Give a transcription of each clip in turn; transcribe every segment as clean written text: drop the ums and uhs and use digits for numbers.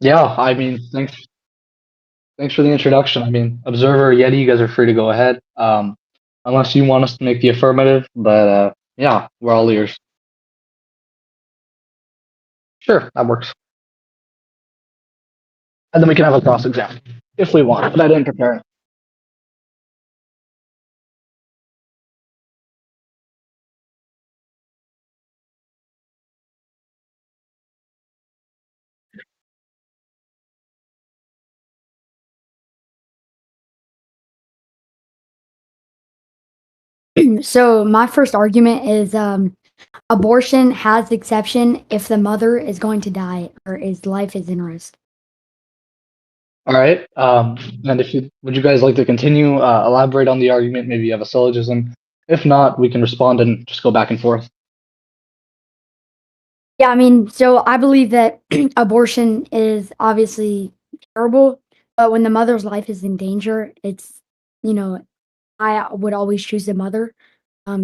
Yeah, I mean, thanks for the introduction. I mean, Observer, Yeti, you guys are free to go ahead. Unless you want us to make the affirmative, but yeah, we're all ears. Sure, that works. And then we can have a cross exam if we want, but I didn't prepare So my first argument is abortion has exception if the mother is going to die or his life is in risk. All right. And if you would you guys like to continue, elaborate on the argument? Maybe you have a syllogism. If not, we can respond and just go back and forth. Yeah, I mean, so I believe that abortion is obviously terrible, but when the mother's life is in danger, it's you know I would always choose the mother,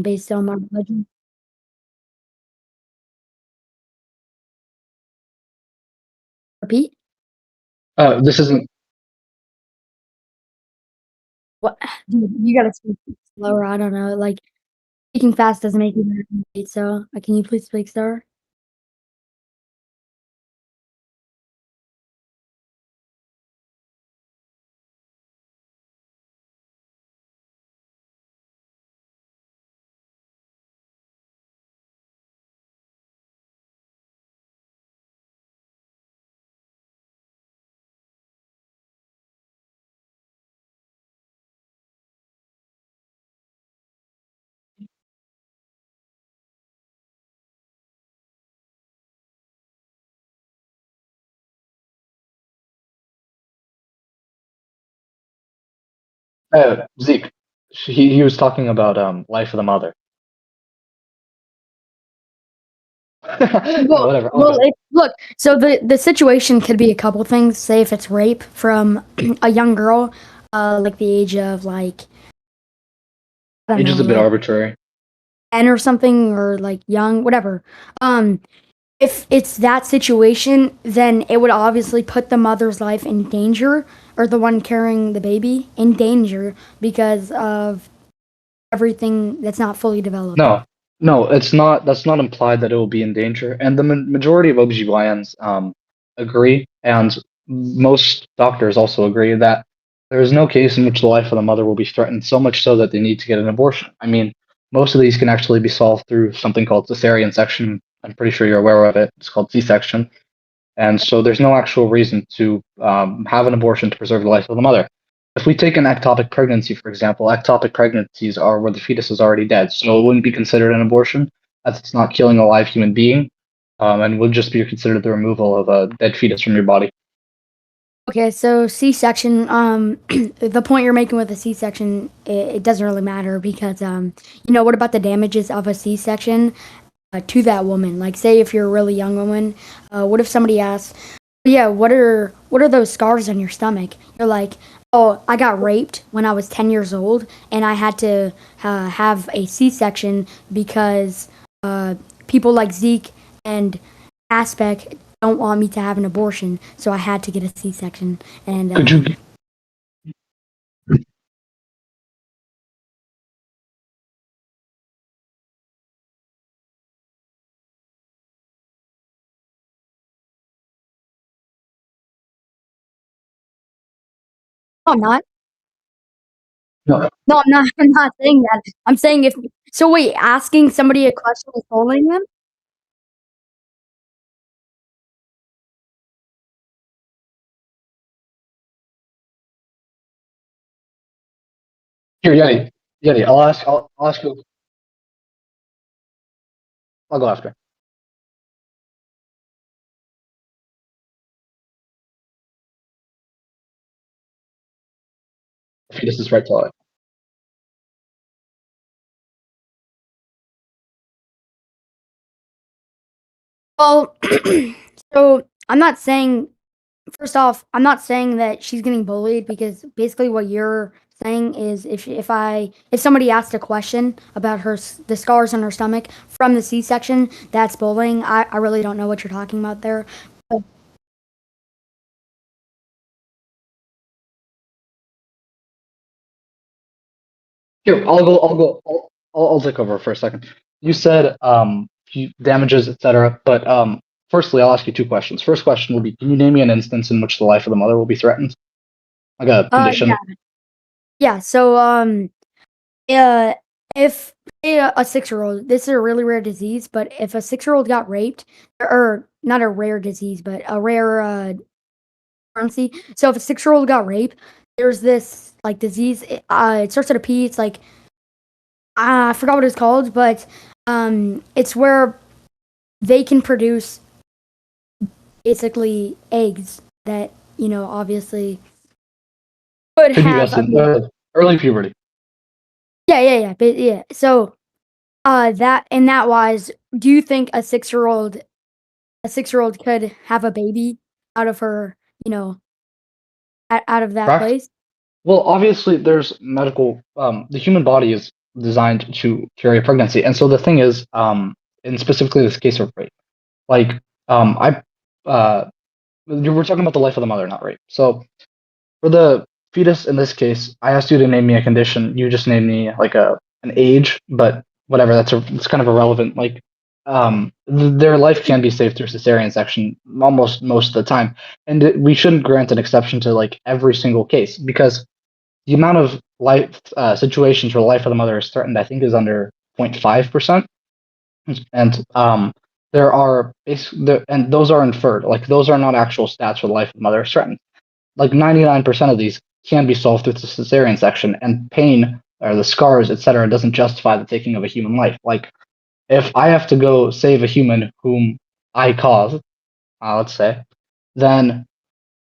based on my religion. Repeat. This isn't. What? Dude, you gotta speak slower. I don't know. Like speaking fast doesn't make you better than me. So, can you please speak slower? Zeke. He was talking about life of the mother. No, whatever. All good. Look. So the situation could be a couple things. Say if it's rape from a young girl, like the age of like I don't Age know, is a bit like arbitrary. 10 or something, or like young, whatever. Um, if it's that situation, then it would obviously put the mother's life in danger, or the one carrying the baby in danger because of everything that's not fully developed. No, no, it's not. That's not implied that it will be in danger. And the majority of OBGYNs agree, and most doctors also agree that there is no case in which the life of the mother will be threatened, so much so that they need to get an abortion. I mean, most of these can actually be solved through something called cesarean section. I'm pretty sure you're aware of it. It's called C-section. And so there's no actual reason to have an abortion to preserve the life of the mother. If we take an ectopic pregnancy, for example, ectopic pregnancies are where the fetus is already dead, so it wouldn't be considered an abortion as it's not killing a live human being, and would just be considered the removal of a dead fetus from your body. Okay, so C-section, the point you're making with the C-section, it doesn't really matter because, what about the damages of a C-section to that woman? Like, say if you're a really young woman, what if somebody asks, yeah, what are those scars on your stomach? You're like, oh, I got raped when I was 10 years old, and I had to have a C-section because people like Zeke and Aspect don't want me to have an abortion, so I had to get a C-section. And Could you? no, I'm not. No, No, I'm not. I'm not saying that. I'm saying if. So wait, asking somebody a question is bullying them? here, Yeti, Yeti. I'll ask you. I'll go after. The fetus is right to life. Well, so I'm not saying. First off, I'm not saying that she's getting bullied because basically what you're saying is if somebody asked a question about the scars on her stomach from the C-section, that's bullying. I really don't know what you're talking about there. Here, I'll go. I'll go. I'll take over for a second. You said damages, etc. But firstly, I'll ask you two questions. First question will be: can you name me an instance in which the life of the mother will be threatened, like a condition? Yeah, yeah. So uh, if a 6-year-old, this is a really rare disease, but if a 6-year-old got raped, or not a rare disease, but a rare currency. So if a 6-year-old got raped, there's this like disease. It starts at a P. It's like I forgot what it's called, but it's where they can produce basically eggs that obviously could have. I Pubescent, mean, early puberty. yeah. But yeah, so that in that wise, do you think a 6-year old could have a baby out of her, out of that Correct. place? Well, obviously, there's medical. The human body is designed to carry a pregnancy, and so the thing is, in specifically this case of rape, like, I, you were talking about the life of the mother, not rape. So for the fetus in this case, I asked you to name me a condition. You just named me like an age, but whatever. It's kind of irrelevant. Like, their life can be saved through cesarean section almost most of the time, and we shouldn't grant an exception to like every single case because the amount of life situations where the life of the mother is threatened, I think, is under 0.5%, and there are and those are inferred. Like those are not actual stats where the life of the mother is threatened. Like 99% of these can be solved through the cesarean section, and pain or the scars, etc., doesn't justify the taking of a human life. Like if I have to go save a human whom I caused, let's say, then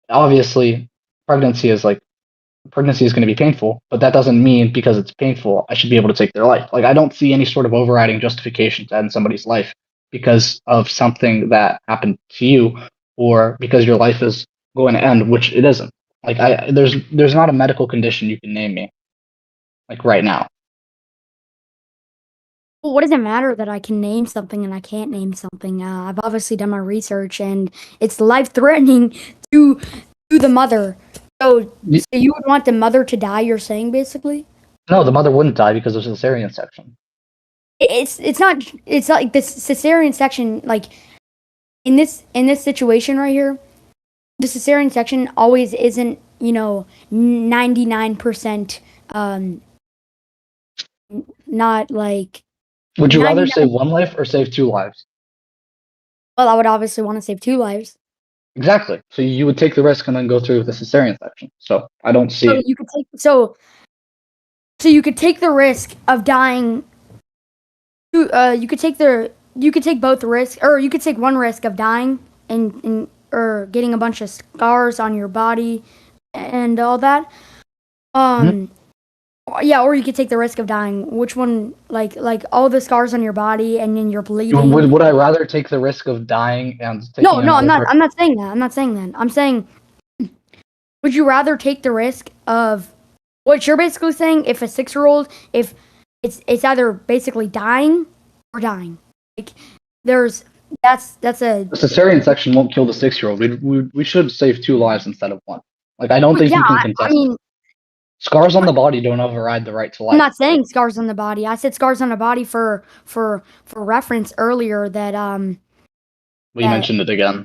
obviously pregnancy is like pregnancy is going to be painful, but that doesn't mean because it's painful, I should be able to take their life. Like, I don't see any sort of overriding justification to end somebody's life because of something that happened to you or because your life is going to end, which it isn't. Like, there's not a medical condition you can name me, like right now. Well, what does it matter that I can name something and I can't name something? I've obviously done my research, and it's life threatening to the mother. So you would want the mother to die? You're saying basically? No, the mother wouldn't die because of cesarean section. It's not. It's like this cesarean section. Like in this situation right here, the cesarean section always isn't 99%. Not like Would you rather 99. save one life or save two lives? Well, I would obviously want to save two lives. Exactly. So you would take the risk and then go through with the cesarean section. So I don't So see. you could take so you could take the risk of dying. You could take both risks, or you could take one risk of dying and or getting a bunch of scars on your body and all that. Mhm. Um, yeah, or you could take the risk of dying. Which one? Like all the scars on your body and then you're bleeding. Would I rather take the risk of dying and No, taking no, I'm another not. person? I'm not saying that. I'm not saying that. I'm saying, would you rather take the risk of what you're basically saying? If a 6-year-old, if it's either basically dying or dying. Like there's that's a The cesarean section won't kill the 6-year-old. We should save two lives instead of one. Like I don't well, think yeah. you can I contest it. mean, Scars on the body don't override the right to I'm life. not saying scars on the body. I said scars on the body for reference earlier that We that mentioned it again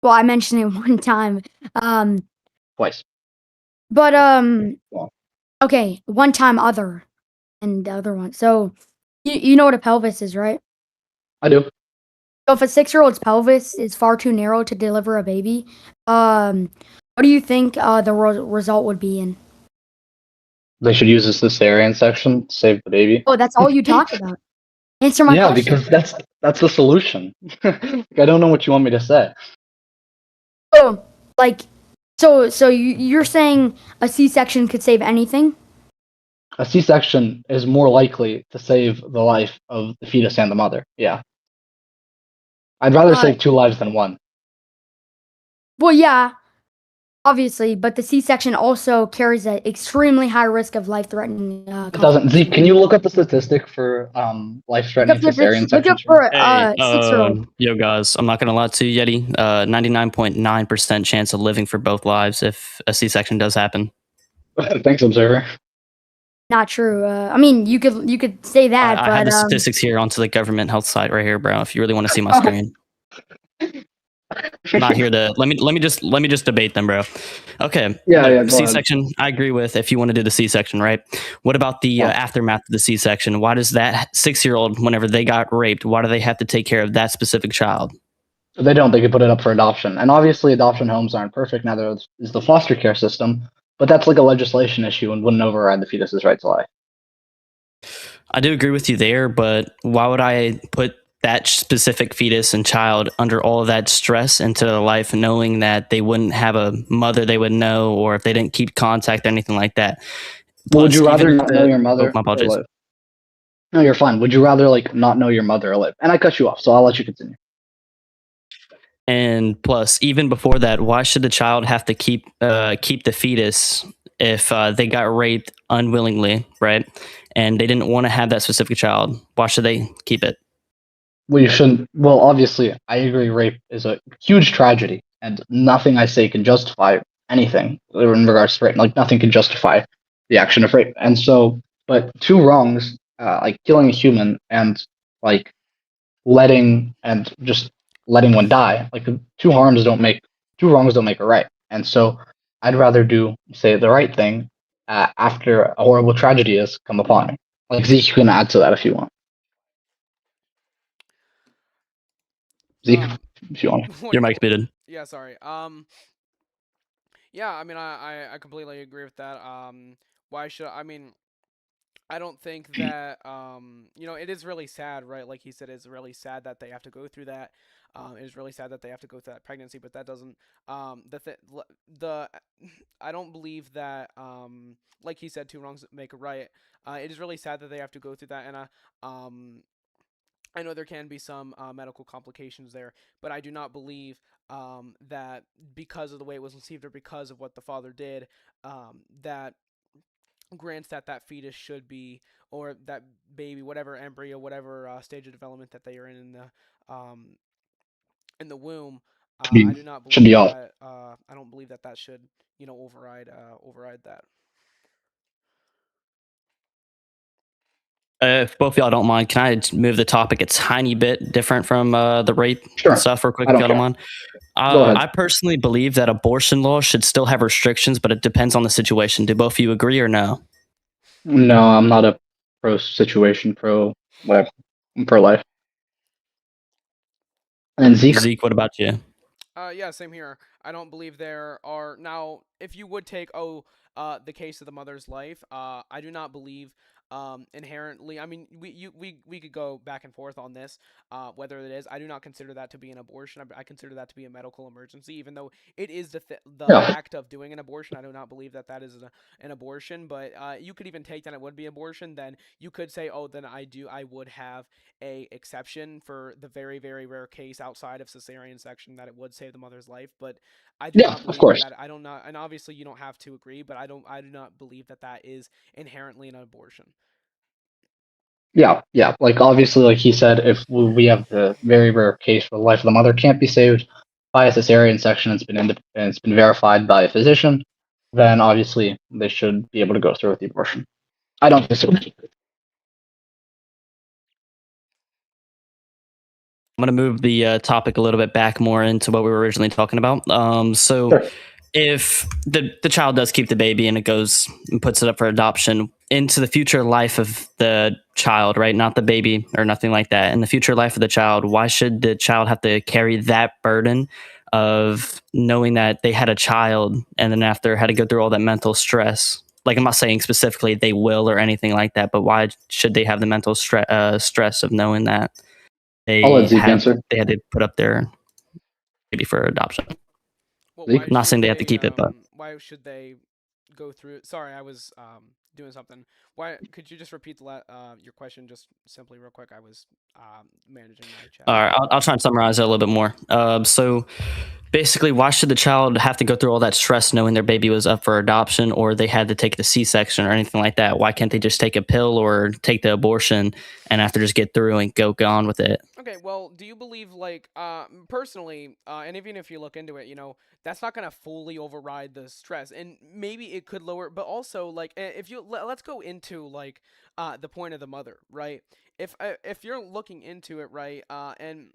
well I mentioned it one time. Um, twice. but Well, okay, one time other and the other one. So you know what a pelvis is, right? I do. So if a 6-year-old's pelvis is far too narrow to deliver a baby, what do you think the result would be in? They should use the cesarean section to save the baby. Oh, that's all you talked about. Answer my Yeah, question. because that's the solution. Like, I don't know what you want me to say. So, like, so you're saying a C-section could save anything? A C-section is more likely to save the life of the fetus and the mother. Yeah, I'd rather Uh, save two lives than one. well, yeah, obviously, but the C-section also carries an extremely high risk of life-threatening It doesn't. Zeke, can complications. you look up the statistic for Look up life-threatening if it's cesarean look up sections for me? for Hey, 6-year-old. yo, guys, I'm not gonna lie to you, Yeti. 99.9% chance of living for both lives if a C-section does happen. Thanks, observer. not true. I mean, you could say that, I have but the statistics here onto the government health site right here, bro. If you really want to see my screen. I'm not here to let me just debate them, bro. Okay, Yeah, look, go ahead. C-section. I agree with if you want to do the C-section, right? What about the aftermath of the C-section? Why does that 6-year-old, whenever they got raped, why do they have to take care of that specific child? They don't. They could put it up for adoption, and obviously, adoption homes aren't perfect. Neither is the foster care system, but that's like a legislation issue and wouldn't override the fetus's right to life. I do agree with you there, but why would I put that specific fetus and child under all of that stress into their life, knowing that they wouldn't have a mother they would know, or if they didn't keep contact or anything like that? Well, would Plus, you rather even not know your oh, mother my or apologies. live? No, you're fine. Would you rather like not know your mother or live? And I cut you off, so I'll let you continue. And plus, even before that, why should the child have to keep the fetus if they got raped unwillingly, right? And they didn't want to have that specific child. Why should they keep it? Well, you shouldn't. Well, obviously, I agree. Rape is a huge tragedy, and nothing I say can justify anything in regards to rape. Like nothing can justify the action of rape. And so, but two wrongs, like killing a human and like just letting one die, like two wrongs don't make a right. And so, I'd rather say the right thing after a horrible tragedy has come upon me. Like Zeke, you can add to that if you want. Zeke, if you want. Your mic's muted. Yeah, sorry. Yeah, I mean, I completely agree with that. Why should I mean? I don't think that it is really sad, right? Like he said, it's really sad that they have to go through that. It is really sad that they have to go through that pregnancy, but that doesn't the I don't believe that like he said, two wrongs make a right. It is really sad that they have to go through that, and I know there can be some medical complications there, but I do not believe that because of the way it was conceived or because of what the father did, that grants that that fetus should be, or that baby, whatever embryo, whatever stage of development that they are in the womb. I do not Should be believe all. that. I don't believe that that should override that. If both of y'all don't mind, can I move the topic a tiny bit different from the rape Sure. stuff real quick, I if don't y'all don't care. mind? Go ahead. I personally believe that abortion law should still have restrictions, but it depends on the situation. Do both of you agree or no? No, I'm not a pro situation, pro whatever. I'm pro life. And Zeke? Zeke, what about you? Yeah, same here. I don't believe there are now. If you would take the case of the mother's life, I do not believe inherently. I mean, we could go back and forth on this, whether it is. I do not consider that to be an abortion. I consider that to be a medical emergency, even though it is the Yeah. act of doing an abortion. I do not believe that that is an abortion, but you could even take that it would be abortion. Then you could say, oh, then I would have a exception for the very, very rare case outside of cesarean section that it would save the mother's life. But I do Yeah, not of believe course. that I don't not, and obviously you don't have to agree, but I do not believe that that is inherently an abortion. Yeah. Like obviously, like he said, if we have the very rare case where the life of the mother can't be saved by a cesarean section, and it's been verified by a physician, then obviously they should be able to go through with the abortion. I don't disagree. I'm going to move the topic a little bit back more into what we were originally talking about. So Sure. if the child does keep the baby and it goes and puts it up for adoption into the future life of the child, right? Not the baby or nothing like that. In the future life of the child, why should the child have to carry that burden of knowing that they had a child and then after had to go through all that mental stress? Like, I'm not saying specifically they will or anything like that, but why should they have the mental stress of knowing that I'll let Zeke answer. they had to put up their baby for adoption? Well, Zeke? Not saying they have to keep it, but why should they go through? Sorry, I was doing something. Why could you just repeat your question just simply real quick? I was managing my chat. all right, I'll try and summarize it a little bit more. So basically, why should the child have to go through all that stress knowing their baby was up for adoption, or they had to take the C-section or anything like that? Why can't they just take a pill or take the abortion and after just get through and go on with it? Okay, well, do you believe like personally, and even if you look into it, that's not gonna fully override the stress, and maybe it could lower, but also like if let's go into like the point of the mother, right? If you're looking into it, right, and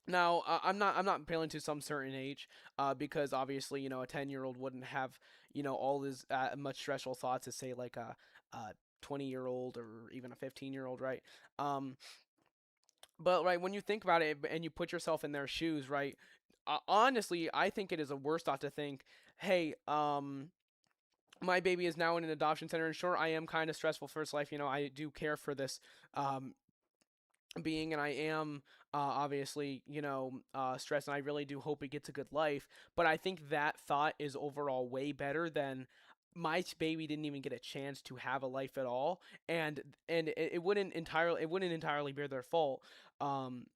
now I'm not appealing to some certain age, because obviously a 10-year-old wouldn't have all this much stressful thoughts as say like a 20-year-old or even a 15-year-old, right? Um, but right when you think about it and you put yourself in their shoes, right? Honestly, I think it is a worse thought to think, hey, my baby is now in an adoption center, and sure, I am kind of stressful for its life. I do care for this um, being, and I am obviously stressed, and I really do hope it gets a good life. But I think that thought is overall way better than my baby didn't even get a chance to have a life at all, and it wouldn't entirely be their fault. Um,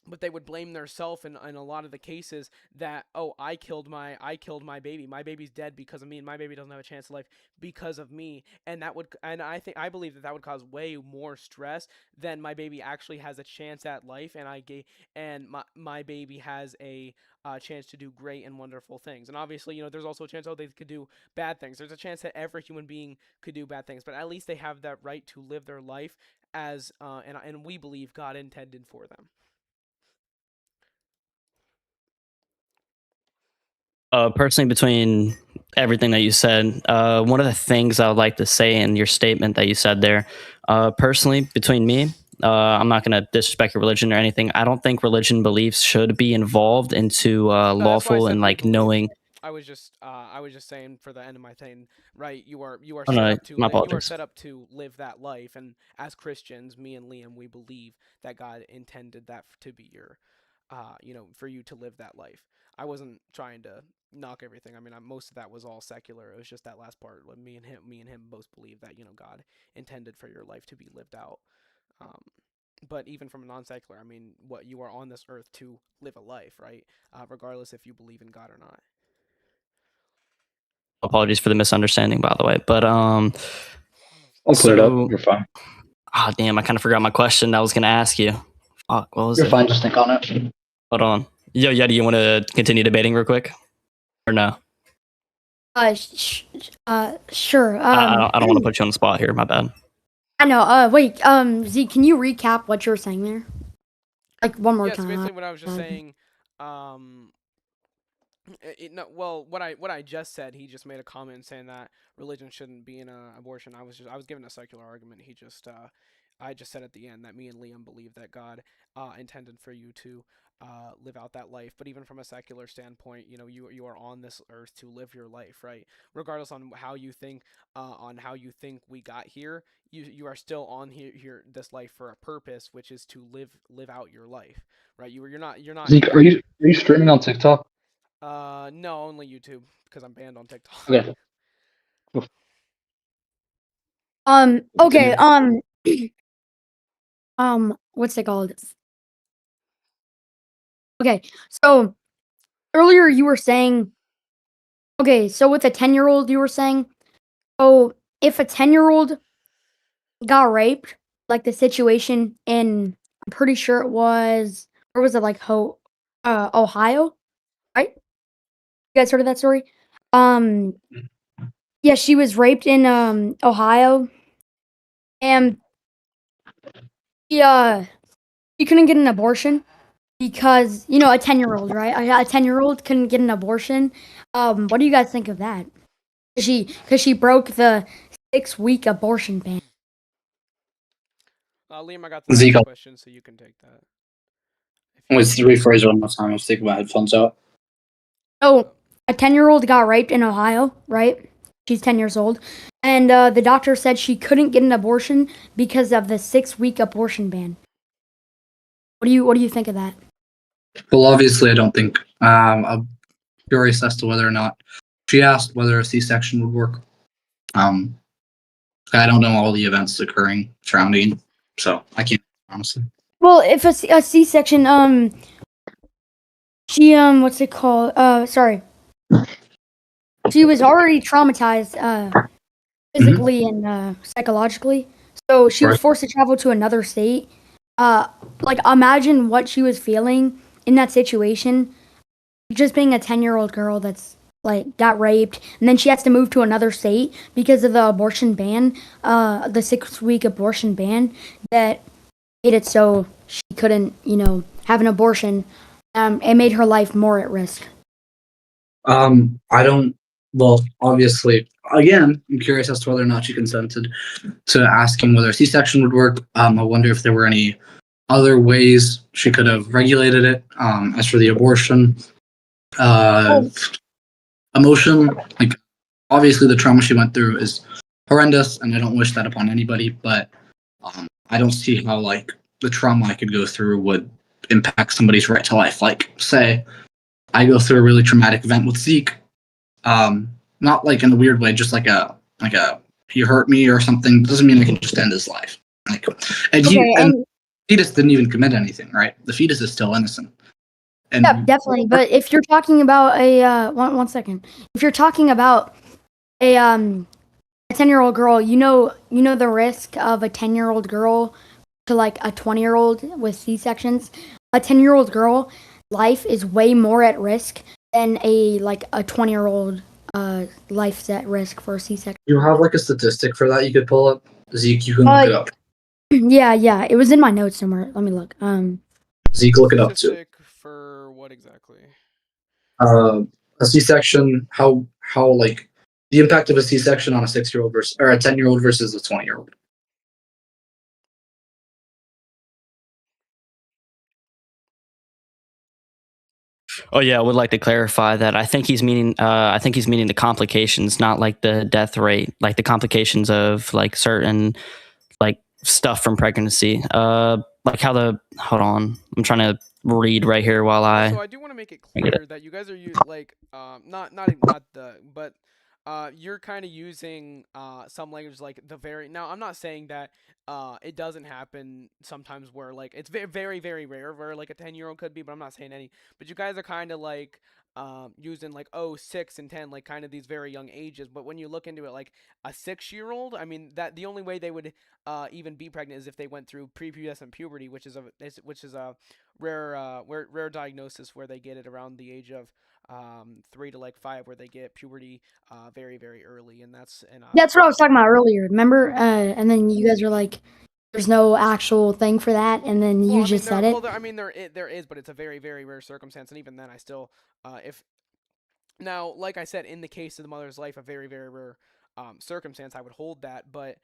but they would blame themselves in a lot of the cases that, oh, I killed my baby, my baby's dead because of me, and my baby doesn't have a chance at life because of me. And I believe that would cause way more stress than my baby actually has a chance at life, and my baby has a chance to do great and wonderful things. And obviously, there's also a chance, oh, they could do bad things. There's a chance that every human being could do bad things, but at least they have that right to live their life as and we believe God intended for them. Personally, between everything that you said, one of the things I would like to say in your statement that you said there, personally, between me, I'm not going to disrespect your religion or anything. I don't think religion beliefs should be involved into No, that's why I lawful said and we like believe. knowing. I was just saying for the end of my thing, right? You are Oh, set no, up to my you are apologies. set up to live that life, and as Christians, me and Liam, we believe that God intended that to be your, for you to live that life. I wasn't trying to knock everything. I mean, most of that was all secular. It was just that last part. When me and him both believe that God intended for your life to be lived out. Um, but even from a non-secular, I mean, what you are on this earth to live a life, right? Regardless if you believe in God or not. Apologies for the misunderstanding, by the way. But I'll clear it up. so You're fine. ah, damn, I kind of forgot my question I was going to ask you. Fuck, what was You're it? fine. Just think on it. Hold on. Yo, Yeti, you want to continue debating real quick, or no? Sure. I don't want to put you on the spot here. My bad. I know. Wait. Zeke, can you recap what you were saying there? Like one more Yeah, so time. basically what I was just saying, um, no, well, what I just said, he just made a comment saying that religion shouldn't be in a abortion. I was giving a secular argument. I just said at the end that me and Liam believe that God intended for you to live out that life. But even from a secular standpoint, you are on this earth to live your life, right? Regardless on how you think we got here, you are still on here this life for a purpose, which is to live out your life, right? You're not Zeke, here. are you streaming on TikTok? No, only YouTube because I'm banned on TikTok. Okay. Okay. Continue. What's it called? Okay. So earlier you were saying, okay, so with a 10-year-old, you were saying, oh, if a 10-year-old got raped, like the situation in, I'm pretty sure it was, where was it, like, Ohio, right? You guys heard of that story? Um, yeah, she was raped in, Ohio, and, yeah, she couldn't get an abortion because, a 10-year-old, right? A 10-year-old couldn't get an abortion. What do you guys think of that? Because she broke the 6-week abortion ban. Liam, I got the Zeke, next question, so you can take that. let's rephrase it one more time. Let's take my headphones out. Oh, a 10-year-old got raped in Ohio, right? She's 10 years old. And the doctor said she couldn't get an abortion because of the 6-week abortion ban. What do you think of that? Well, obviously, I don't think. I'm curious as to whether or not she asked whether a C-section would work. Um, I don't know all the events occurring surrounding, so I can't honestly. Well, if a C-section, she, what's it called? Sorry. She was already traumatized, physically and psychologically. So she was Right. forced to travel to another state. like imagine what she was feeling in that situation, just being a 10-year-old girl that's like got raped, and then she has to move to another state because of the abortion ban, the 6-week abortion ban that made it so she couldn't, have an abortion. It made her life more at risk. I don't. Well, obviously, again, I'm curious as to whether or not she consented to asking whether a C-section would work. I wonder if there were any other ways she could have regulated it. As for the abortion, emotion, like obviously the trauma she went through is horrendous, and I don't wish that upon anybody. But I don't see how like the trauma I could go through would impact somebody's right to life. Like, say, I go through a really traumatic event with Zeke. Not like in a weird way, just like a he hurt me or something. Doesn't mean I can just end his life. Like, and the fetus didn't even commit anything, right? The fetus is still innocent. And yeah, definitely. But if you're talking about a one second, if you're talking about a 10-year-old girl, you know the risk of a 10-year-old girl to like a 20-year-old with C-sections. A 10-year-old girl life is way more at risk than a 20-year-old life's at risk for a C-section. you have like a statistic for that you could pull up? Zeke, you can look it up. Yeah, it was in my notes somewhere. Let me look. Zeke, look it up too. Statistic for what exactly? A C-section, how like the impact of a C-section on a 6-year-old versus or a 10-year-old versus a 20-year-old. Oh yeah, I would like to clarify that. I think he's meaning the complications, not like the death rate, like the complications of like certain like stuff from pregnancy. Like how the hold on, I'm trying to read right here while So I do want to make it clear that you guys are you're kind of using some language like the very now. I'm not saying that it doesn't happen sometimes where like it's very very rare where like a 10-year-old could be, but I'm not saying any. But you guys are kind of like using like 6 and 10 like kind of these very young ages. But when you look into it, like a 6-year-old, I mean that the only way they would even be pregnant is if they went through prepubescent puberty, which is a rare diagnosis where they get it around the age of 3 to like 5, where they get puberty very very early, and that's what I was talking about earlier. Remember? And then you guys were like, "There's no actual thing for that," and then you just said it. There is, but it's a very very rare circumstance, and even then, I still if now, like I said, in the case of the mother's life, a very very rare circumstance, I would hold that, but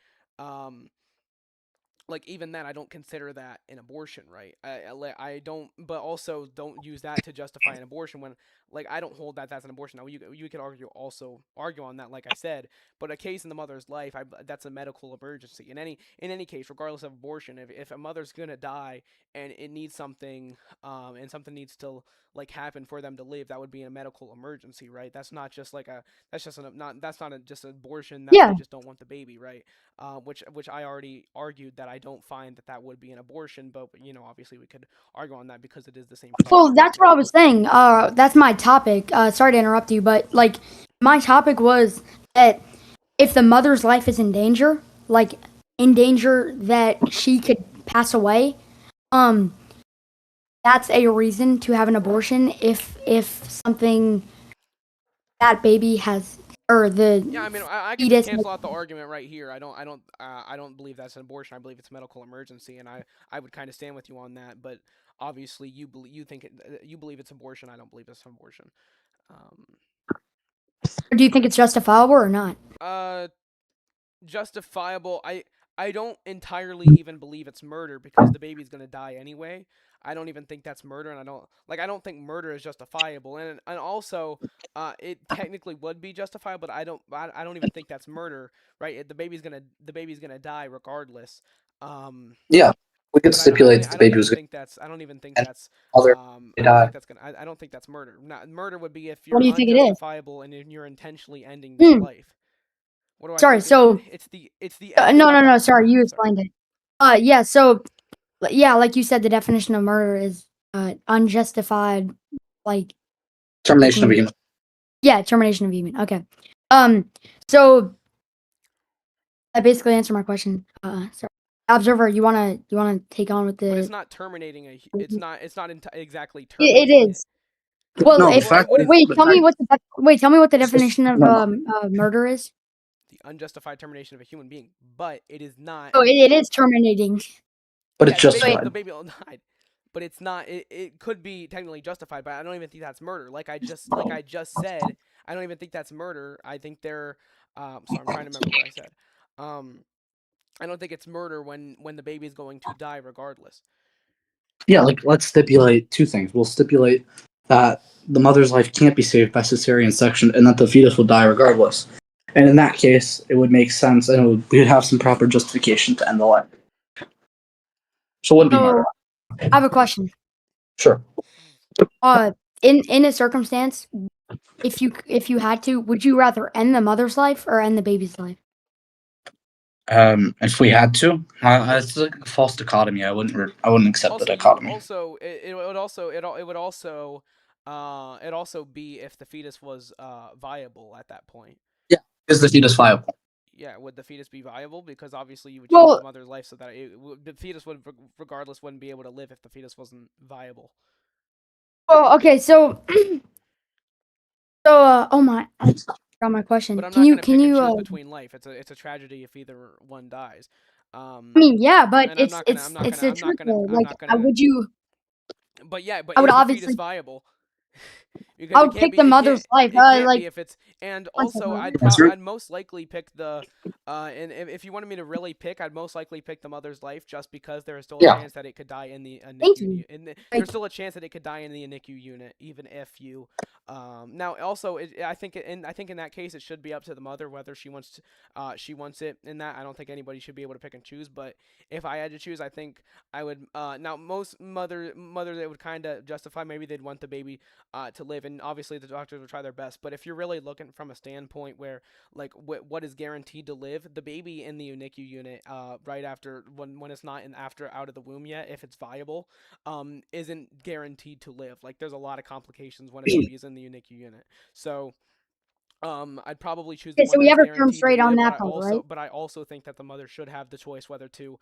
like even then I don't consider that an abortion, right? I don't, but also don't use that to justify an abortion when like I don't hold that that's an abortion. Now you could argue on that, like I said, but a case in the mother's life, that's a medical emergency in any case, regardless of abortion. If a mother's gonna die and it needs something, and something needs to like happen for them to live, that would be a medical emergency, right? That's not just like just an abortion that they just don't want the baby, right? Which I already argued that I don't find that would be an abortion, but obviously we could argue on that because it is the same. Well, that's what I was saying. That's my topic. Sorry to interrupt you, but like my topic was that if the mother's life is in danger, like in danger that she could pass away, that's a reason to have an abortion. If something that baby has or the yeah, I mean, I can fetus cancel out the argument right here. I don't believe that's an abortion. I believe it's a medical emergency, and I would kind of stand with you on that. But obviously, you believe it's abortion. I don't believe it's an abortion. do you think it's justifiable or not? Justifiable. I don't entirely even believe it's murder because the baby's gonna die anyway. I don't even think that's murder, and I don't think murder is justifiable, and also, it technically would be justifiable, but I don't even think that's murder, right? The baby's gonna die regardless. Yeah, we could stipulate that the baby was I don't even think and that's. other I don't think that's murder. Murder would be if What you're do you think it is? unjustifiable and you're intentionally ending their life. What do I Sorry, think? so It's the no. Sorry, you explained it. Yeah. So yeah, like you said, the definition of murder is unjustified, like termination of a human. Yeah, termination of human. Okay. So I basically answered my question. Sorry. Observer, you wanna take on with But it's the? not terminating a. It's not exactly It terminating is. Well, No, the if fact What is wait, the tell me fact what tell me what the is just definition of no, murder is. the unjustified termination of a human being, but it is not. Oh, it is terminating. but Yeah, it's justified. the baby all died, but it's not. It could be technically justified, but I don't even think that's murder. Like I just said, I don't even think that's murder. I think they're. Sorry, I'm trying to remember what I said. Um, I don't think it's murder when the baby is going to die regardless. Yeah, like let's stipulate two things. We'll stipulate that the mother's life can't be saved by cesarean section, and that the fetus will die regardless. And in that case, it would make sense, and we'd have some proper justification to end the life. So it wouldn't be murder. So I have a question. Sure. In a circumstance, if you had to, would you rather end the mother's life or end the baby's life? If we had to, it's like a false dichotomy. I wouldn't accept the dichotomy. It would also be if the fetus was viable at that point. Yeah, is the fetus viable? Yeah, would the fetus be viable? Because obviously you would choose the mother's life so that the fetus would regardless wouldn't be able to live if the fetus wasn't viable. Well, okay, so oh my, I forgot my question. But I'm Can not you gonna pick and choose between life. It's a tragedy if either one dies. I mean, yeah, but and I'm not gonna would you? But yeah, but I would is the obviously. fetus viable? Because I would pick the mother's life. It can't Like be if it's. And one also, second. I'd most likely pick the. And if you wanted me to really pick, I'd most likely pick the mother's life just because there is still a chance that it could die in the Thank NICU. you. There's still a chance that it could die in the NICU unit, even if you. Now also, I think in that case it should be up to the mother whether she wants it in that. I don't think anybody should be able to pick and choose. But if I had to choose, I think I would. Now most mothers they would kind of justify maybe they'd want the baby to live, and obviously the doctors will try their best. But if you're really looking from a standpoint where like what is guaranteed to live, the baby in the NICU unit right after when it's not out of the womb yet, if it's viable, isn't guaranteed to live. Like there's a lot of complications when a baby is in the NICU unit. So I'd probably choose the one so we that's have a term guaranteed to straight on live, that part, right? but I also think that the mother should have the choice whether to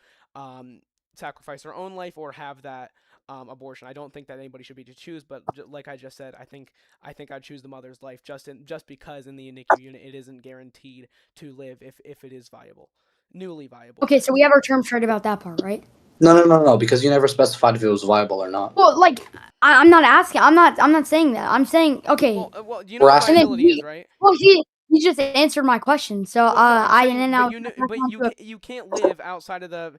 sacrifice her own life or have that abortion. I don't think that anybody should be to choose, but like I just said, I think I'd choose the mother's life just because in the NICU unit it isn't guaranteed to live if it is viable, newly viable. Okay, so we have our term straight about that part, right? No, because you never specified if it was viable or not. Well, like I'm not asking. I'm not saying that. I'm saying okay. Well, you know what viability is, right? Well, he just answered my question. So you can't live outside of the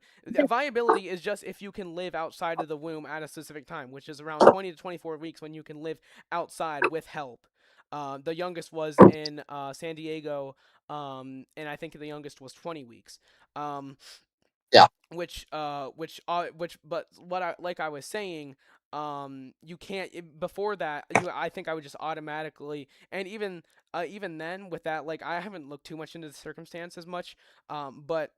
viability is just if you can live outside of the womb at a specific time, which is around 20 to 24 weeks when you can live outside with help. The youngest was in San Diego, and I think the youngest was 20 weeks. Yeah. But like I was saying, you can't before that. I think I would just automatically, and even then with that, like I haven't looked too much into the circumstances much, but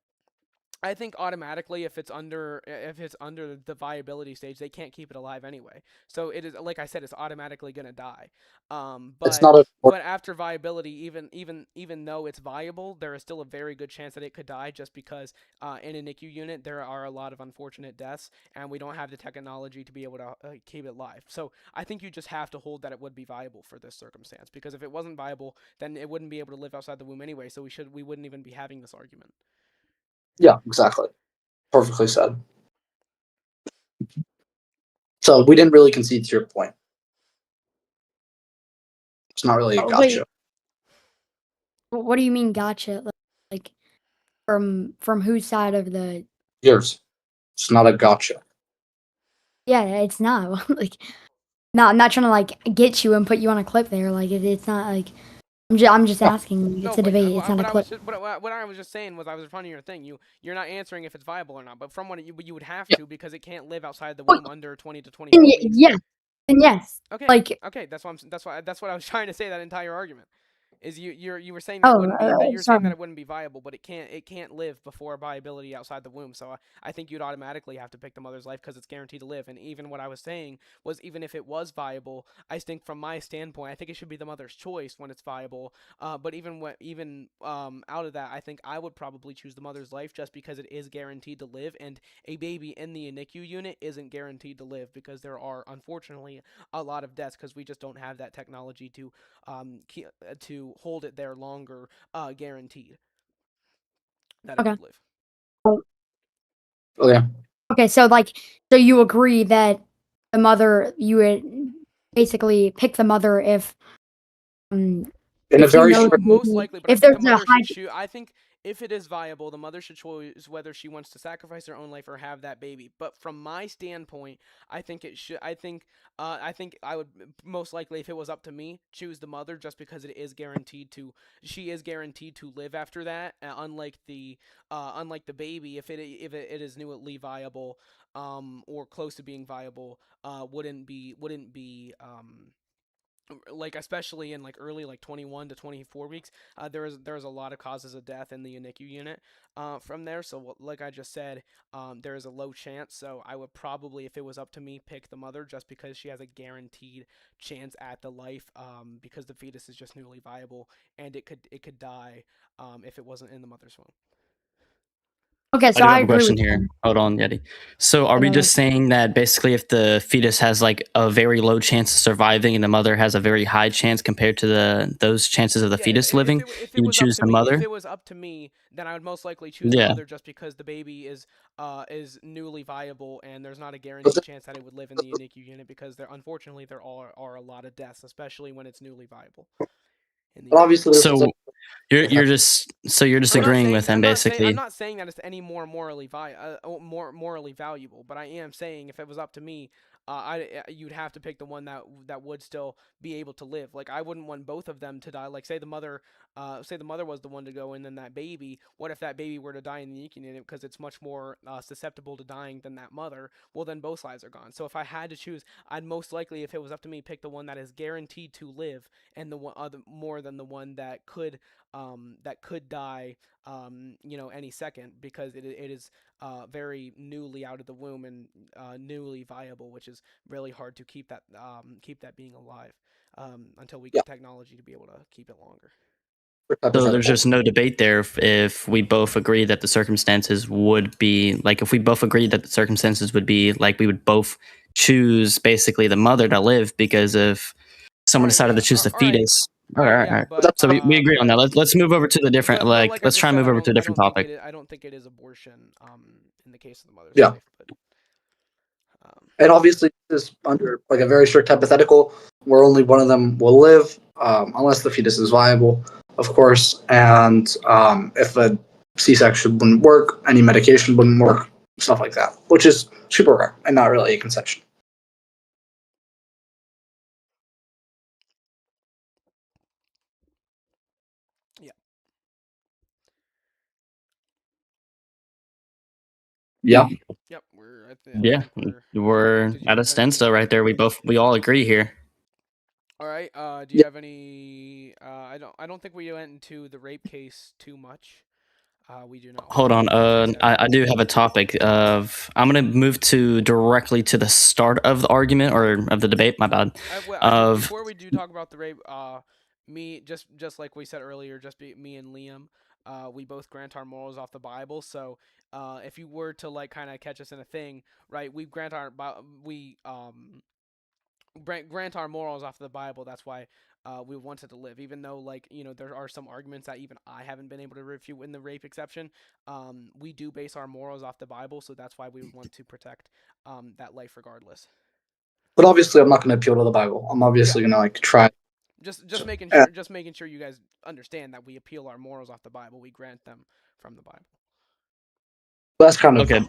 I think automatically if it's under the viability stage, they can't keep it alive anyway. So it is, like I said, it's automatically gonna die. But after viability, even though it's viable, there is still a very good chance that it could die just because in a NICU unit there are a lot of unfortunate deaths, and we don't have the technology to be able to keep it live. So I think you just have to hold that it would be viable for this circumstance, because if it wasn't viable, then it wouldn't be able to live outside the womb anyway. So we wouldn't even be having this argument. Yeah, exactly. Perfectly said. So we didn't really concede to your point. It's not really a gotcha. Wait. What do you mean gotcha? Like from whose side of the? Yours. It's not a gotcha. Yeah, it's not. Like, no, I'm not trying to like get you and put you on a clip there. Like it's not like I'm just asking. It's a debate. It's not a clip. What I was just saying was I was responding to your thing. You're not answering if it's viable or not, but from what you would have to, because it can't live outside the womb under 20 to 24 weeks. Yeah, and yes. Okay. Like okay, that's what I was trying to say that entire argument. Is you were saying that wouldn't be that you're saying sorry. that it wouldn't be viable, but it can't live before viability outside the womb. So I think you'd automatically have to pick the mother's life because it's guaranteed to live. And even what I was saying was, even if it was viable, I think from my standpoint, I think it should be the mother's choice when it's viable. But even out of that, I think I would probably choose the mother's life just because it is guaranteed to live, and a baby in the NICU unit isn't guaranteed to live because there are unfortunately a lot of deaths because we just don't have that technology to hold it there longer, guaranteed that it Okay. would live. Okay. Okay, so you agree that the mother, you would basically pick the mother if In a if you very know short, Most likely, but I if think the there's a mother high. should choose. I think if it is viable, the mother should choose whether she wants to sacrifice her own life or have that baby. But from my standpoint, I think it should. I think I would most likely, if it was up to me, choose the mother just because it is guaranteed to. She is guaranteed to live after that. Unlike the baby, if it is newly viable, or close to being viable, wouldn't be like, especially in like early, like 21 to 24 weeks, there's a lot of causes of death in the NICU unit from there. So like I just said, there is a low chance. So I would probably, if it was up to me, pick the mother just because she has a guaranteed chance at the life, because the fetus is just newly viable and it could die if it wasn't in the mother's womb. Okay, I so do I have a agree question with here. you. Hold on, Yeti. So are we Okay. just saying that basically if the fetus has like a very low chance of surviving and the mother has a very high chance compared to those chances of the Yeah, fetus living, if it you would was up choose to the me, if mother? it was up to me, then I would most likely choose the Yeah. mother just because the baby is newly viable and there's not a but guaranteed chance that it would live in the NICU unit because unfortunately there are a lot of deaths, especially when it's newly viable in the unit. obviously this is So you're a you're just agreeing with him I'm basically. not saying that it's any more more morally valuable, but I am saying if it was up to me, you'd have to pick the one that would still be able to live. Like, I wouldn't want both of them to die. Like, say the mother was the one to go, and then that baby. What if that baby were to die in the NICU unit because it's much more susceptible to dying than that mother? Well, then both lives are gone. So if I had to choose, I'd most likely, if it was up to me, pick the one that is guaranteed to live, and the one more than the one that could die, any second, because it is very newly out of the womb and newly viable, which is really hard to keep that being alive until we yeah, get technology to be able to keep it longer. So there's hypothetical. just no debate there if we both agree that the circumstances would be like if we both agree that the circumstances would be like we would both choose basically the mother to live because if someone decided to choose the fetus. All right, all Yeah, right. But but that's So we agree on that. Let's move over to the different but like like I let's just try and said, move over to a different topic. I don't think it is abortion in the case of the mother's yeah, life, but and obviously this is under like a very strict hypothetical where only one of them will live, unless the fetus is viable, of course, and if a C-section wouldn't work, any medication wouldn't work, stuff like that, which is super rare and not really a conception. yeah. Yeah. Yep, I Yeah, think we're. we're Did you at a have any? standstill right there. We all agree here. All right. Do you Yeah. have any? I don't think we went into the rape case too much. We do not Hold hold on. the case as I is. do have a topic of. I'm gonna move to directly to the start of the argument or of the debate. My bad. I think Of before we do talk about the rape, me just like we said earlier, me and Liam, we both grant our morals off the Bible. So, if you were to like kind of catch us in a thing, right? We grant our morals off the Bible. That's why we wanted to live, even though like there are some arguments that even I haven't been able to refute in the rape exception. We do base our morals off the Bible, so that's why we would want to protect that life regardless. But obviously, I'm not going to appeal to the Bible. I'm obviously going to like try. Just making sure you guys understand that we appeal our morals off the Bible. We grant them from the Bible. That's kind of okay.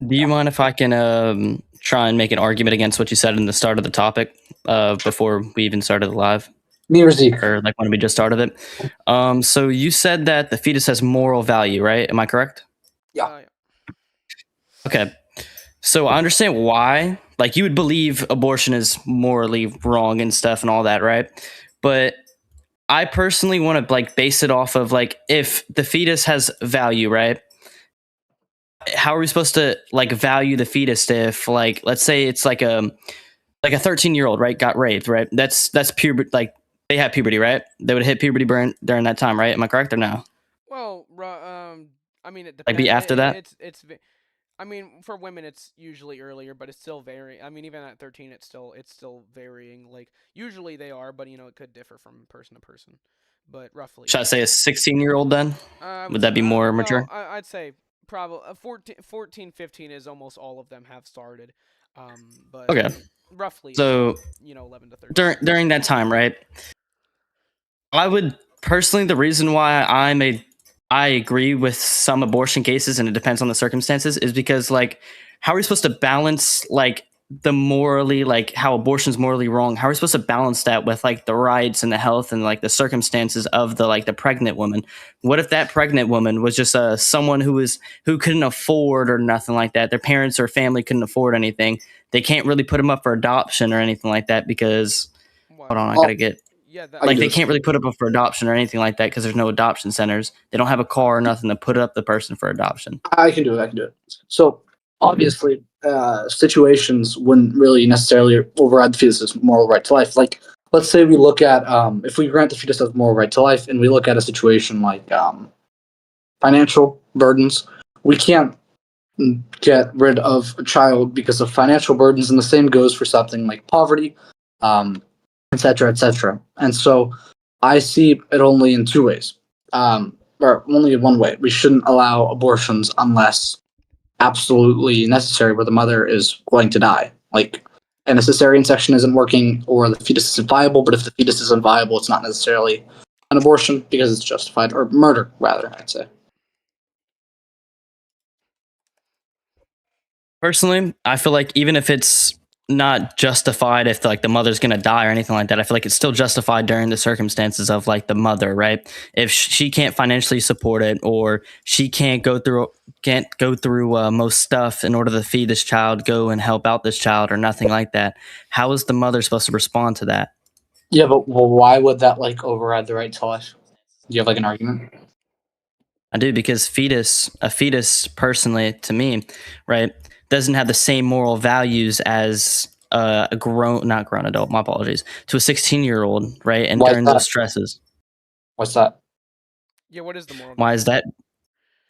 Do you mind if I can try and make an argument against what you said in the start of the topic before we even started the live? me or Zeke. Or like when we just started it. So you said that the fetus has moral value, right? Am I correct? Yeah. Okay. So I understand why. Like you would believe abortion is morally wrong and stuff and all that, right? But I personally want to like base it off of like if the fetus has value, right? How are we supposed to like value the fetus if like let's say it's like a 13-year-old, right, got raped, right? That's puberty, like they have puberty, right? They would hit puberty during that time, right? Am I correct or no? Well, I mean, it Like be depends. after that? I mean, for women, it's usually earlier, but it's still varying. I mean, even at 13, it's still varying. Like usually they are, but it could differ from person to person. But roughly, Should I yeah. say a 16-year-old then? Would that be more mature? I'd say probably 14, 15 is almost all of them have started. But Okay. roughly, So 11 to 13. during that time, right? I would personally, the reason why I agree with some abortion cases, and it depends on the circumstances, is because like how are we supposed to balance like the morally, like how abortion's morally wrong? How are we supposed to balance that with like the rights and the health and like the circumstances of the pregnant woman? What if that pregnant woman was just someone who couldn't afford or nothing like that? Their parents or family couldn't afford anything. They can't really put them up for adoption or anything like that because What? hold on, I Well, gotta get Yeah, I can like do they this. can't really put up for adoption or anything like that because there's no adoption centers. They don't have a car or nothing to put up the person for adoption. I can do it. I can do it. So obviously, situations wouldn't really necessarily override the fetus's moral right to life. Like, let's say we look at if we grant the fetus a moral right to life, and we look at a situation like financial burdens, we can't get rid of a child because of financial burdens, and the same goes for something like poverty, etc., etc. And so, I see it only in two ways, or only in one way. We shouldn't allow abortions unless absolutely necessary, where the mother is going to die. Like, and a cesarean section isn't working, or the fetus isn't viable. But if the fetus isn't viable, it's not necessarily an abortion because it's justified, or murder, rather, I'd say. Personally, I feel like even if it's not justified if like the mother's gonna die or anything like that, I feel like it's still justified during the circumstances of like the mother, right? If she can't financially support it or she can't go through most stuff in order to feed this child, go and help out this child or nothing like that, how is the mother supposed to respond to that? Yeah, but well, why would that like override the right to life? Do you have like an argument? I do because a fetus, personally, to me, right, doesn't have the same moral values as not grown adult. My apologies to a 16-year-old, right? And Why is during that? those stresses, What's that? Yeah, what is the moral why value? is that?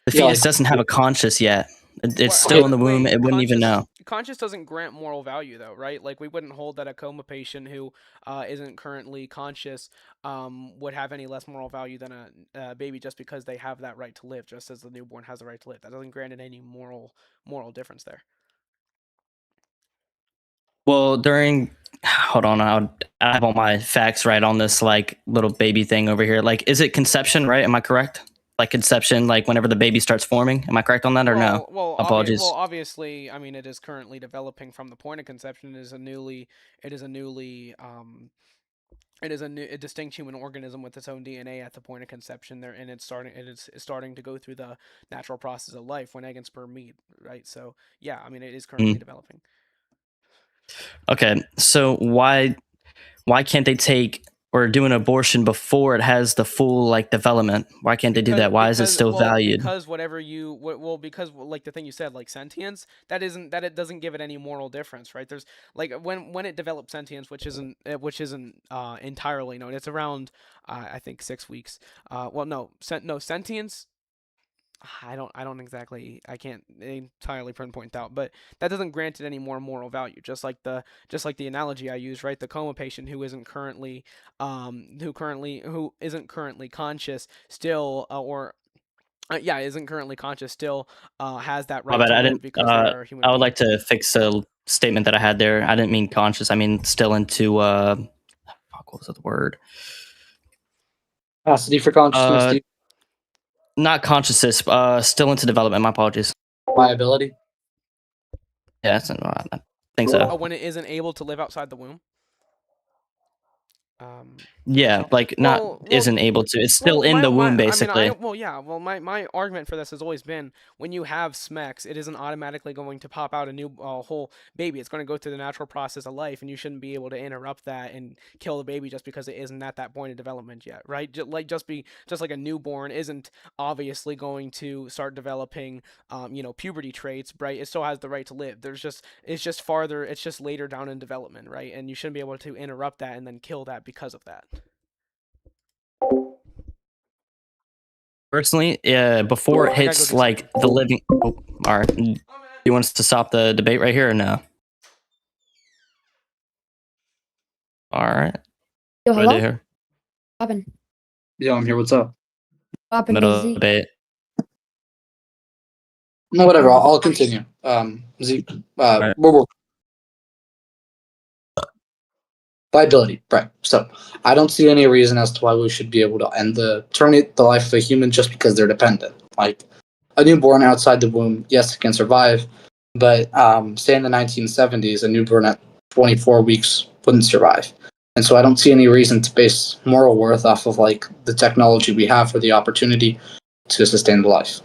The Yeah, fetus like doesn't have a conscience yet. It's What? okay, still in the womb. It wouldn't even know. Conscious doesn't grant moral value, though, right? Like we wouldn't hold that a coma patient who isn't currently conscious would have any less moral value than a baby just because they have that right to live, just as the newborn has the right to live. That doesn't grant it any moral difference there. Well, hold on, I have all my facts right on this like little baby thing over here. Like, is it conception? Right? Am I correct? Like conception, like whenever the baby starts forming. Am I correct on that or no? Apologies. Obviously, I mean, it is currently developing from the point of conception. It is a newly, a distinct human organism with its own DNA at the point of conception. There, and it's starting to go through the natural process of life when egg and sperm meet, right? So, yeah, I mean, it is currently Mm. developing. Okay, so why can't they take or do an abortion before it has the full like development? Why can't they do that? Why is it still valued? Because whatever because like the thing you said, like sentience, that it doesn't give it any moral difference, right? There's like when it develops sentience, which isn't entirely known. It's around I think 6 weeks. Well, no, sentience. I can't entirely pinpoint out, but that doesn't grant it any more moral value. Just like the analogy I use, right? The coma patient who isn't currently conscious still isn't currently conscious still has that My right bad. to I live didn't. because they are a human I would being. like to fix a statement that I had there. I didn't mean conscious. I mean still into. What was the word? capacity for consciousness, Uh, Not consciousness. Still into development. My apologies. viability. Yeah, I think so. When it isn't able to live outside the womb. Yeah, like isn't able to. It's still in the womb, basically. My argument for this has always been when you have SMECs, it isn't automatically going to pop out a new whole baby. It's going to go through the natural process of life, and you shouldn't be able to interrupt that and kill the baby just because it isn't at that point of development yet, right? Just like a newborn isn't obviously going to start developing, puberty traits, right? It still has the right to live. It's just later down in development, right? And you shouldn't be able to interrupt that and then kill that because of that. Personally, before it hits like the living. Oh, all right. Do you want us to stop the debate right here or no? All right. Yo, What do I hello? do here? What happened? Yeah, I'm here. What's up? What happened Middle to of the Zeke? debate. No, whatever. I'll continue. Zeke, Right. we're viability, right? So I don't see any reason as to why we should be able to terminate the life of a human just because they're dependent. Like a newborn outside the womb, yes, it can survive, but say in the 1970s, a newborn at 24 weeks wouldn't survive. And so I don't see any reason to base moral worth off of like the technology we have or the opportunity to sustain the life.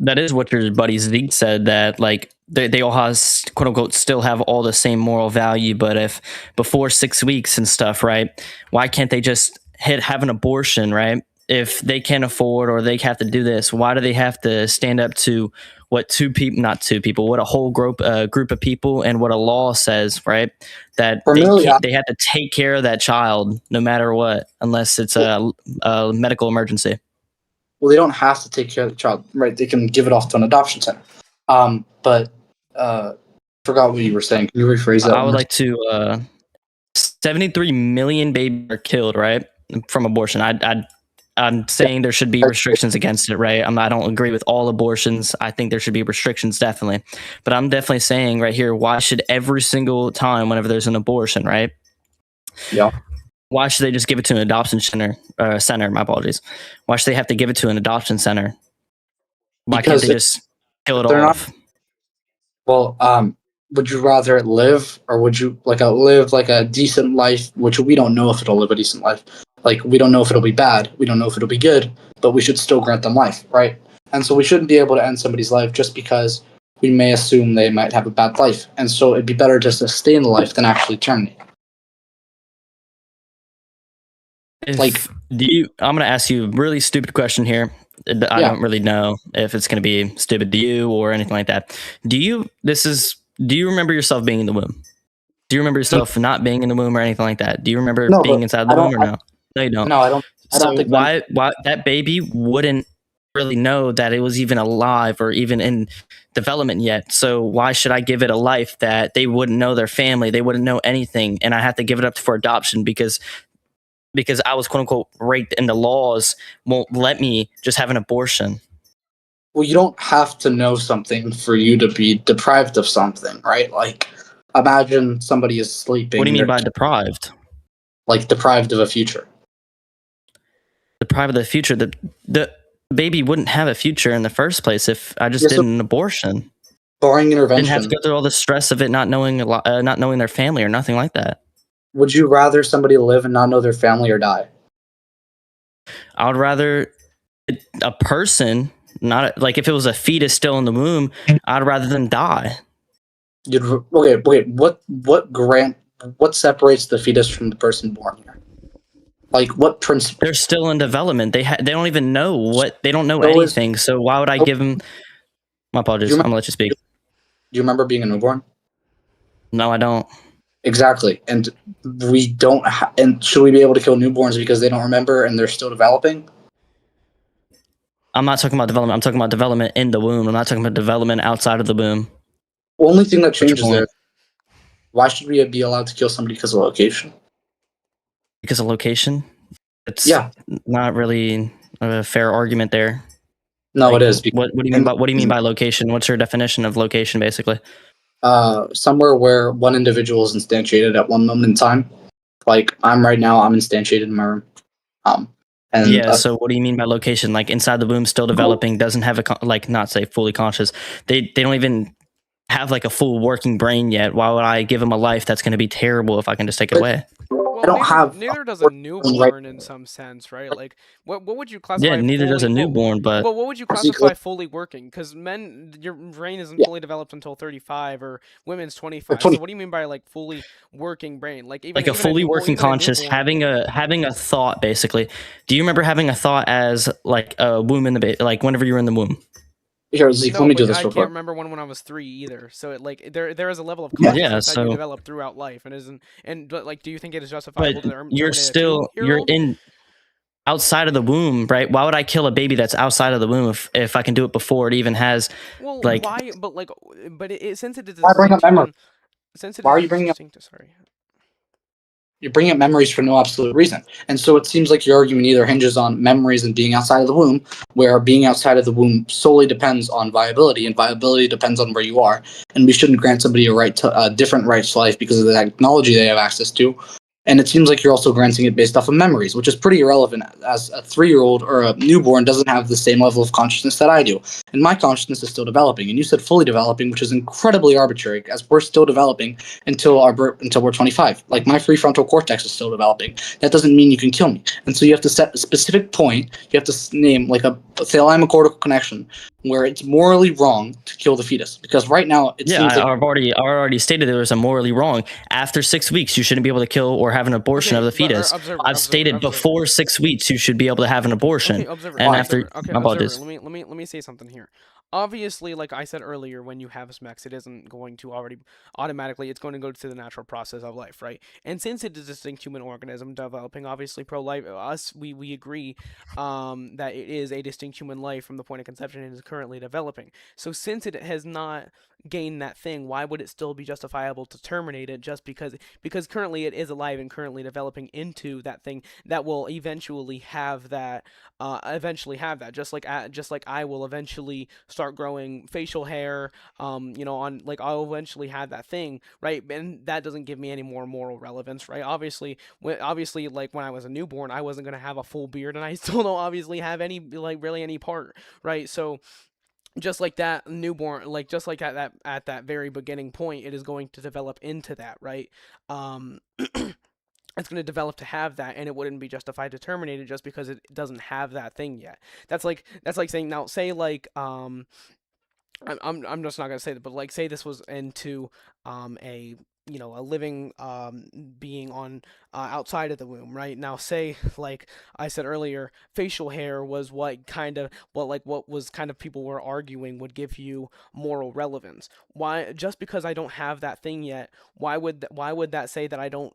That is what your buddy Zeke said, that like they all have, quote unquote, still have all the same moral value, but if before 6 weeks and stuff, right, why can't they just have an abortion, right? If they can't afford or they have to do this, why do they have to stand up to what what a whole group of people and what a law says, right? That they have to take care of that child no matter what, unless it's a medical emergency. Well, they don't have to take care of the child, right? They can give it off to an adoption center. But forgot what you were saying. Can you rephrase that? I would like to. 73 million babies are killed, right, from abortion. I'm saying there should be restrictions against it, right? I don't agree with all abortions. I think there should be restrictions, definitely. But I'm definitely saying right here, why should every single time whenever there's an abortion, right? Yeah. Why should they just give it to an adoption center? My apologies. Why should they have to give it to an adoption center? Why can't they just kill it off? Would you rather it live, or would you live like a decent life, which we don't know if it'll live a decent life. Like, we don't know if it'll be bad. We don't know if it'll be good, but we should still grant them life, right? And so we shouldn't be able to end somebody's life just because we may assume they might have a bad life. And so it'd be better to sustain the life than actually terminate. I'm going to ask you a really stupid question here. I don't really know if it's going to be stupid to you or anything like that. Do you remember yourself being in the womb? Do you remember yourself not being in the womb or anything like that? Do you remember being inside the womb or no? No, you don't. No, I don't. I don't think why that baby wouldn't really know that it was even alive or even in development yet? So why should I give it a life that they wouldn't know their family, they wouldn't know anything, and I have to give it up for adoption because I was, quote unquote, raped and the laws won't let me just have an abortion? Well, you don't have to know something for you to be deprived of something, right? Like, imagine somebody is sleeping. What do you mean by deprived? Like, deprived of a future. Deprived of the future? The baby wouldn't have a future in the first place if I just did an abortion. Barring intervention. Didn't have to go through all the stress of it not knowing their family or nothing like that. Would you rather somebody live and not know their family or die? I would rather a person, not like if it was a fetus still in the womb, I'd rather them die. What separates the fetus from the person born here? Like, what principle? They're still in development. They don't even know they don't know anything. So why would I give them? My apologies. I'm gonna let you speak. Do you remember being a newborn? No, I don't. Exactly, and we don't. And should we be able to kill newborns because they don't remember and they're still developing? I'm not talking about development. I'm talking about development in the womb. I'm not talking about development outside of the womb. Only thing that changes there. Why should we be allowed to kill somebody because of location? Because of location? It's not really a fair argument there. No, it is. What do you mean by location? What's your definition of location, basically? Somewhere where one individual is instantiated at one moment in time. Like, I'm right now, I'm instantiated in my room. So what do you mean by location? Like, inside the womb, still developing, doesn't have not say fully conscious. They don't even have like a full working brain yet. Why would I give them a life that's going to be terrible if I can just take it away? Well, I don't have neither does a right. newborn in some sense, right? Like, what would you Yeah, classify neither does a fully? newborn, but What would you Zeke, classify fully working? Because men, your brain isn't yeah, fully developed until 35, or women's or 25. So 20. what do you mean by like fully working brain? Like like a fully working even a conscious, newborn. having a thought basically. Do you remember having a thought as like a womb in the like whenever you were in the womb? Here, Zeke, let No, me do but this I real can't quick. remember one when I was 3 either. So it like there is a level of Yeah, Yeah, consciousness that you so develop throughout life, and isn't and but like do you think it is but justifiable to you're terminate a still 2 year you're old? in outside of the womb, right? Why would I kill a baby that's outside of the womb if I can do it before it even has Well, like why? But like, but since it is a why bring up distinct memory? human, since it Why is are a you bringing up? distinct, sorry. You're bringing up memories for no absolute reason. And so it seems like your argument either hinges on memories and being outside of the womb, where being outside of the womb solely depends on viability, and viability depends on where you are. And we shouldn't grant somebody a right to a different right to life because of the technology they have access to. And it seems like you're also granting it based off of memories, which is pretty irrelevant, as a 3-year-old or a newborn doesn't have the same level of consciousness that I do. And my consciousness is still developing. And you said fully developing, which is incredibly arbitrary, as we're still developing until we're 25. Like, my prefrontal cortex is still developing. That doesn't mean you can kill me. And so you have to set a specific point. You have to name like a thalamocortical connection where it's morally wrong to kill the fetus. Because right now it yeah, seems like I already stated there was a morally wrong. After 6 weeks, you shouldn't be able to kill or have an abortion of Okay, the but fetus. I've stated observer. before 6 weeks you should be able to have an abortion, Okay, observer, and why. after observer. Okay, my observer. apologies. Let me say something here. Obviously, like I said earlier, when you have SMEX, it isn't going to already automatically. It's going to go to the natural process of life, right? And since it is a distinct human organism developing, obviously pro-life, we agree, that it is a distinct human life from the point of conception and is currently developing. So since it has not gained that thing, why would it still be justifiable to terminate it just because currently it is alive and currently developing into that thing that will eventually have that, just like I will eventually start growing facial hair, on like I'll eventually have that thing, right? And that doesn't give me any more moral relevance, right? Obviously, like when I was a newborn, I wasn't gonna have a full beard, and I still don't obviously have any, like, really any part, right? So just like that newborn, like just like at that very beginning point, it is going to develop into that, right? um it's going to develop to have that, and it wouldn't be justified to terminate it just because it doesn't have that thing yet. That's like saying, now say like, I'm just not gonna say that, but like say this was into a, a living being on, outside of the womb, right? Now say, like I said earlier, facial hair was what was kind of people were arguing would give you moral relevance. Why, just because I don't have that thing yet, why would that say that I don't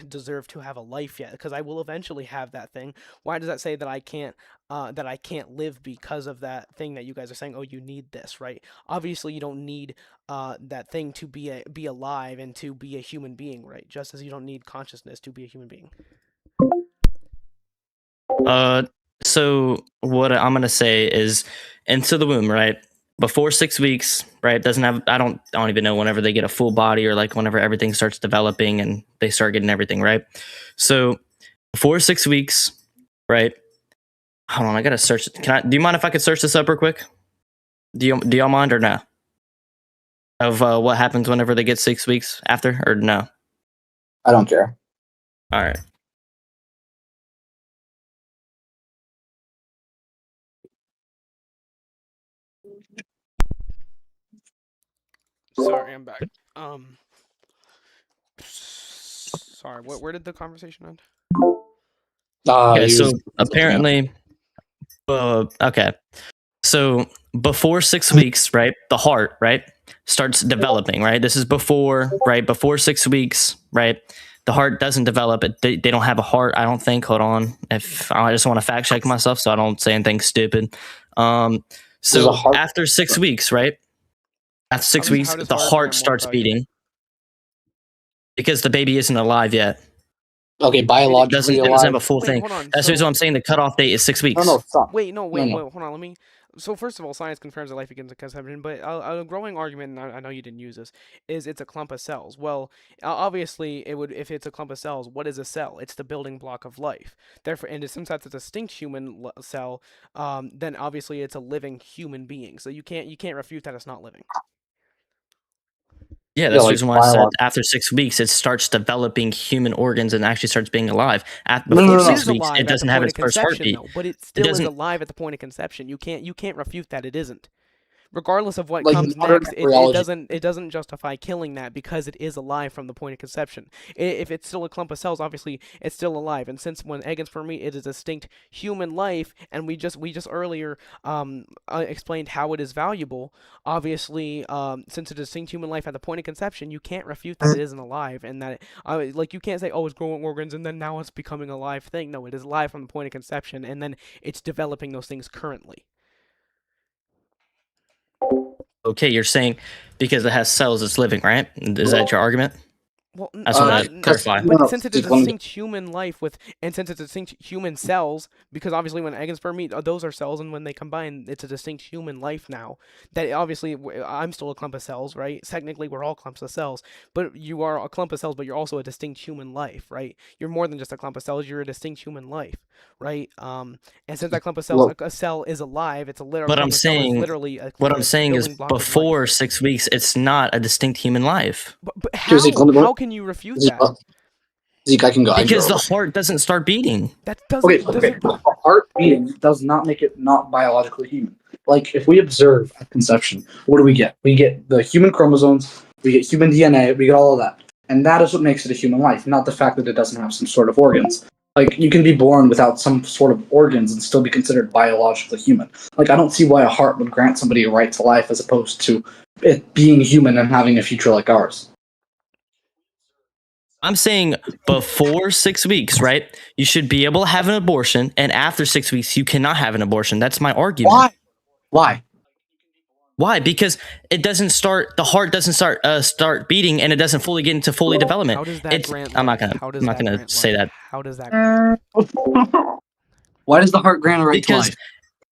deserve to have a life yet? Because I will eventually have that thing. Why does that say that I can't live because of that thing that you guys are saying? Oh, you need this, right? Obviously, you don't need that thing to be alive and to be a human being, right? Just as you don't need consciousness to be a human being. So what I'm gonna say is, into the womb, right? Before 6 weeks, right? Doesn't have. I don't even know whenever they get a full body, or like whenever everything starts developing and they start getting everything right. So before 6 weeks, right? Hold on, I gotta search it. Do you mind if I could search this up real quick? Do y'all mind or no? Of what happens whenever they get 6 weeks after, or no? I don't care. All right. Sorry, I'm back. Sorry. Where did the conversation end? Okay, He so was looking up. apparently, okay. So before 6 weeks, right, the heart, right, starts developing, right? This is before, right, before 6 weeks, right? The heart doesn't develop. They don't have a heart, I don't think. Hold on. If I just want to fact check myself so I don't say anything stupid. There's a So heart. after 6 weeks, right? After six How weeks, does the hardware heart starts multiply? beating because the baby isn't alive yet. Okay, It biologically doesn't have alive. a full Wait, thing. hold on. That's the reason So why I'm saying the cutoff date is six No, weeks. no, stop. wait, no, No, wait, no. hold on. Let me. So first of all, science confirms that life begins at conception, but a growing argument, and I know you didn't use this, is it's a clump of cells. Well, obviously, it would, if it's a clump of cells. What is a cell? It's the building block of life. Therefore, and since that's a distinct human cell, then obviously it's a living human being. So you can't refute that it's not living. Yeah, that's the like reason why I said biological. after 6 weeks it starts developing human organs and actually starts being alive. No, Before no, no, It no. 6 is weeks, alive it at the doesn't have point its of first conception, heartbeat. though. But it It still is doesn't. alive at the point of conception. You can't refute that it isn't. Regardless of what Like comes modern next, embryology. it doesn't justify killing that because it is alive from the point of conception. If it's still a clump of cells, obviously it's still alive. And since when egg and sperm meet, it is a distinct human life, and we just earlier explained how it is valuable. Obviously, since it's a distinct human life at the point of conception, you can't refute that it isn't alive, and that like you can't say, oh, it's growing organs and then now it's becoming a live thing. No, it is alive from the point of conception, and then it's developing those things currently. Okay, you're saying because it has cells, it's living, right? Is that your argument? Well, I just want not, to clarify. No, but no, since it's a Zeke, let me- distinct human life and since it's a distinct human cells, because obviously when egg and sperm meet, those are cells, and when they combine, it's a distinct human life now. That obviously, I'm still a clump of cells, right? Technically, we're all clumps of cells, but you are a clump of cells, but you're also a distinct human life, right? You're more than just a clump of cells. You're a distinct human life, right? And since that clump of cells, Look, a cell is alive, it's a literal But clump I'm of cells is saying, literally what I'm a saying is building block of life. before 6 weeks, it's not a distinct human life. But Zeke, let me- how can you refute Zeke, that? Zeke, I can go. Because the heart doesn't start beating. That Okay, doesn't okay. A heart beating does not make it not biologically human. Like if we observe at conception, what do we get? We get the human chromosomes, we get human DNA, we get all of that. And that is what makes it a human life, not the fact that it doesn't have some sort of organs. Like you can be born without some sort of organs and still be considered biologically human. Like I don't see why a heart would grant somebody a right to life as opposed to it being human and having a future like ours. I'm saying before 6 weeks, right? You should be able to have an abortion, and after 6 weeks, you cannot have an abortion. That's my argument. Why? Why? Why? Because it doesn't start. The heart doesn't start beating, and it doesn't fully get into fully development. How does that grant I'm life? not gonna. How does I'm not that gonna grant say life? that How does that grant life? Why does the heart grant a right to because life?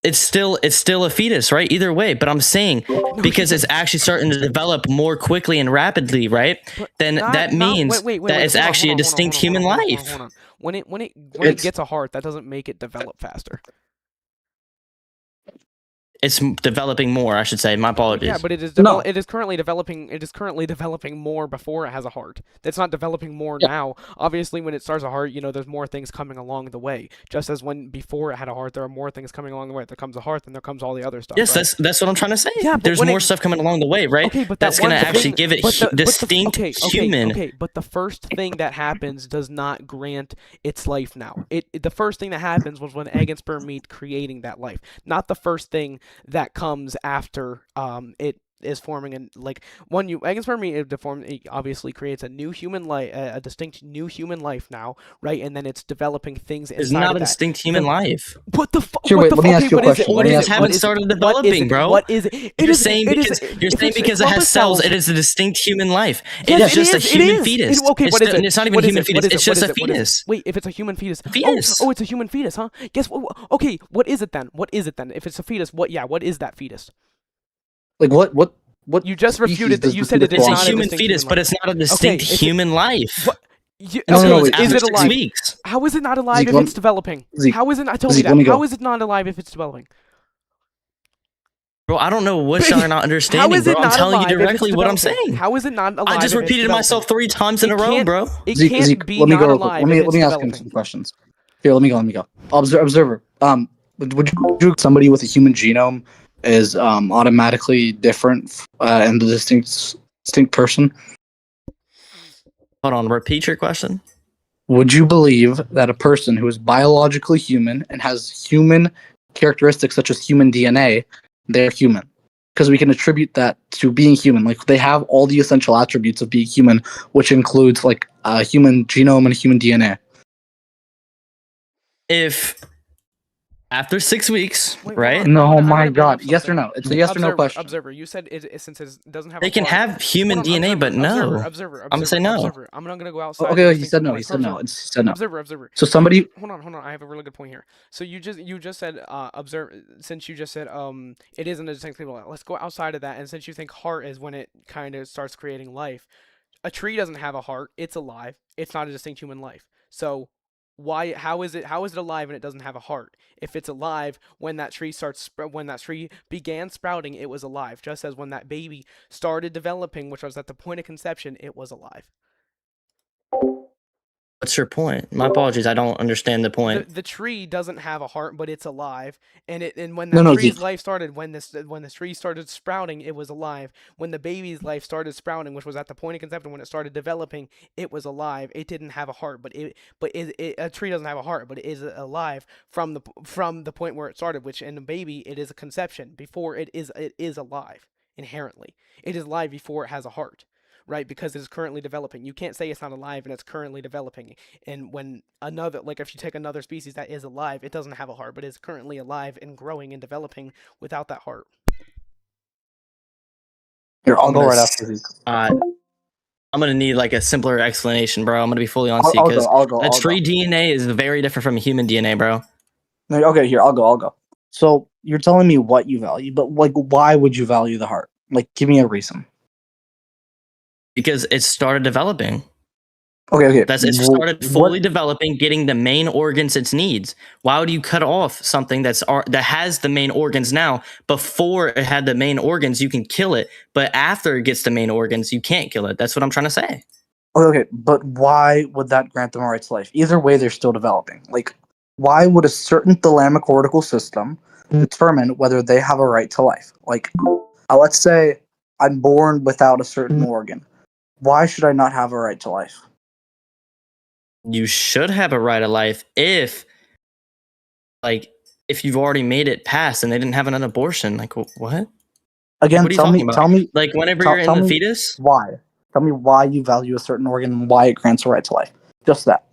it's still a fetus, right? Either way. But I'm saying because it's actually starting to develop more quickly and rapidly, right? But Then that means wait, that it's hold on, actually a hold on, hold on, distinct hold on, human hold on, hold on, life. hold on. When it It's- gets a heart, that doesn't make it develop faster. It's developing more, I should say. My apologies. Yeah, but it is No. it is currently developing more before it has a heart. It's not developing more Yeah. now. Obviously, when it starts a heart, there's more things coming along the way. Just as when before it had a heart, there are more things coming along the way. There comes a heart, then there comes all the other stuff. Yes, right? that's what I'm trying to say. Yeah, but there's when more it- stuff coming along the way, right? Okay, but that's that gonna one actually thing- give it but the- distinct human. Okay, but the first thing that happens does not grant its life now. The first thing that happens was when egg and sperm meet, creating that life. Not the first thing that comes after it is forming egg and sperm meet, it obviously creates a new human life, a distinct new human life now, right? And then it's developing things It's inside not of a that. distinct human life. What the fuck? Sure, What wait, the let me fuck? ask you a What is it? question. What Let me is ask it? you a Haven't What is it? started What is developing, it? bro. What is it? It You're is- saying it is- because you're if saying it's a because it clump has of cells, it is a distinct human life. Yes, It's just a it human is. fetus. Okay, what is it? It's not even What a is human it? fetus. What is It's it? just What a is it? What is it? fetus. Wait, if it's a human fetus. Fetus. Oh, it's a human fetus, huh? Guess what? Okay, what is it then? What is it then? If it's a fetus, what is that fetus? Like what You just species refuted that. does You the said it fetus is It's a belong not to? human distinct fetus, human but life. it's not a distinct it's- human life. What? No, Until no, it's wait, after Is it 6 alive? weeks. How is it not alive Zeke, if let it's me- developing? Zeke, How is it not? Tell me Zeke, that. let me go. How is it not alive if it's developing? Bro, I don't know what y'all are not How understanding, is bro. it I'm not telling you alive if it's directly what I'm developing? saying. How is it not alive? I just if it's repeated myself developing? 3 times in a row, can't- bro. It Zeke, can't Zeke, be let me not go real quick. alive Let me if it's ask him developing. some questions. Here, let me go. Observer. Would you somebody with a human genome is automatically different and a distinct person? Hold on, repeat your question. Would you believe that a person who is biologically human and has human characteristics such as human DNA, they're human? Because we can attribute that to being human. Like they have all the essential attributes of being human, which includes like a human genome and human DNA. If after 6 weeks, Wait, hold right? on. No, I'm gonna my bring God. up Yes or something. no? It's a yes or no question. Observer, you said since it doesn't have They a can heart. have human Hold on, DNA, but no. Observer. I'm gonna say no. Observer. I'm not gonna go outside. Okay, the he said no. distinct He said human no. life. He said no. Observer. So somebody. Hold on. I have a really good point here. So you just said observe. Since you just said it isn't a distinct human life. Let's go outside of that. And since you think heart is when it kind of starts creating life, a tree doesn't have a heart. It's alive. It's not a distinct human life. So Why? How is it alive and it doesn't have a heart? If it's alive, when that tree began sprouting, it was alive. Just as when that baby started developing, which was at the point of conception, it was alive. What's your point? My apologies, I don't understand the point. The tree doesn't have a heart, but it's alive. And when No, that no, tree's Zeke. life started, when the tree started sprouting, it was alive. When the baby's life started sprouting, which was at the point of conception, when it started developing, it was alive. It didn't have a heart, but a tree doesn't have a heart, but it is alive from the point where it started. Which in a baby, it is a conception before it is alive inherently. It is alive before it has a heart. Right, because it is currently developing. You can't say it's not alive and it's currently developing. And when if you take another species that is alive, it doesn't have a heart, but is currently alive and growing and developing without that heart. Here, I'll go right after Zeke. I'm gonna need like a simpler explanation, bro. I'm gonna be fully honest I'll because go. a tree DNA is very different from human DNA, bro. Okay, here, I'll go. So you're telling me what you value, but like, why would you value the heart? Like, give me a reason. Because it started developing. Okay. It started fully developing, getting the main organs it needs. Why would you cut off something that has the main organs now? Before it had the main organs, you can kill it, but after it gets the main organs, you can't kill it. That's what I'm trying to say. Okay, but why would that grant them a right to life? Either way, they're still developing. Like, why would a certain thalamic-cortical system determine whether they have a right to life? Like, let's say I'm born without a certain organ. Why should I not have a right to life? You should have a right of life if you've already made it past and they didn't have an abortion. Like, what? Again, What are you talking about? tell me, like whenever you're in the fetus? Why? Tell me why you value a certain organ and why it grants a right to life. Just that.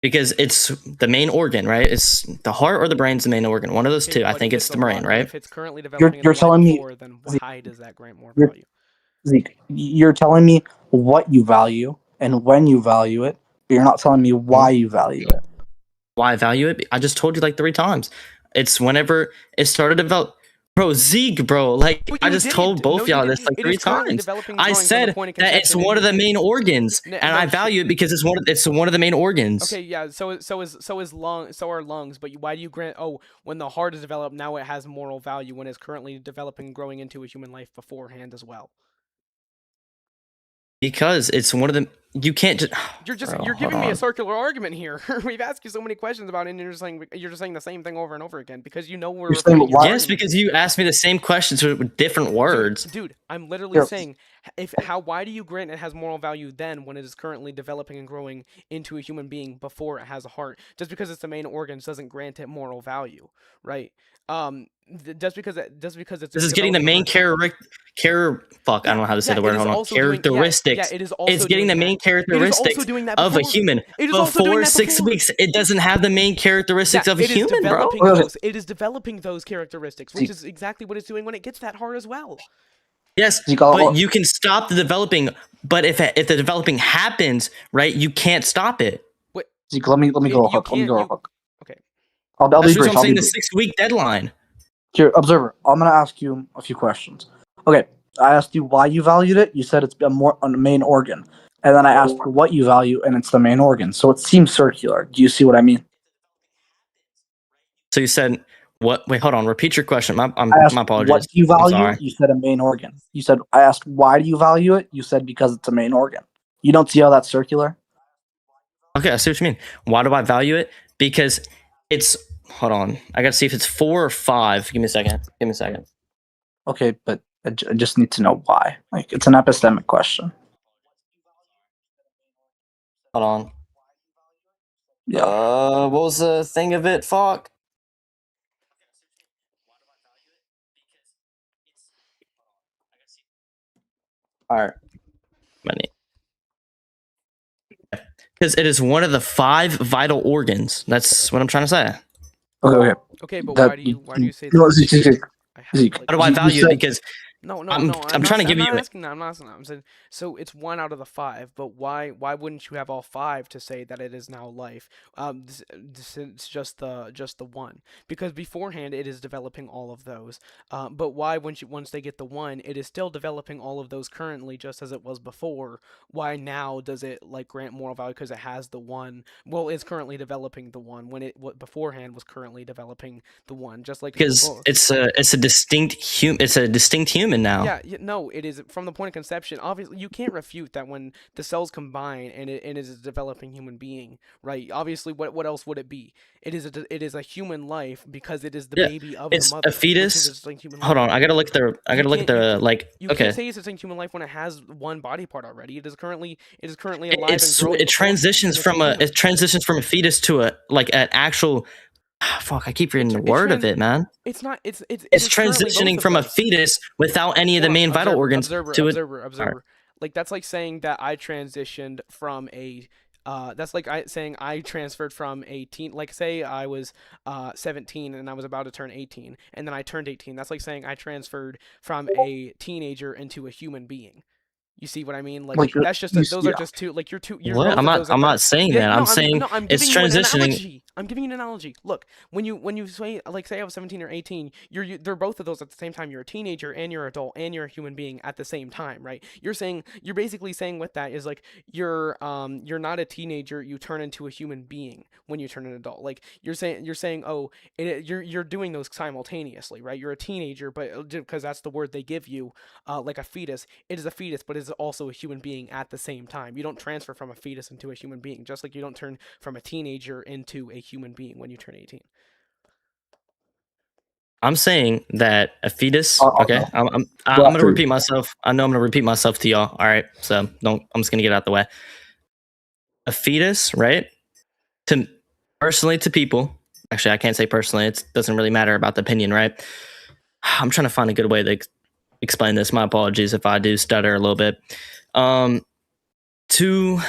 Because it's the main organ, right? It's the heart or the brain's the main organ. One of those two. I think it's the brain, right? If it's currently developing, You're telling me, then why does that grant more value? Zeke, you're telling me what you value and when you value it, but you're not telling me why you value it. Why I value it? I just told you like 3 times. It's whenever it started to develop. Bro, Zeke, bro, like I just told both y'all this like 3 times. I said that it's one of the main organs, and I value it because it's one of the main organs. Okay, yeah. So are lungs. But why do you grant? Oh, when the heart is developed, now it has moral value when it's currently developing, growing into a human life beforehand as well. Because it's one of the you can't just you're giving me a circular argument here. We've asked you so many questions about it, and you're just saying the same thing over and over again because you know we're yes, because you asked me the same questions with different words. Dude, I'm literally saying why do you grant it has moral value then when it is currently developing and growing into a human being before it has a heart? Just because it's the main organ doesn't grant it moral value, right? Just because it's this is getting the main fuck, I don't know how to say the word. Hold on. Characteristics. It's getting the main characteristics of a human. Before 6 weeks, it doesn't have the main characteristics of a human, bro. It is developing those characteristics, which is exactly what it's doing when it gets that heart as well. Yes, but you can stop the developing. But if the developing happens, right, you can't stop it. Wait, Zeke, let me go real quick. Okay. I'll be brief. I'm saying the 6-week deadline. Here, observer, I'm going to ask you a few questions. Okay, I asked you why you valued it. You said it's a main organ. And then I asked what you value, and it's the main organ. So it seems circular. Do you see what I mean? So you said what? Wait, hold on. Repeat your question. My apologies. What do you value? You said a main organ. You said, I asked why do you value it? You said because it's a main organ. You don't see how that's circular? Okay, I see what you mean. Why do I value it? Because it's... Hold on. I gotta see if it's 4 or 5. Give me a second. Okay, but I just need to know why. Like, it's an epistemic question. Hold on. Yeah. What was the thing of it? Fuck. All right. Because it is one of the 5 vital organs. That's what I'm trying to say. Okay. Okay, but why do you say that? Zeke, how do I value it? Because No, I'm I'm trying to not, give I'm you not asking that. I'm not asking that. I'm saying so it's 1 out of the 5. But why wouldn't you have all 5 to say that it is now life? It's just the one, because beforehand it is developing all of those. But why once they get the one, it is still developing all of those currently, just as it was before. Why now does it like grant moral value because it has the one? Well, it's currently developing the one when what beforehand was currently developing the one, just like because well, it's a distinct human now. yeah, no, it is from the point of conception. Obviously, you can't refute that when the cells combine and it is a developing human being, right? Obviously, what else would it be? It is a human life because it is the Yeah, baby of the it's a mother, which is a fetus. distinct human Hold life. on, I gotta look at the like. You can't Okay, say it's a distinct human life when it has one body part already. It is currently alive and growing it beforehand, and transitions it's a from a human. fetus to a like an actual. Fuck, I keep reading the It word of trans. it, man. It's not. It It's is currently both transitioning of from a those. fetus without any of the Hold on, main vital organs to it. All right. observer. Like that's like saying that I transitioned from a that's like saying I transferred from 18. Like say I was 17 and I was about to turn 18 and then I turned 18. That's like saying I transferred from a teenager into a human being. You see what I mean? Like Like that's just those are yeah. just two. Like you're What? both of those at I'm the. not saying Yeah, that. no, I'm saying I'm it's giving you an transitioning. analogy. I'm giving you an analogy. Look, when you say like say I was 17 or 18, they're both of those at the same time. You're a teenager and you're an adult and you're a human being at the same time, right? You're basically saying with that is like you're not a teenager. You turn into a human being when you turn an adult. Like you're saying oh you're doing those simultaneously, right? You're a teenager, but because that's the word they give you, like a fetus. It is a fetus, but it is also a human being at the same time. You don't transfer from a fetus into a human being, just like you don't turn from a teenager into a human being when you turn 18. I'm saying that a fetus. Okay, No. I'm Well, gonna after you. repeat myself. I know I'm gonna repeat myself to y'all. All right, so don't. I'm just gonna get out the way. A fetus, right? To personally to people. Actually, I can't say personally. It doesn't really matter about the opinion, right? I'm trying to find a good way to explain this. My apologies if I do stutter a little bit. To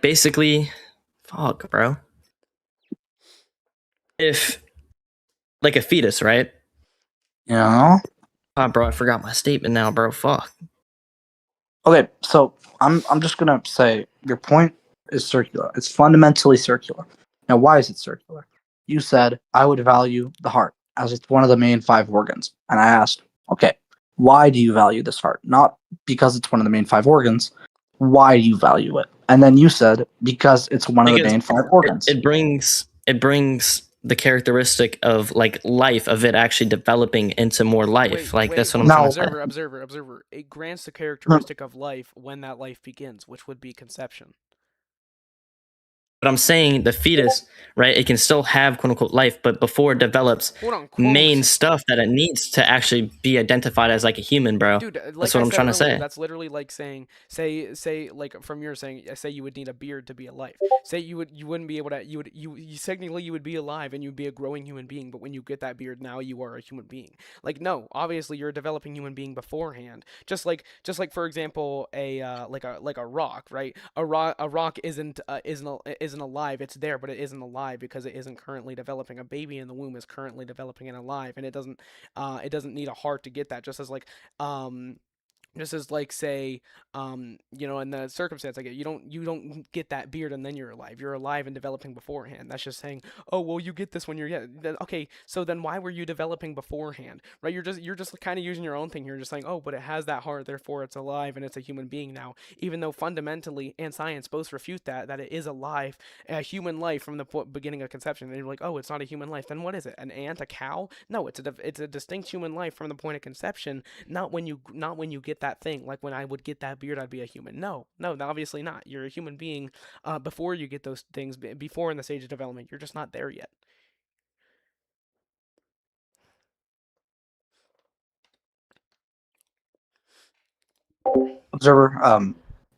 basically, fuck, bro. If like a fetus, right? Yeah. Bro, I forgot my statement now, bro. Fuck. Okay, so I'm just gonna say your point is circular. It's fundamentally circular. Now, why is it circular? You said I would value the heart as it's one of the main 5 organs, and I asked, okay, why do you value this heart? Not because it's one of the main 5 organs. Why do you value it? And then you said because it's one of the Because main 5 organs. it brings the characteristic of like life of it actually developing into more life. Like that's what I'm trying to say. Observer. It grants the characteristic of life when that life begins, which would be conception. But I'm saying the fetus, right? It can still have quote unquote life, but before it develops Hold on, main stuff that it needs to actually be identified as like a human, bro. dude. That's Like what I I'm said trying to earlier, say. that's literally like saying, say, like from your saying, say you would need a beard to be alive. Say you wouldn't be able to, you technically you would be alive and you'd be a growing human being, but when you get that beard, now you are a human being. Like no, obviously you're a developing human being beforehand. Just like for example, like a rock, right? A rock isn't alive. It's there, but it isn't alive because it isn't currently developing. A baby in the womb is currently developing and alive, and it doesn't need a heart to get that. Um just as like say in the circumstance like you don't get that beard and then you're alive and developing beforehand. That's just saying, oh well, you get this when okay, so then why were you developing beforehand, right? You're just kind of using your own thing here, just saying, oh, but it has that heart, therefore it's alive and it's a human being now, even though fundamentally and science both refute that it is alive, a human life from the beginning of conception. And you're like, oh, it's not a human life, then what is it, an ant, a cow? No, it's a distinct human life from the point of conception, not when you get that thing. Like when I would get that beard, I'd be a human. No, obviously not. You're a human being before you get those things, before in the stage of development. You're just not there yet. Observer,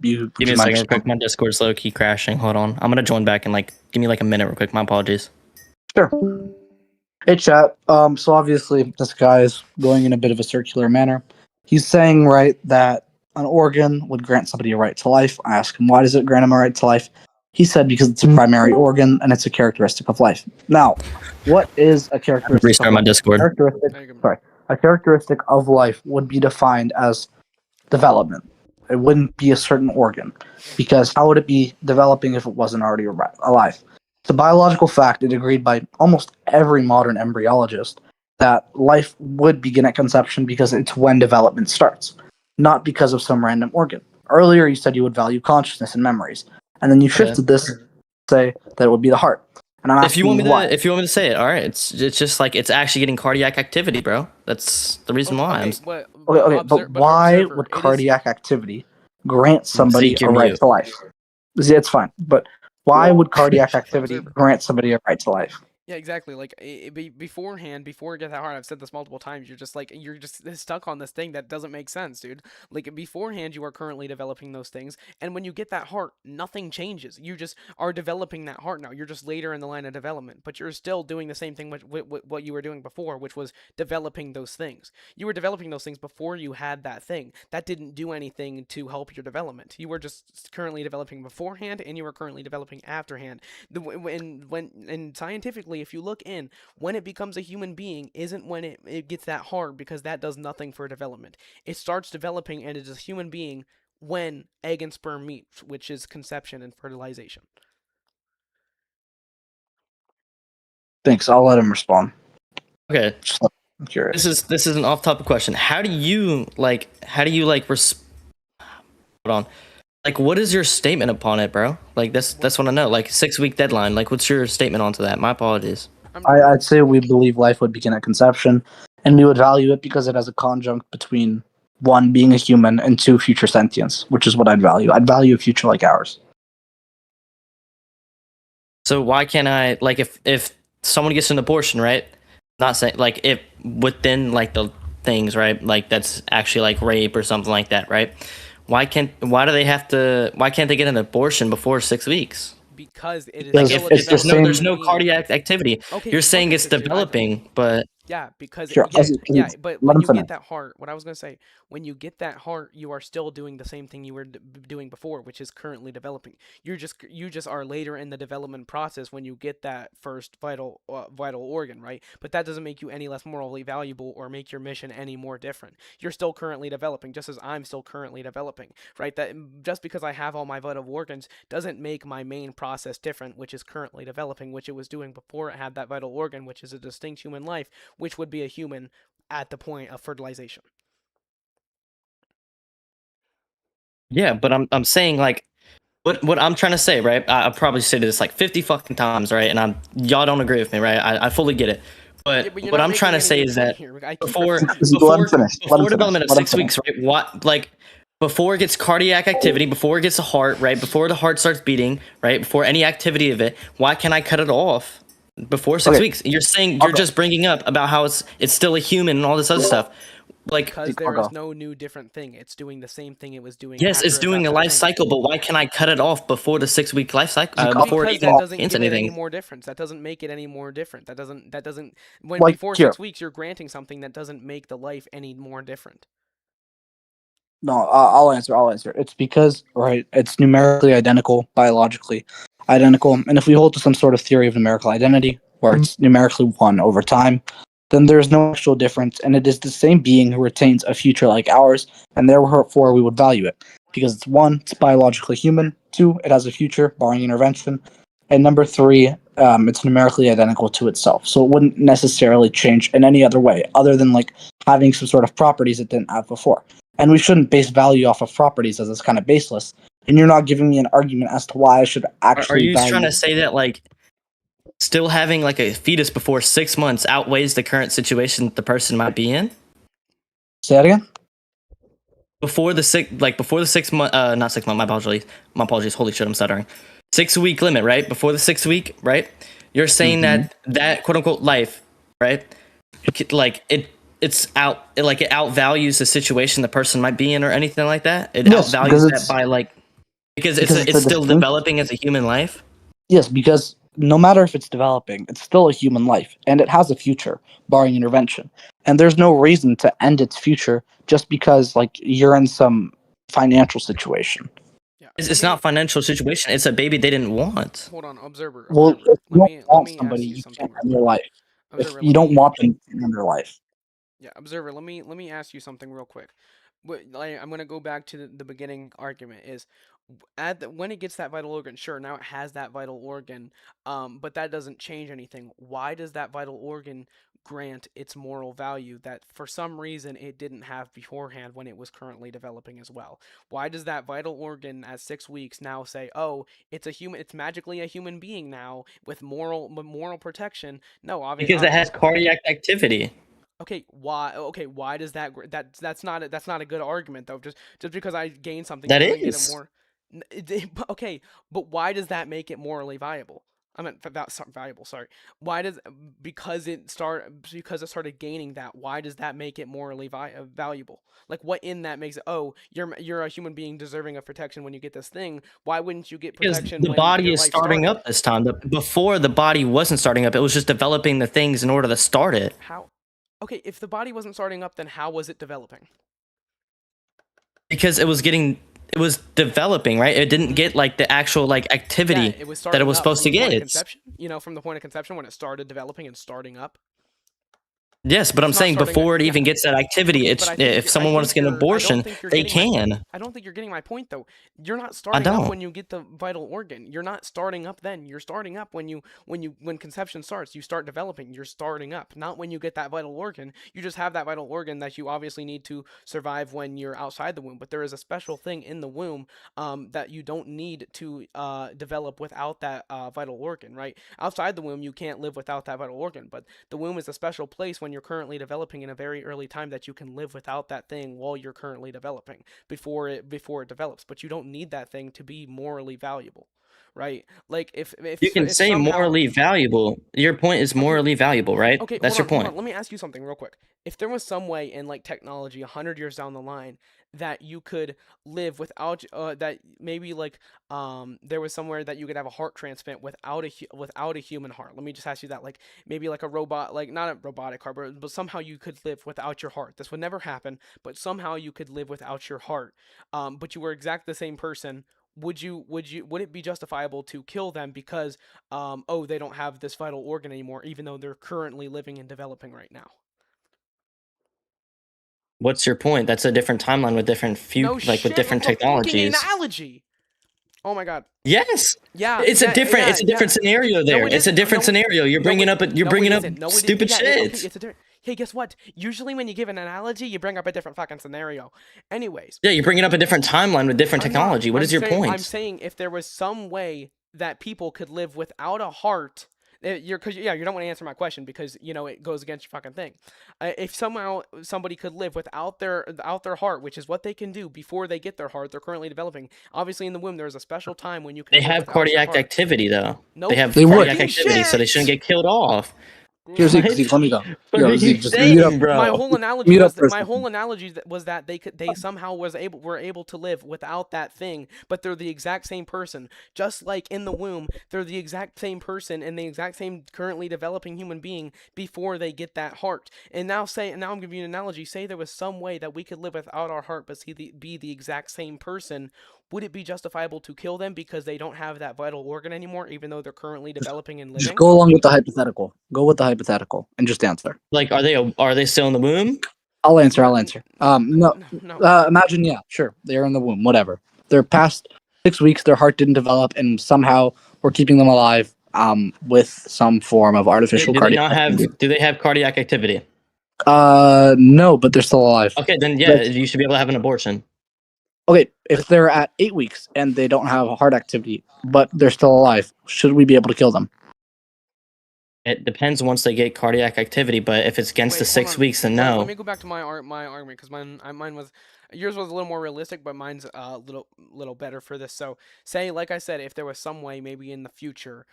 Give would me you a mind second real quick. responding? My Discord's low key crashing. Hold on. I'm gonna join back in like give me like a minute real quick. My apologies. Sure. Hey, chat. So obviously, this guy is going in a bit of a circular manner. He's saying, right, that an organ would grant somebody a right to life. I ask him, why does it grant him a right to life? He said, because it's a primary organ and it's a characteristic of life. Now, what is a characteristic of Restart my life? Discord. Characteristic. Sorry. a characteristic of life would be defined as development. It wouldn't be a certain organ, because how would it be developing if it wasn't already alive? It's a biological fact, it agreed by almost every modern embryologist, that life would begin at conception because it's when development starts, not because of some random organ. Earlier, you said you would value consciousness and memories, and then you shifted this to say that it would be the heart. And I'm If asking you want me why. to, if you want me to say it, all right. It's just like it's actually getting cardiac activity, bro. That's the reason why. Okay, but Why observer, would it is- cardiac activity grant somebody Zeke, a you're right mute. to life? See, it's fine, but why would cardiac activity Observer. grant somebody a right to life? Yeah, exactly. Like beforehand, before it gets that hard, I've said this multiple times. You're just stuck on this thing that doesn't make sense, dude. Like beforehand, you are currently developing those things, and when you get that heart, nothing changes. You just are developing that heart now. You're just later in the line of development, but you're still doing the same thing with what you were doing before, which was developing those things. You were developing those things before you had that thing. That didn't do anything to help your development. You were just currently developing beforehand, and you were currently developing afterhand. And scientifically, if you look in, when it becomes a human being isn't when it gets that hard, because that does nothing for development. It starts developing and it is a human being when egg and sperm meet, which is conception and fertilization. Thanks. I'll let him respond. Okay. I'm curious. This is an off-topic question. How do you like hold on. Like, what is your statement upon it, bro? Like, that's what I know. Like, 6-week deadline. Like, what's your statement onto that? My apologies. I'd say we believe life would begin at conception, and we would value it because it has a conjunct between one, being a human, and two, future sentience, which is what I'd value. I'd value a future like ours. So why can't I, like, if someone gets an abortion, right? Not saying like if within like the things, right? Like that's actually like rape or something like that, right? Why can't they get an abortion before 6 weeks? Because it is Because still it's the same- There's no being. cardiac activity. Okay, You're saying okay, it's so dude, developing, but yeah, because Sure, but let when him you finish. get that heart, what I was gonna say, when you get that heart, you are still doing the same thing you were doing before, which is currently developing. You just are later in the development process when you get that first vital organ, right? But that doesn't make you any less morally valuable or make your mission any more different. You're still currently developing, just as I'm still currently developing, right? That just because I have all my vital organs doesn't make my main process different, which is currently developing, which it was doing before it had that vital organ, which is a distinct human life, which would be a human at the point of fertilization. yeah, but I'm saying like what I'm trying to say, right? I've probably said this like 50 fucking times, right? And y'all don't agree with me, right? I fully get it. But But you're what not I'm trying to making say any is point that here. I keep before repeating it. Let him finish. Let him before development of finish. Let him 6 weeks, right? What like before it gets cardiac activity, before it gets a heart, right? Before the heart starts beating, right? Before any activity of it, why can't I cut it off before 6 Okay. weeks? You're saying I'll you're go. just bringing up about how it's still a human and all this other stuff. Like Because Zeke, there I'll is go. no new different thing. It's doing the same thing it was doing. yes, after it's it doing got a that life thing. cycle, but why can't I cut it off before the 6-week life cycle? Zeke, Before it Because even that doesn't hints give it any anything. more difference. That doesn't make it any more different. That doesn't when Like, before here. 6 weeks you're granting something that doesn't make the life any more different. No, I'll answer. It's because, right, it's numerically identical, biologically identical. And if we hold to some sort of theory of numerical identity, where it's numerically 1 over time, then there's no actual difference. And it is the same being who retains a future like ours. And therefore, we would value it. Because it's 1, it's biologically human. 2, it has a future, barring intervention. And number 3, it's numerically identical to itself. So it wouldn't necessarily change in any other way, other than like having some sort of properties it didn't have before. And we shouldn't base value off of properties, as it's kind of baseless. And you're not giving me an argument as to why I should Are actually you value. trying to say that like still having like a fetus before 6 months outweighs the current situation that the person might be in? Say that again? Before the 6 month, not 6 month, my apologies, holy shit, I'm stuttering. 6-week limit, right? Before the 6 week, right? You're saying that quote unquote life, right? Like it outvalues the situation the person might be in or anything like that. It Yes, outvalues because that it's by like because because it's it's a still distinct. developing as a human life. Yes, because no matter if it's developing, it's still a human life, and it has a future, barring intervention. And there's no reason to end its future just because like you're in some financial situation. Yeah. It's not financial situation. It's a baby they didn't want. Hold on, observer. Well, Observer. if you don't Let want me somebody, ask you you something can't real end their quick. life. If Observer, you don't want them to end their life. Yeah, observer. Let me ask you something real quick. I'm gonna go back to the beginning argument. Is when it gets that vital organ, sure, now it has that vital organ, but that doesn't change anything. Why does that vital organ grant its moral value that for some reason it didn't have beforehand when it was currently developing as well? Why does that vital organ at 6 weeks now say, oh, it's a human, it's magically a human being now with moral protection? No, obviously. Because it has cardiac activity. Okay, why? Okay, why does that's not a good argument though. Just because I gain something That doesn't get it is. more. Okay, but why does that make it morally viable? I meant valuable. Sorry. Why does because it started gaining that? Why does that make it morally valuable? Like what in that makes it? Oh, you're a human being deserving of protection when you get this thing. Why wouldn't you get Because protection the when body your is life starting started? up this time. Before the body wasn't starting up, it was just developing the things in order to start it. How? Okay, if the body wasn't starting up, then how was it developing? Because it was developing, right? It didn't get like the actual like activity Yeah, it was that it starting was up supposed from to the point of get. conception. You know, from the point of conception when it started developing and starting up. Yes, but I'm It's not saying starting. before it Yeah. even gets that activity, Okay, but I think if someone wants to get an I don't abortion, think you're they getting my point. can. I don't think you're getting my point though. You're not I starting up don't. when you get the vital organ. You're not starting up then. You're starting up when conception starts. You start developing. You're starting up, not when you get that vital organ. You just have that vital organ that you obviously need to survive when you're outside the womb. But there is a special thing in the womb that you don't need to develop without that vital organ, right? Outside the womb, you can't live without that vital organ. But the womb is a special place when you're currently developing in a very early time that you can live without that thing while you're currently developing before it develops. But you don't need that thing to be morally valuable, right? Like You can if say somehow. morally valuable. Your point is Okay, morally valuable, right? okay, That's your hold point. on. Let me ask you something real quick. If there was some way in like technology 100 years down the line that you could live without that maybe like there was somewhere that you could have a heart transplant without a human heart. Let me just ask you that, like maybe like a robot, like not a robotic heart, but somehow you could live without your heart. This would never happen, but somehow you could live without your heart. But you were exactly the same person. Would it be justifiable to kill them because oh, they don't have this vital organ anymore, even though they're currently living and developing right now? What's your point? That's a different timeline with different No like with shit, different it's a fucking technologies. analogy. Oh my god. Yes. Yeah, It's a yeah, different yeah, it's a yeah. different scenario No, there. it It's a isn't. different scenario. You're No, bringing up no, it up isn't. No, it stupid yeah, okay, shit. it's a different. Hey, guess what? Usually when you give an analogy, you bring up a different fucking scenario. Anyways, Yeah, you're bringing up a different timeline with different I'm not. technology. What is your I'm point? saying if there was some way that people could live without a heart, because yeah, you don't want to answer my question because you know it goes against your fucking thing. If somehow somebody could live without their heart, which is what they can do before they get their heart, they're currently developing. Obviously, in the womb, there's a special time when you They can live have without your cardiac heart. activity though. No They have They would. cardiac fucking activity, so they shouldn't shit. get killed off. Here, Zeke, What? Zeke, let me go. What are Yo, you Zeke, just mute up. saying, My bro? whole analogy Mute up was for a my whole second. analogy was that they somehow were able to live without that thing, but they're the exact same person. Just like in the womb, they're the exact same person and the exact same currently developing human being before they get that heart. And now I'm giving you an analogy. Say there was some way that we could live without our heart, but be the exact same person. Would it be justifiable to kill them because they don't have that vital organ anymore, even though they're currently developing and Just living? go along with the hypothetical. Go with the hypothetical and just answer. Like, are they still in the womb? I'll answer. No, I'll answer. No. no. Imagine, yeah, sure, they're in the womb. Whatever. They're past 6 weeks. Their heart didn't develop, and somehow we're keeping them alive. With some form of artificial Do they cardiac not activity. have? Do they have cardiac activity? No, but they're still alive. Okay, then yeah, Like, you should be able to have an abortion. okay, if they're at 8 weeks and they don't have heart activity, but they're still alive, should we be able to kill them? It depends once they get cardiac activity, but if it's against the Wait, hold 6 weeks, then Let no. me go back to my argument because mine was yours was a little more realistic, but mine's a little better for this. So, say like I said, if there was some way maybe in the future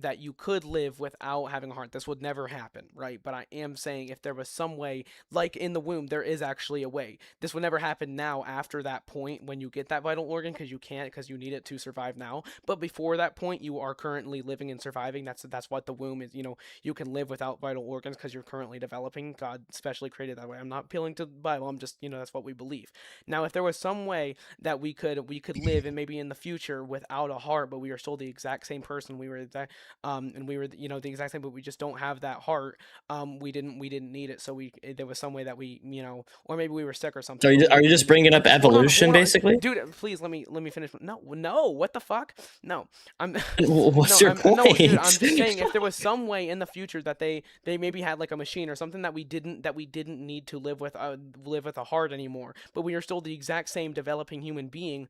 that you could live without having a heart, this would never happen, right? But I am saying if there was some way, like in the womb, there is actually a way. This would never happen now after that point when you get that vital organ because you can't because you need it to survive now. But before that point, you are currently living and surviving. That's what the womb is. You know, you can live without vital organs because you're currently developing. God specially created that way. I'm not appealing to the Bible. I'm just, that's what we believe. life. Now, if there was some way that we could live and maybe in the future without a heart, but we are still the exact same person, we were that and we were the exact same, but we just don't have that heart. We didn't need it, so there was some way that we or maybe we were sick or So something. But are you just bringing up evolution, basically? Dude, please let me finish. No, what the fuck? No, I'm What's your point? no, dude. I'm just saying if there was some way in the future that they maybe had like a machine or something that we didn't need to live with a heart anymore, but we are still the exact same developing human being,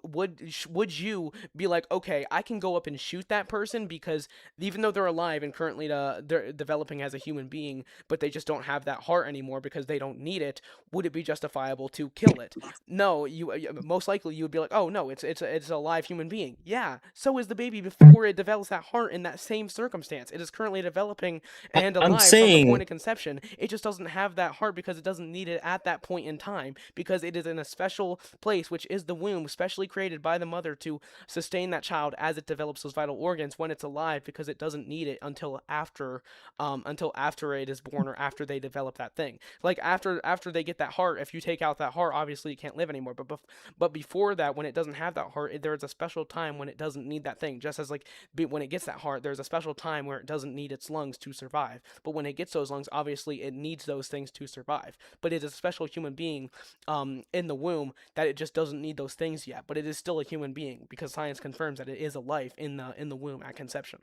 would you be like, okay, I can go up and shoot that person because even though they're alive and currently they're developing as a human being, but they just don't have that heart anymore because they don't need it, would it be justifiable to kill it? No, you most likely you would be like, oh no, it's a live human being. Yeah, so is the baby before it develops that heart in that same circumstance. It is currently developing and alive from the point of conception. It just doesn't have that heart because it doesn't need it at that point in time, because it is in a special place, which is the womb, specially created by the mother to sustain that child as it develops those vital organs when it's alive, because it doesn't need it until after it is born or after they develop that thing. Like after they get that heart, if you take out that heart, obviously it can't live anymore. But before that, when it doesn't have that heart, there is a special time when it doesn't need that thing. Just as like when it gets that heart, there's a special time where it doesn't need its lungs to survive. But when it gets those lungs, obviously it needs those things to survive. But it is a special human being in the womb that it just doesn't need those things yet. But it is still a human being because science confirms that it is a life in the womb at conception.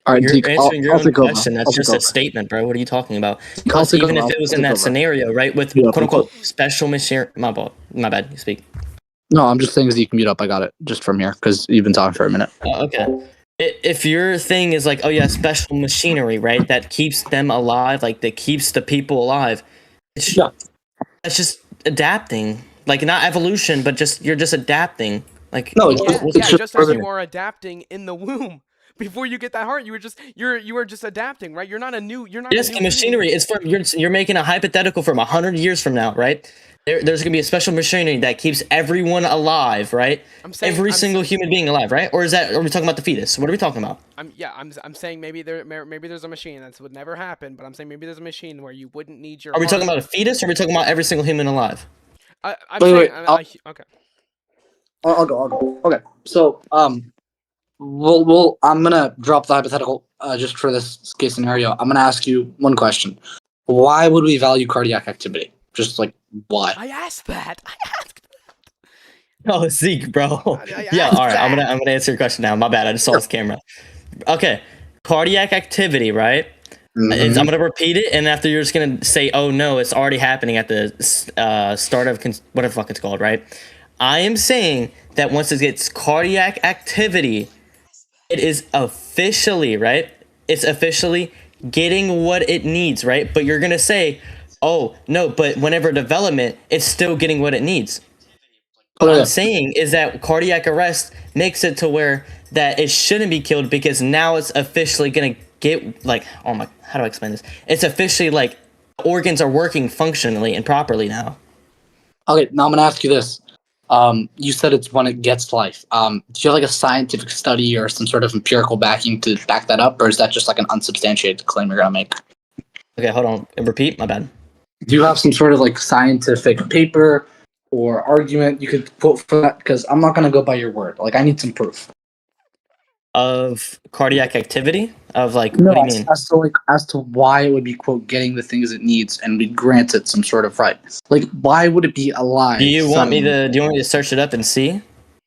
All right, You're Zeke, answering your own question. I'll That's just a take over. statement, bro. What are you talking about? I'll Plus, take even over. if it was in I'll that take over. scenario, right, with Yeah, quote unquote special mission, my bad, you speak. No, I'm just saying Zeke, mute up. I got it just from here because you've been talking for a minute. Okay. If your thing is like, oh yeah, special machinery, right, that keeps them alive, like that keeps the people alive, Yeah. that's just adapting, like not evolution, but you're just adapting. Like No, just as you are adapting in the womb. Before you get that heart, you were just adapting, right? You're not a new the machinery is from you're making a hypothetical from 100 years from now, right? There's gonna be a special machinery that keeps everyone alive, right? Every single human being alive, right? Or are we talking about the fetus? What are we talking about? I'm saying maybe there's a machine that would never happen, but I'm saying maybe there's a machine where you wouldn't need your. Are we talking about a fetus, or are we talking about every single human alive? Okay. I'll go. Okay. So I'm gonna drop the hypothetical just for this case scenario. I'm gonna ask you one question: why would we value cardiac activity? Just like why? I asked that. Oh, Zeke, bro. Yeah, all right. I'm gonna answer your question now. My bad. I just saw his camera. Okay, cardiac activity, right? Mm-hmm. I'm gonna repeat it, and after you're just gonna say, "Oh no, it's already happening at the start of whatever the fuck it's called," right? I am saying that once it gets cardiac activity, it is officially, right? It's officially getting what it needs, right? But you're gonna say, "Oh no," but whenever development, it's still getting what it needs. What I'm saying is that cardiac arrest makes it to where that it shouldn't be killed because now it's officially gonna get like, oh my, how do I explain this? It's officially like organs are working functionally and properly now. Okay, now I'm gonna ask you this. You said it's when it gets life. Do you have like a scientific study or some sort of empirical backing to back that up, or is that just like an unsubstantiated claim you're gonna make? Okay, hold on. Repeat. My bad. Do you have some sort of like scientific paper or argument you could quote for that? Because I'm not gonna go by your word. Like, I need some proof of cardiac activity. Of like, no, what do you mean? As to why it would be quote getting the things it needs and we grant it some sort of right. Like, why would it be alive? Do you want me to search it up and see?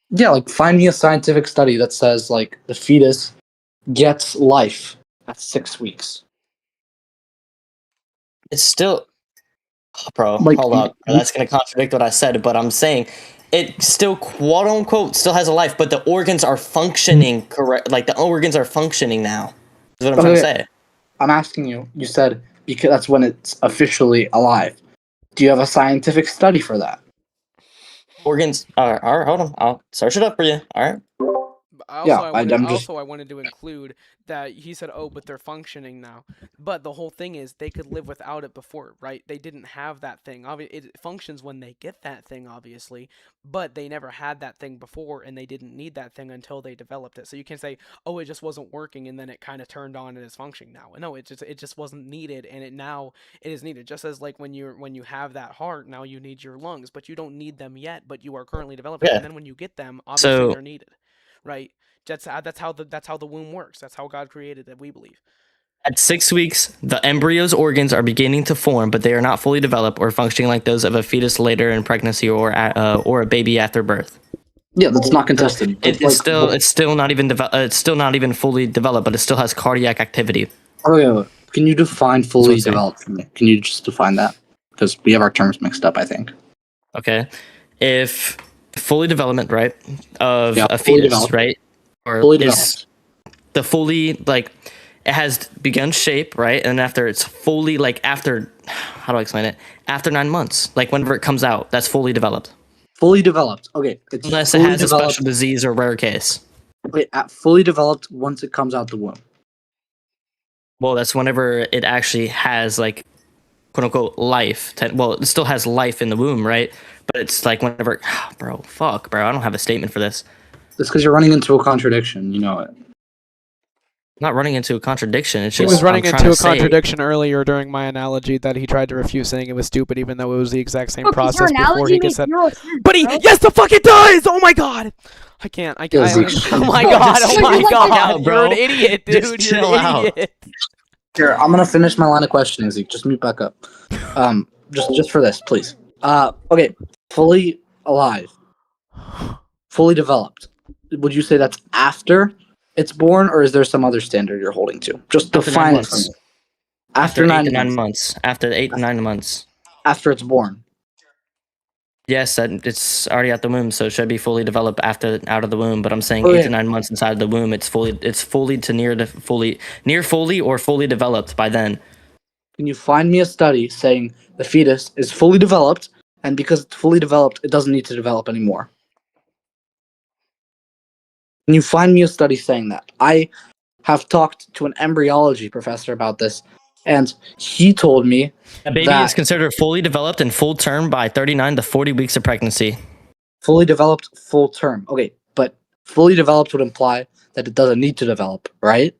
Yeah, like find me a scientific study that says like the fetus gets life at 6 weeks. It's still, bro. Like, hold up. That's gonna contradict what I said, but I'm saying it still quote unquote still has a life, but the organs are functioning correct. Like the organs are functioning now. Is what I'm trying to say. I'm asking you. You said because that's when it's officially alive. Do you have a scientific study for that? Organs. All right, hold on. I'll search it up for you. All right. I wanted to include that he said, "Oh, but they're functioning now." But the whole thing is they could live without it before, right? They didn't have that thing. It functions when they get that thing, obviously, but they never had that thing before, and they didn't need that thing until they developed it. So you can say, "Oh, it just wasn't working, and then it kind of turned on and is functioning now." No, it just wasn't needed, and it is needed. Just as like when you have that heart, now you need your lungs, but you don't need them yet, but you are currently developing. Yeah. And then when you get them, obviously So they're needed, right? That's how the womb works. That's how God created it, we believe. at 6 weeks, the embryo's organs are beginning to form, but they are not fully developed or functioning like those of a fetus later in pregnancy or a baby after birth. Yeah, that's not contested. It's still not even fully developed, but it still has cardiac activity. Okay, can you define fully developed for me? Can you just define that? Because we have our terms mixed up, I think. Okay, if fully development, right, of a fully fetus, developed. right, or Fully is the fully like it has begun shape, right, and after it's fully like after, how do I explain it? After 9 months, like whenever it comes out, that's fully developed. Fully developed. Okay. It's Unless it fully has a developed. special disease or rare case. Okay, fully developed once it comes out the womb. Well, that's whenever it actually has like quote unquote life. Well, it still has life in the womb, right? But it's like whenever, bro, I don't have a statement for this. It's because you're running into a contradiction. You know it. I'm not running into a contradiction. It's He just was running I'm into trying a to say- contradiction earlier during my analogy that he tried to refute, saying it was stupid, even though it was the exact same Bro, 'cause your process before analogy he makes said. zero sense, But he, bro. yes, the fuck it does! Oh my god! I can't. Yeah, Zeke, Oh my bro, god! just Oh my chill god! out, You're bro. an idiot, dude. Just You're chill an out. idiot. Here, I'm gonna finish my line of questioning, Zeke. Just mute back up. Just for this, please. Okay. Fully alive, fully developed. Would you say that's after it's born, or is there some other standard you're holding to? Just After 9 define it for months. me. After 8 9 to 9 months. months. After 8 to 9 months. After it's born. Yes, it's already out the womb, so it should be fully developed after out of the womb. But I'm saying Okay. 8 to 9 months inside of the womb, it's fully to near fully or fully developed by then. Can you find me a study saying the fetus is fully developed, and because it's fully developed, it doesn't need to develop anymore? Can you find me a study saying that? I have talked to an embryology professor about this, and he told me A baby that is considered fully developed and full term by 39 to 40 weeks of pregnancy. fully developed, full term. Okay, but fully developed would imply that it doesn't need to develop, right?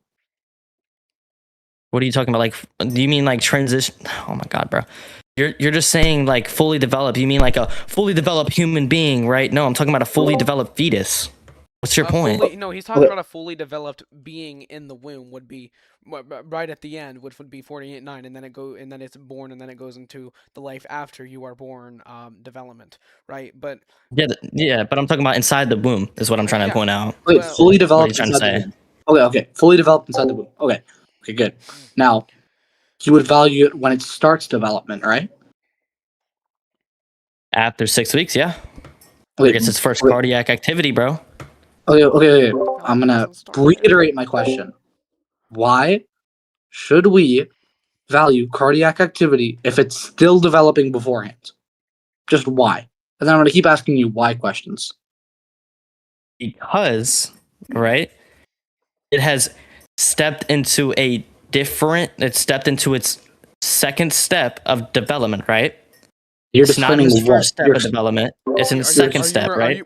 What are you talking about? Like, do you mean like transition? Oh my god, bro. You're just saying like fully developed. You mean like a fully developed human being, right? No, I'm talking about a fully developed fetus. What's your point? No, he's talking about a fully developed being in the womb would be right at the end, which would be 48.9, and then it's born, and then it goes into the life after you are born, development, right? But Yeah, but I'm talking about inside the womb is what I'm trying to Yeah. point out. Wait, Well, fully What are developed you trying to inside the say? womb. Okay, fully developed inside the womb. Okay, good. Now, you would value it when it starts development, right? After 6 weeks, yeah. Okay, I guess it's first wait. cardiac activity, bro. Okay. I'm gonna reiterate my question. Why should we value cardiac activity if it's still developing beforehand? Just why? And then I'm gonna keep asking you why questions. Because, right, it has stepped into its second step of development, right? You're It's not in describing its what? first step of development. It's in the second step, right?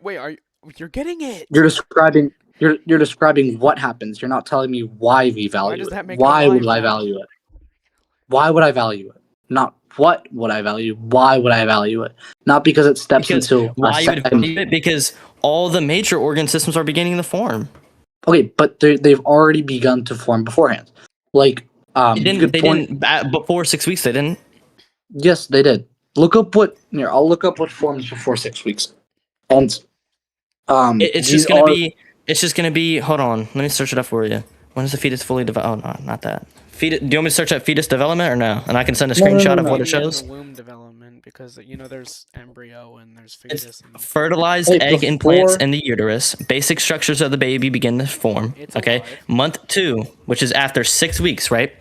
You're getting it. You're describing. You're describing what happens. You're not telling me why we value does it. that make it Why a would life I form? value it? Why would I value it? Not what would I value. Why would I value it? Not because it steps Because into why a you would second. value it? Because all the major organ systems are beginning to form. Okay, but they've already begun to form beforehand. Like They didn't before 6 weeks. They didn't. Yes, they did. Look up what here. I'll look up what forms before 6 weeks, and It's just gonna be. It's just gonna be. Hold on. Let me search it up for you. When is the fetus fully developed? Oh no, not that. Do you want me to search up fetus development or no? And I can send a No, screenshot of no. what it Maybe in shows. the womb development, because there's embryo and there's It's fetus. And fertilized Wait, egg implants before- in the uterus. Basic structures of the baby begin to form. It's Okay. alive. Month 2, which is after 6 weeks, right?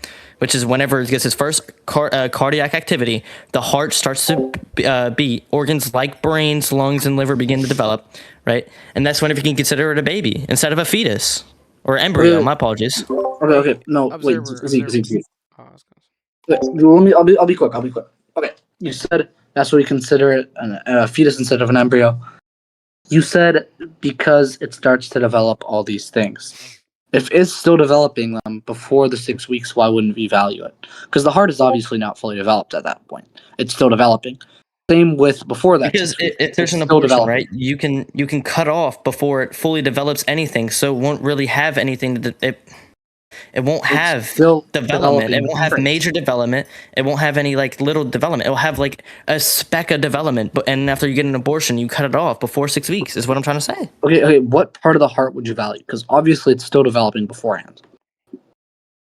which is whenever it gets its first cardiac activity, the heart starts to beat. Organs like brains, lungs, and liver begin to develop, right? And that's whenever you can consider it a baby instead of a fetus or embryo. Okay. My apologies. Okay. No, wait, Observer. Zeke. Oh, I was gonna say- I'll be quick. Okay, you said that's what we consider it a fetus instead of an embryo. You said because it starts to develop all these things. If it's still developing them before the 6 weeks, why wouldn't we value it? Because the heart is obviously not fully developed at that point. It's still developing. Same with before that. Because 6 weeks. if there's an It's still abortion, developing. right, you can cut off before it fully develops anything, so it won't really have anything. It won't have still development. It developing won't have traits. major development. It won't have any like little development. It will have like a speck of development. But and after you get an abortion, you cut it off before 6 weeks. Is what I'm trying to say. Okay. What part of the heart would you value? Because obviously it's still developing beforehand.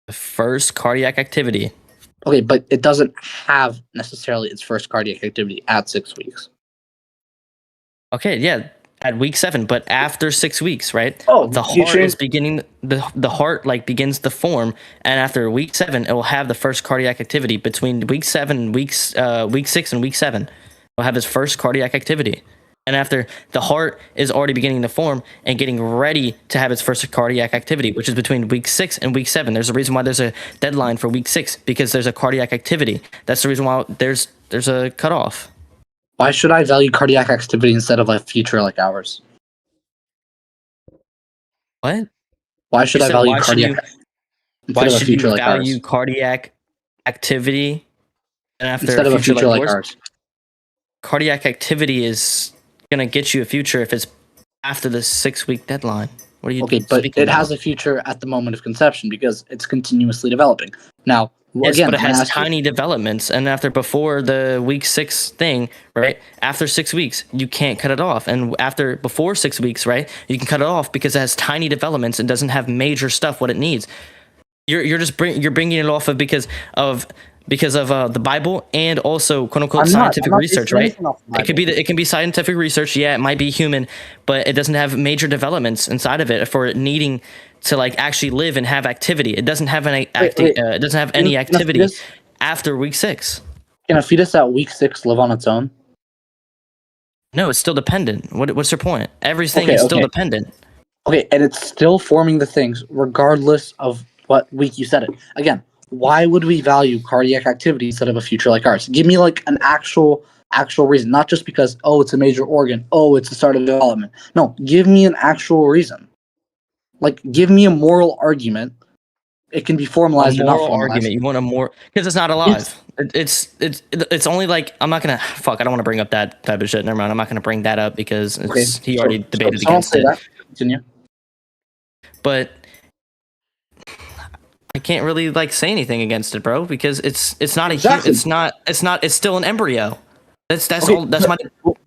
The first cardiac activity. Okay, but it doesn't have necessarily its first cardiac activity at 6 weeks. Okay, yeah, at week 7, but after 6 weeks, right? Oh, the you heart is changed- beginning. The heart like begins to form, and after week 7, it will have the first cardiac activity. Between week 7 and week 6 and week 7, it will have its first cardiac activity. And after the heart is already beginning to form and getting ready to have its first cardiac activity, which is between week 6 and week 7. There's a reason why there's a deadline for week 6 because there's a cardiac activity. That's the reason why there's a cutoff. Why should I value cardiac activity instead of a future like ours? What? Why should You I said, value why should cardiac you- instead Why of a should you future like value ours? cardiac activity and after Instead of a future like yours? ours. Cardiac activity is gonna get you a future if it's after the 6-week deadline. What are you Okay, but speaking it about? has a future at the moment of conception because it's continuously developing. Now, Yes, again, but it I'm has asking- tiny developments, and before the week 6 thing, right? After 6 weeks, you can't cut it off, and before 6 weeks, right? You can cut it off because it has tiny developments and doesn't have major stuff what it needs. You're just bringing it off of because of the Bible and also quote unquote scientific research, right? It can be scientific research. Yeah, it might be human, but it doesn't have major developments inside of it for it needing to like actually live and have activity. It doesn't have any it doesn't have any activity after week 6. Can a fetus at week 6 live on its own? No, it's still dependent. What's your point? Everything Okay, is still okay. dependent. Okay, and it's still forming the things regardless of what week you said it. Again, why would we value cardiac activity instead of a future like ours? Give me like an actual reason, not just because it's a major organ, it's the start of development. No, give me an actual reason. Like, give me a moral argument. It can be formalized or not Moral formalized. argument. You want a more because it's not alive. It's only like I'm not gonna fuck. I don't want to bring up that type of shit. Never mind. I'm not gonna bring that up because he already debated against it. That. Continue. But I can't really like say anything against it, bro, because it's not a Exactly. it's still an embryo. That's Okay, all. That's my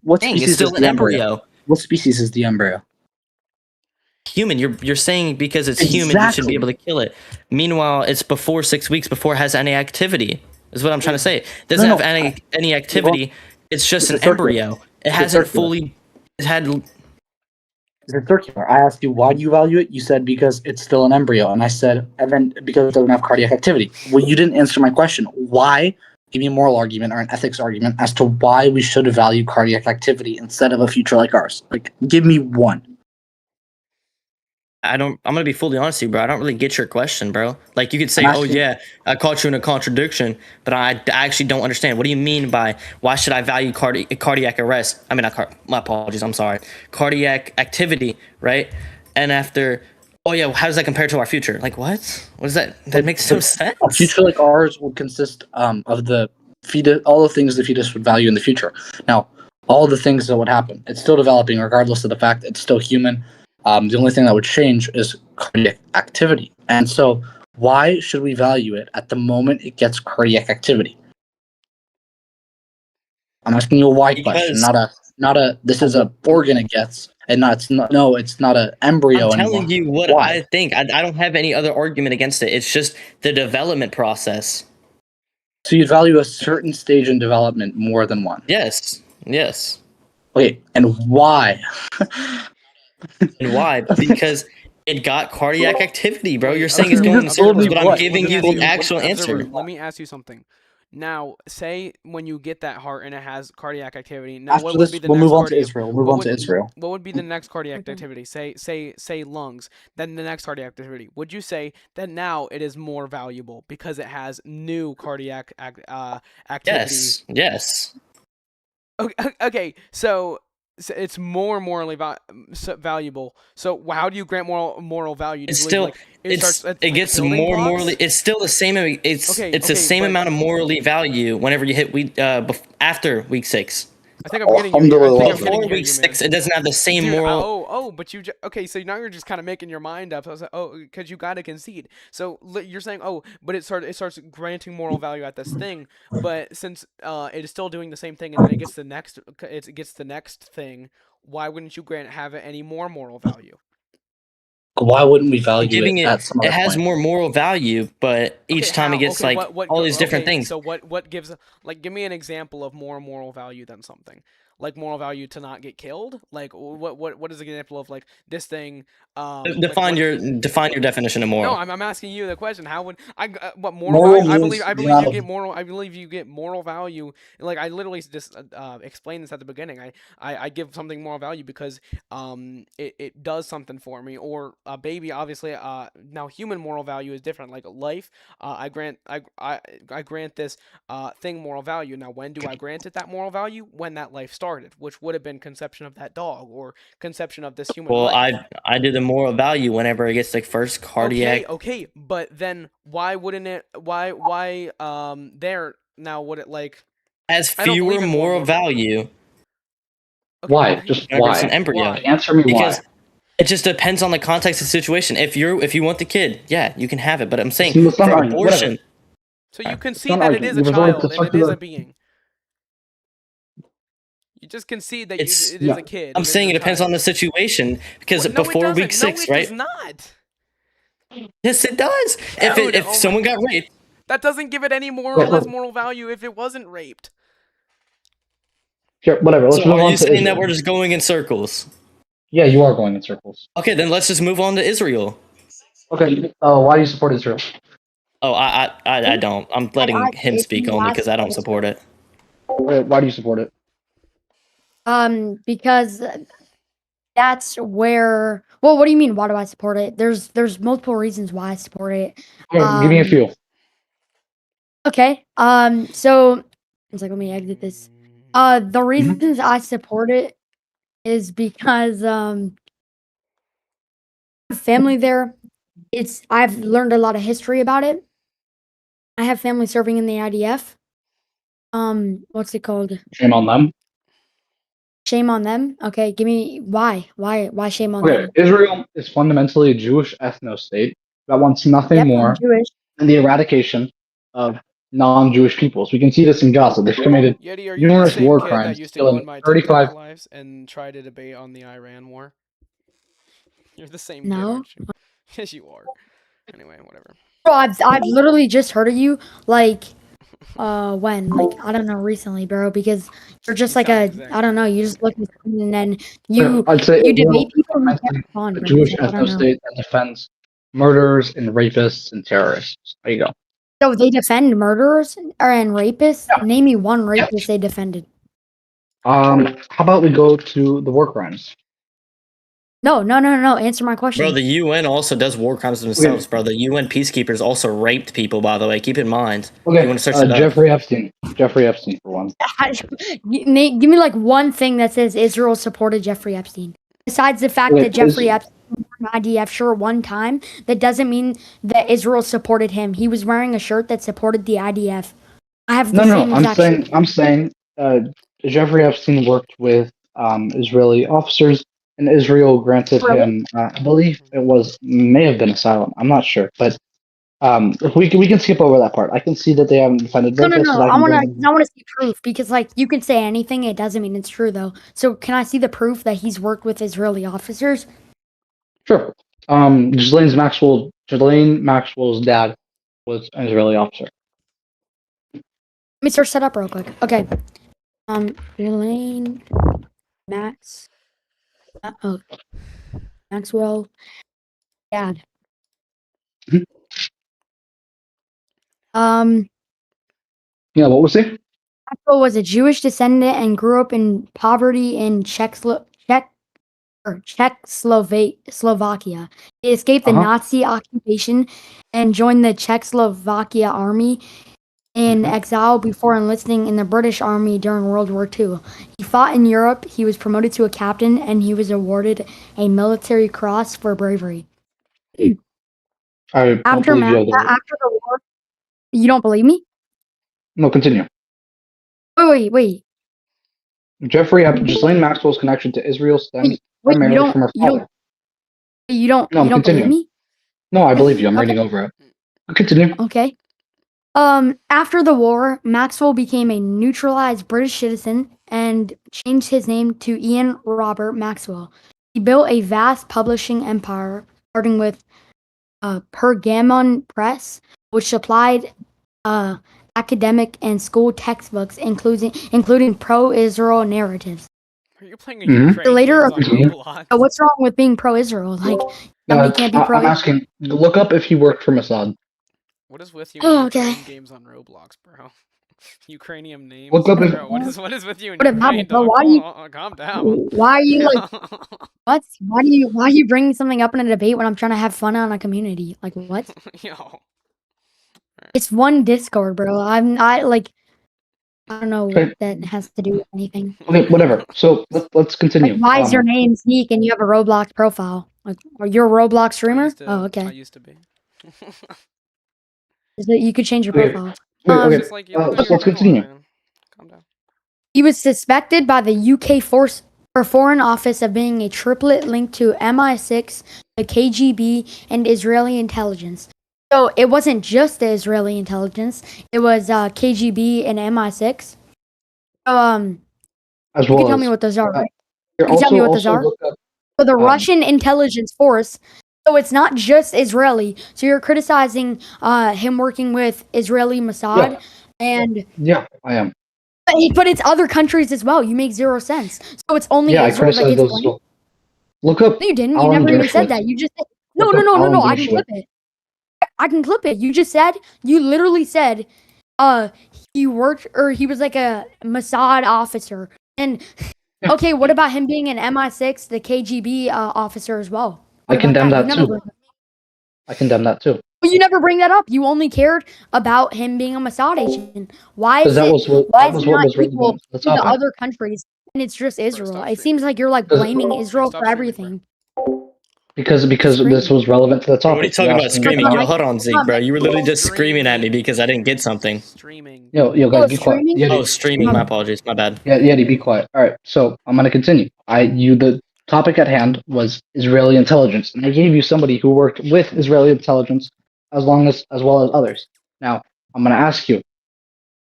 what thing. species It's still is an the embryo. What species is the embryo? Human. You're saying because it's human, you should be able to kill it. Meanwhile, it's before 6 weeks before it has any activity. Is what I'm trying to say. It doesn't have any activity. It's just an embryo. It hasn't fully. It had. It's circular. I asked you why do you value it. You said because it's still an embryo, and I said, and then because it doesn't have cardiac activity. Well, you didn't answer my question. Why? Give me a moral argument or an ethics argument as to why we should value cardiac activity instead of a future like ours. Like, give me one. I'm gonna be fully honest with you, bro. I don't really get your question, bro. Like you could say, "Oh yeah, I caught you in a contradiction," but I actually don't understand. What do you mean by why should I value cardiac arrest? I mean, my apologies. I'm sorry. Cardiac activity, right? And after, oh yeah, how does that compare to our future? Like what? What is that? That makes no sense. A future like ours would consist of the fetus, all the things the fetus would value in the future. Now, all the things that would happen, it's still developing, regardless of the fact that it's still human. The only thing that would change is cardiac activity. And so, why should we value it at the moment it gets cardiac activity? I'm asking you a why question, not a. This is a organ it gets, and it's not an embryo I'm anymore. telling you what Why? I think. I don't have any other argument against it. It's just the development process. So you value a certain stage in development more than one. Yes. Okay, and why? And why? Because It got cardiac activity, bro. Wait, You're saying it's Observer, going in circles, Observer, but I'm what? giving let me you ask the you- actual Observer, answer. let me ask you something. Now, say when you get that heart and it has cardiac activity. Now, what After would this, be the we'll next move on to cardiac? Israel. We'll move What on to would Israel. what would be the next cardiac Okay. activity? Say lungs. Then the next cardiac activity. Would you say that now it is more valuable because it has new cardiac activity? Yes. Okay, so it's more morally valuable. So how do you grant moral value? Do It's you believe, still like it starts it like gets building more blocks? morally. It's still the same. It's Okay, the same but amount of morally value whenever you hit after week 6. I think I'm getting you here. I think I'm getting Before here, week you man. 6, it doesn't have the same Dude, moral. but okay. So now you're just kind of making your mind up. I was like, because you gotta concede. So you're saying, but it starts granting moral value at this thing. But since it is still doing the same thing, and then it gets the next thing. Why wouldn't you have it any more moral value? Why wouldn't we I'm value giving it it. at some It other has point? more moral value, but Okay, each time it how? gets Okay, like all these different okay, things. so what gives like give me an example of more moral value than something. Like moral value to not get killed? Like what is an example of like this thing like Define what your definition of No, moral. I'm asking you the question. How would I what moral Moral value? means I the believe amount you of get moral. I believe you get moral value. Like I literally just explained this at the beginning. I give something moral value because it does something for me. Or a baby, obviously. Now human moral value is different. Like life, I grant this thing moral value. Now when do I grant it that moral value? When that life started, which would have been conception of that dog or conception of this human Well, life. I do the moral value whenever it gets the first cardiac. Okay, but then why wouldn't it? Why there now? Would it like? Has I don't believe fewer in more moral moral value. value Okay, Why? Just whenever it's an why? embryo. Why? Answer me Because why. it just depends on the context of the situation. If you want the kid, yeah, you can have it. But I'm saying Let's not for argue. Whatever. abortion, So you Let's not concede that it argue. is a You resorted to child and it is a circular. being. You just concede that it's it is Yeah. a kid I'm and it is saying a it depends on child. the situation because No, it before week doesn't. No, 6, it does right? not. Yes, it does. Dude, If oh my! someone got raped, That doesn't give it any more or Yeah, less moral value if it wasn't raped. sure, whatever. Let's so move are on you to saying that Israel. we're just going in circles? Yeah, you are going in circles. Okay, then let's just move on to Israel. Okay. Why do you support Israel? Oh, I don't. I'm letting him If speak you only ask because I don't Israel. support it. Why do you support it? Because that's where. Well, what do you mean? Why do I support it? There's multiple reasons why I support it. Okay, give me a few. Okay. So it's like let me exit this. The reasons I support it is because family there. I've learned a lot of history about it. I have family serving in the IDF. What's it called? Shame on them. Shame on them. Okay, give me why? Why shame on Okay, them? Israel is fundamentally a Jewish ethno state that wants nothing Yep, I'm more Jewish. than the eradication of non-Jewish peoples. We can see this in Gaza. They've committed Yeti, are you the numerous same war kid that crimes, used to go killing in my TikTok 35. lives and try to debate on the Iran war? You're the same kid, No. aren't you? Yes, you are. Anyway, whatever. Bro, I've literally just heard of you like when? Like I don't know, recently, bro, because you're just You like sound a exact. I don't know, you just look at something and then you I'd say you Israel debate is people and you can't fundamentally respond, a bro. Jewish So I don't ethno know. state that defends murderers and rapists and terrorists. There you go. So they defend murderers and rapists? Yeah. Name me one Yeah. rapist they defended. How about we go to the war crimes? No. Answer my Bro, question. the UN also does war crimes themselves, Okay. bro. The UN peacekeepers also raped people, by the way. Keep in mind. If you Okay. want to search it up. Jeffrey Epstein. Jeffrey Epstein for one. Give me like one thing that says Israel supported Jeffrey Epstein. Besides the fact Okay, that Jeffrey Epstein was an IDF sure one time, that doesn't mean that Israel supported him. He was wearing a shirt that supported the IDF. I have the No. same exact shirt. I'm saying Jeffrey Epstein worked with Israeli officers, and Israel granted Really? him, I believe may have been asylum. I'm not sure, but if we can skip over that part. I can see that they haven't defended rapists. No. I can bring them. I wanna see proof because like you can say anything, it doesn't mean it's true though. So can I see the proof that he's worked with Israeli officers? Sure. Ghislaine Maxwell's dad was an Israeli officer. Let me search that up real quick. Okay. Elaine Max. Oh, Maxwell. dad. Mhm. Um, Yeah, what was he? Maxwell was a Jewish descendant and grew up in poverty in Czechoslovakia. He escaped the Uh-huh. Nazi occupation and joined the Czechoslovakia army in Mhm. exile before enlisting in the British Army during World War II. He fought in Europe, he was promoted to a captain, and he was awarded a military cross for bravery. I don't After believe you otherwise. after the war, you don't believe me? No, continue. Wait. Ghislaine Maxwell's connection to Israel stems Wait, primarily from her father. you No, I'm don't believe continuing. me? No, I believe you. I'm Okay. reading over it. Continue. Okay. After the war, Maxwell became a naturalized British citizen and changed his name to Ian Robert Maxwell. He built a vast publishing empire, starting with Pergamon Press, which supplied academic and school textbooks, including pro-Israel narratives. Are you playing Mhm. Ukraine Later, games on Roblox? what's wrong with being pro-Israel? Like, somebody can't be pro. I'm asking. Look up if he worked for Mossad. What is with you Oh, and okay. Ukraine games on Roblox, bro? Ukrainian names. Look up if Bro, what is with you and What about Ukraine, it, bro? dog? Why do you- Calm down. Why are you like what? Why are you bringing something up in a debate when I'm trying to have fun on a community? Like what? Yo. It's one Discord, bro. I don't know Okay. what that has to do with anything. Okay, whatever. So let's continue. Like, why is your name Zeke and you have a Roblox profile? Like, are you a Roblox streamer? Oh, I okay. used to be. So you could change your Okay. profile. Okay. Just like you look like Let's you're doing a lot, continue. man. Calm down. He was suspected by the UK Foreign Office of being a triplet linked to MI6, the KGB, and Israeli intelligence. So it wasn't just the Israeli intelligence; it was KGB and MI6. So As you well can tell as me what those are, right? here, You can tell me what those are. look up. So the Russian intelligence force. So it's not just Israeli. So you're criticizing him working with Israeli Mossad, and Yeah, I am. but it's other countries as well. You make zero sense. So it's only Yeah, I Israel that criticize gets those as blamed. well. Look up. No, you didn't. You Alan never even said Dershowitz. that. You just said, Look up Alan no. I can Dershowitz. clip it. I can clip it. You just said, you literally said, he worked or he was like a Mossad officer. And Yeah. okay, what about him being an MI6, the KGB officer as well? I What about condemn You that never too. bring- I condemn that too. But you never bring that up. You only cared about him being a Mossad agent. Why Because is that it? was what Why that is was it what not was equal relevant to the to the topic. other countries? And it's just Israel. stop It streaming. seems like you're like Because- blaming Israel Stop for streaming, everything. Because Screaming. this was relevant to the topic. What are you talking You about asked me screaming? about- Yo, hold on, Zeke, bro. You were literally just screaming at me Streaming. because I didn't get something. Streaming. Yo, Oh, guys, be quiet. streaming? Yeti, Oh, streaming. My apologies. My bad. yeah, Yeti, be quiet. All right, so I'm gonna continue. The topic at hand was Israeli intelligence, and I gave you somebody who worked with Israeli intelligence as well as others. Now, I'm gonna ask you,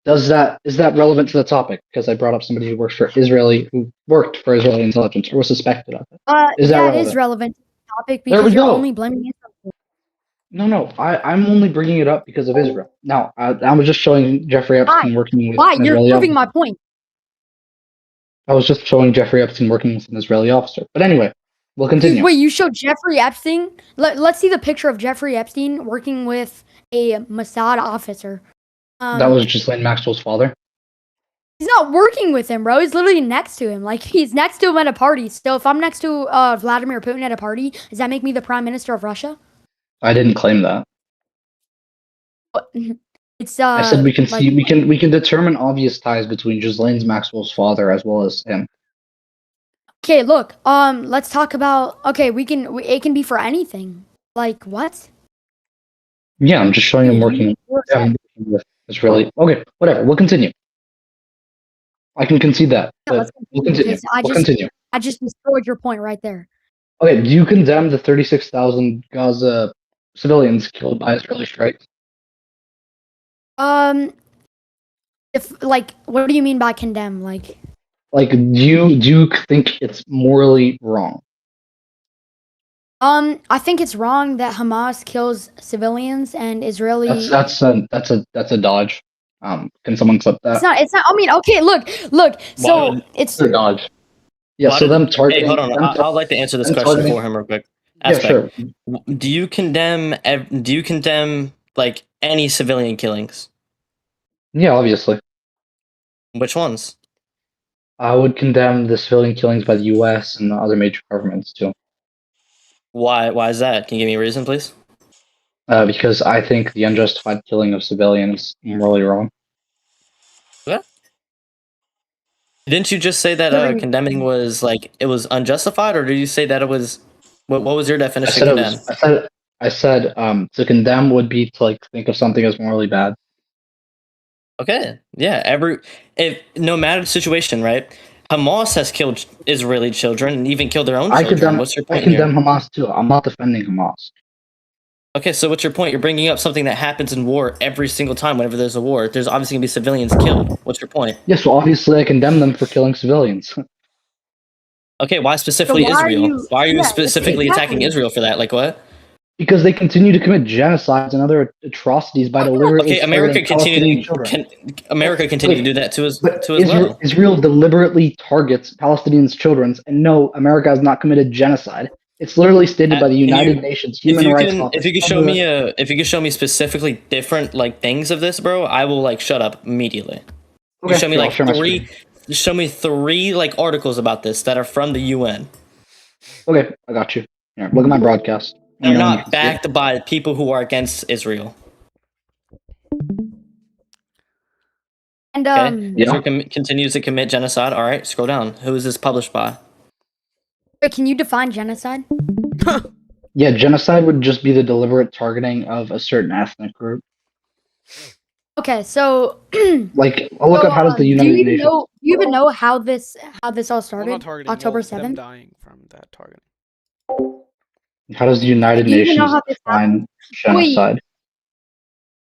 is that relevant to the topic? Because I brought up somebody who worked for Israeli intelligence or was suspected of it. Is that yeah, it relevant? is relevant to the topic There we because you're go. only blaming Israel. No. I'm only bringing it up because of Israel. Now, I was just showing Jeffrey Epstein working with Why? an You're Israeli proving officer. my point. I was just showing Jeffrey Epstein working with an Israeli officer. But anyway, we'll continue. Wait, you showed Jeffrey Epstein? Let's see the picture of Jeffrey Epstein working with a Mossad officer. That was Ghislaine Maxwell's father. He's not working with him, bro. He's literally next to him. Like, he's next to him at a party. So if I'm next to Vladimir Putin at a party, does that make me the prime minister of Russia? I didn't claim that. It's I said we can like, see we can determine obvious ties between Ghislaine Maxwell's father as well as him. okay, look. Let's talk about. Okay, it can be for anything. Like what? Yeah, I'm just showing him working with Israeli. Okay, whatever. We'll continue. I can concede that, Yeah, but let's we'll continue, continue. because I just destroyed your point right there. Okay, do you condemn the 36,000 Gaza civilians killed by Israeli strikes? If like, what do you mean by condemn? Like, do you think it's morally wrong? I think it's wrong that Hamas kills civilians and Israeli. That's a dodge. Can someone clip that? It's not. I mean, okay, look. So it's a dodge. Yeah. So them targeting. Hey, hold on. I'd like to answer this question for him real quick. aspect. Yeah, sure. Do you condemn? Do you condemn like any civilian killings? Yeah, obviously. Which ones? I would condemn the civilian killings by the U.S. and the other major governments too, Why? Why is that? Can you give me a reason, please? because I think the unjustified killing of civilians is morally wrong. Yeah. Didn't you just say that Living- condemning was like it was unjustified, or did you say that it was? What was your I definition said of it condemn? was. I said to condemn would be to like think of something as morally bad. Okay, yeah. If no matter the situation, right? Hamas has killed Israeli children and even killed their own I children. condemn. What's your I point condemn here? Hamas too. I'm not defending Hamas. Okay, so what's your point? You're bringing up something that happens in war every single time. Whenever there's a war, there's obviously gonna be civilians killed. What's your point? Yes, well, obviously I condemn them for killing civilians. Okay, why So specifically why are Israel? you? Why are you Yeah, specifically attacking exactly. Israel for that? Like what? Because they continue to commit genocides and other atrocities by deliberately Okay, targeting Palestinian children. America continue to do that too as But well. Israel deliberately targets Palestinians' children, and no, America has not committed genocide. It's literally stated by the Can United you Nations if Human you Rights can Office. if you could show me specifically different like things of this, bro, I will like shut up immediately. You Okay, show me sure, I'll like share my screen. show me three like articles about this that are from the UN. Okay, I got you. Here, look at my broadcast. Let me They're know when you not can see it. backed by people who are against Israel. And Okay, Yeah. Israel continues to commit genocide. All right, scroll down. Who is this published by? wait, can you define genocide? Yeah, genocide would just be the deliberate targeting of a certain ethnic group. Okay, so Like, I'll look so, up how does the do you United even Nations. know? Do you even know how this all Well, started? not targeting. October Well, them 7th. dying from that targeting. How does the United Do you even know Nations how this happened? define Wait, genocide?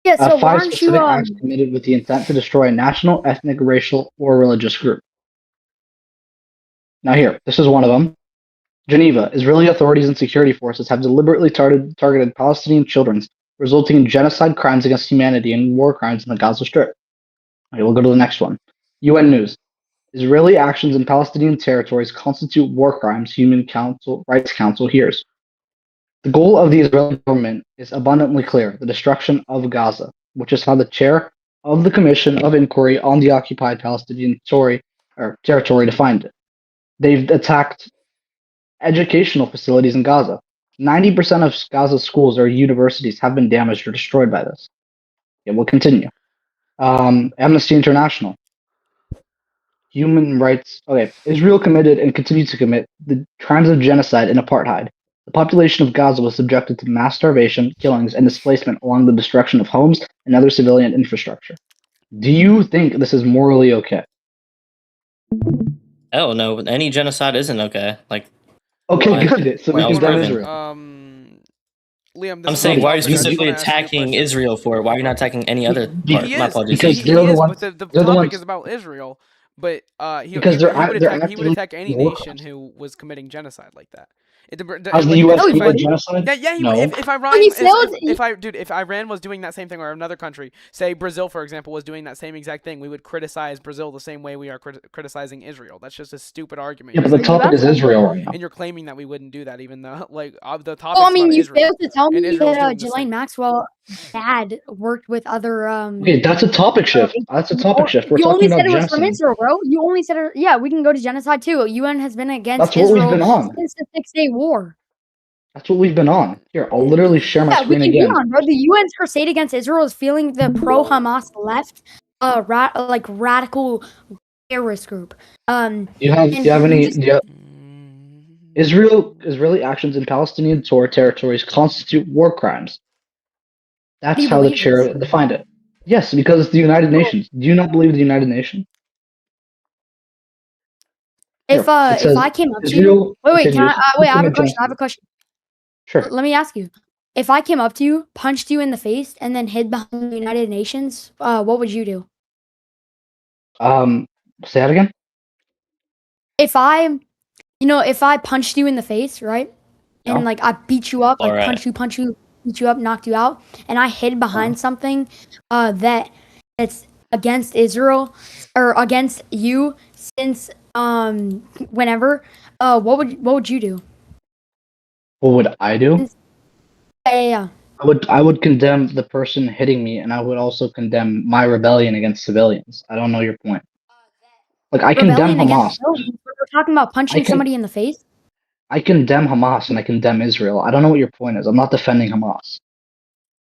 yeah. So why Five aren't you specific acts committed with the intent to destroy a national, ethnic, racial, or religious group. Now, here, this is one of them. Geneva, Israeli authorities and security forces have deliberately targeted Palestinian children, resulting in genocide, crimes against humanity, and war crimes in the Gaza Strip. Okay, we'll go to the next one. UN News. Israeli actions in Palestinian territories constitute war crimes, Rights Council hears. The goal of the Israeli government is abundantly clear: the destruction of Gaza, which is how the chair of the Commission of Inquiry on the Occupied Palestinian territory defined it. They've attacked educational facilities in Gaza. 90% of Gaza's schools or universities have been damaged or destroyed by this. It will continue. Amnesty International. Human rights. Okay, Israel committed and continues to commit the crimes of genocide and apartheid. The population of Gaza was subjected to mass starvation, killings, and displacement along the destruction of homes and other civilian infrastructure. Do you think this is morally okay? Hell no, any genocide isn't okay. Like, Okay, Why? good. So we Well, can condemn proven. Israel. Liam, this I'm is saying, off why are you topic. I just specifically want to ask you a attacking question. Israel for it? Why are you not attacking any other part? He My is apologies. Because he, they're he the is, ones- but the they're the topic ones- is about Israel. But Because he would they're actively attack any war nation crimes. who was committing genocide like that. Has the Like, U.S. No, he committed wouldn't. genocide? yeah, he, No. if Iran, When you failed, if Iran was doing that same thing, or another country, say Brazil, for example, was doing that same exact thing, we would criticize Brazil the same way we are criticizing Israel. That's just a stupid argument. Yeah, but the topic is Israel right now. And you're claiming that we wouldn't do that, even though like the topic. well, I mean, you failed to tell me and Israel's that doing the Ghislaine same. Maxwell dad worked with other Okay, that's a topic shift. That's a topic shift. We're you talking only said about it was from genocide. Israel, bro. You only said it. Yeah, we can go to genocide too. UN has been against That's what we've Israel been on. since the 6-Day War. That's what we've been on. Here, I'll literally share my Yeah, we screen can be again. on, bro. The UN's crusade against Israel is feeling the pro-Hamas left, like radical terrorist group. Do you have any? Israeli actions in Palestinian territories constitute war crimes. That's Do you how the believe chair this? defined it. Yes, because it's the United Nations. Do you not believe the United Nations? If Here, it says I came up to you, Israel wait, can I? continues to Wait, I have a commit question. I have a genocide. question. Sure. Let me ask you. If I came up to you, punched you in the face, and then hid behind the United Nations, what would you do? Say that again. If I punched you in the face, right? And Yeah. like I beat you up, like Alright. punch you, beat you up, knocked you out, and I hid behind something that's against Israel or against you since whenever, what would you do? What would I do? Yeah. I would condemn the person hitting me, and I would also condemn my rebellion against civilians. I don't know your point. Like I condemn Rebellion against Hamas. civilians. We're talking about I punching can somebody in the face. I condemn Hamas and I condemn Israel. I don't know what your point is. I'm not defending Hamas.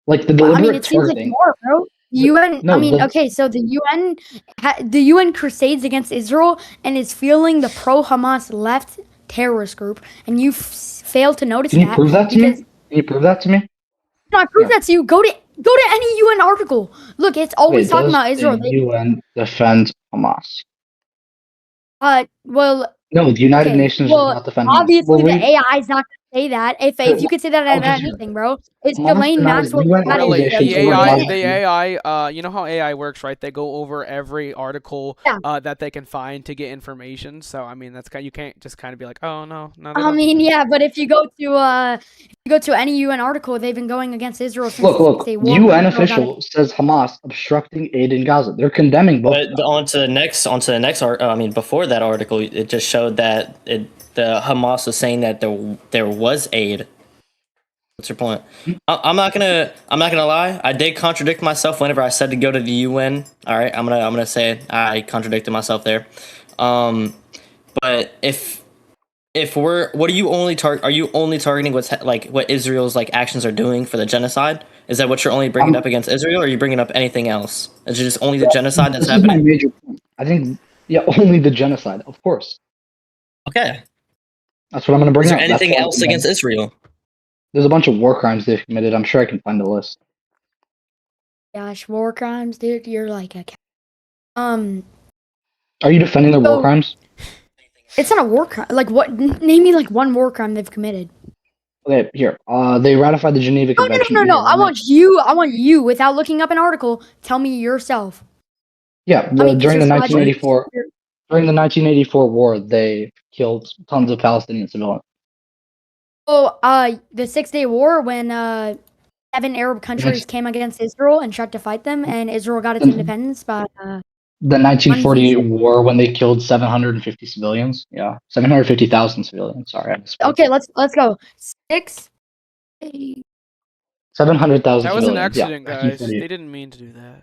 Like the I mean, deliberate it seems like targeting. more, bro. The UN. I No, mean, okay, so the UN crusades against Israel and is fueling the pro-Hamas left terrorist group, and you fail to notice can you that prove that to because me? Can you prove that to me? no, I prove Yeah. that to you. Go to any UN article. Look, it's always Wait, talking does about Israel. the UN defend Hamas? Well, No, the United okay. Nations does Well, not defend Hamas. Well, obviously the read. AI is not gonna say that. If you could say that I'll at just hear anything, it. bro, it's Hamas Ghislaine denies Maxwell. UN That is Really, accusations the over AI, Hamas. you know how AI works, right? They go over every article Yeah. that they can find to get information. So I mean, that's kind. You can't just kind of be like, oh no, they I don't do mean, that. yeah, but if you go to any UN article, they've been going against Israel since the Look, Six-Day War. UN Israel got official says Hamas obstructing aid in Gaza. They're condemning both. But on to the next I mean, before that article, it just showed that the Hamas was saying that there was aid. What's your point? I'm not gonna lie. I did contradict myself whenever I said to go to the UN. All right, I'm gonna say I contradicted myself there. But if we're what are you only are you only targeting what Israel's like actions are doing for the genocide? Is that what you're only bringing up against Israel, or are you bringing up anything else? Is it just only the genocide that's This is my happening? major point. I think, yeah, only the genocide, of course. Okay. That's what I'm going to Is bring there up. That's anything what I'm else condemning. against Israel? There's a bunch of war crimes they've committed. I'm sure I can find a list. gosh, war crimes, dude. You're like a Are you defending their war So- crimes? it's not a war crime. Like what? Name me like one war crime they've committed. Okay, here. They ratified the Geneva No, Convention. no. Here, I want you without looking up an article. Tell me yourself. Yeah, I mean, during the this is 1984 during the 1984 war, they killed tons of Palestinian civilians. Oh, the 6-Day War when 7 Arab countries came against Israel and tried to fight them, and Israel got its independence by The 1948 1v6. war when they killed 750 civilians. Yeah, 750,000 civilians. Sorry, I misspoke. Okay, let's go. 6. 700,000 That was an civilians. accident, Yeah, guys. 1948. They didn't mean to do that.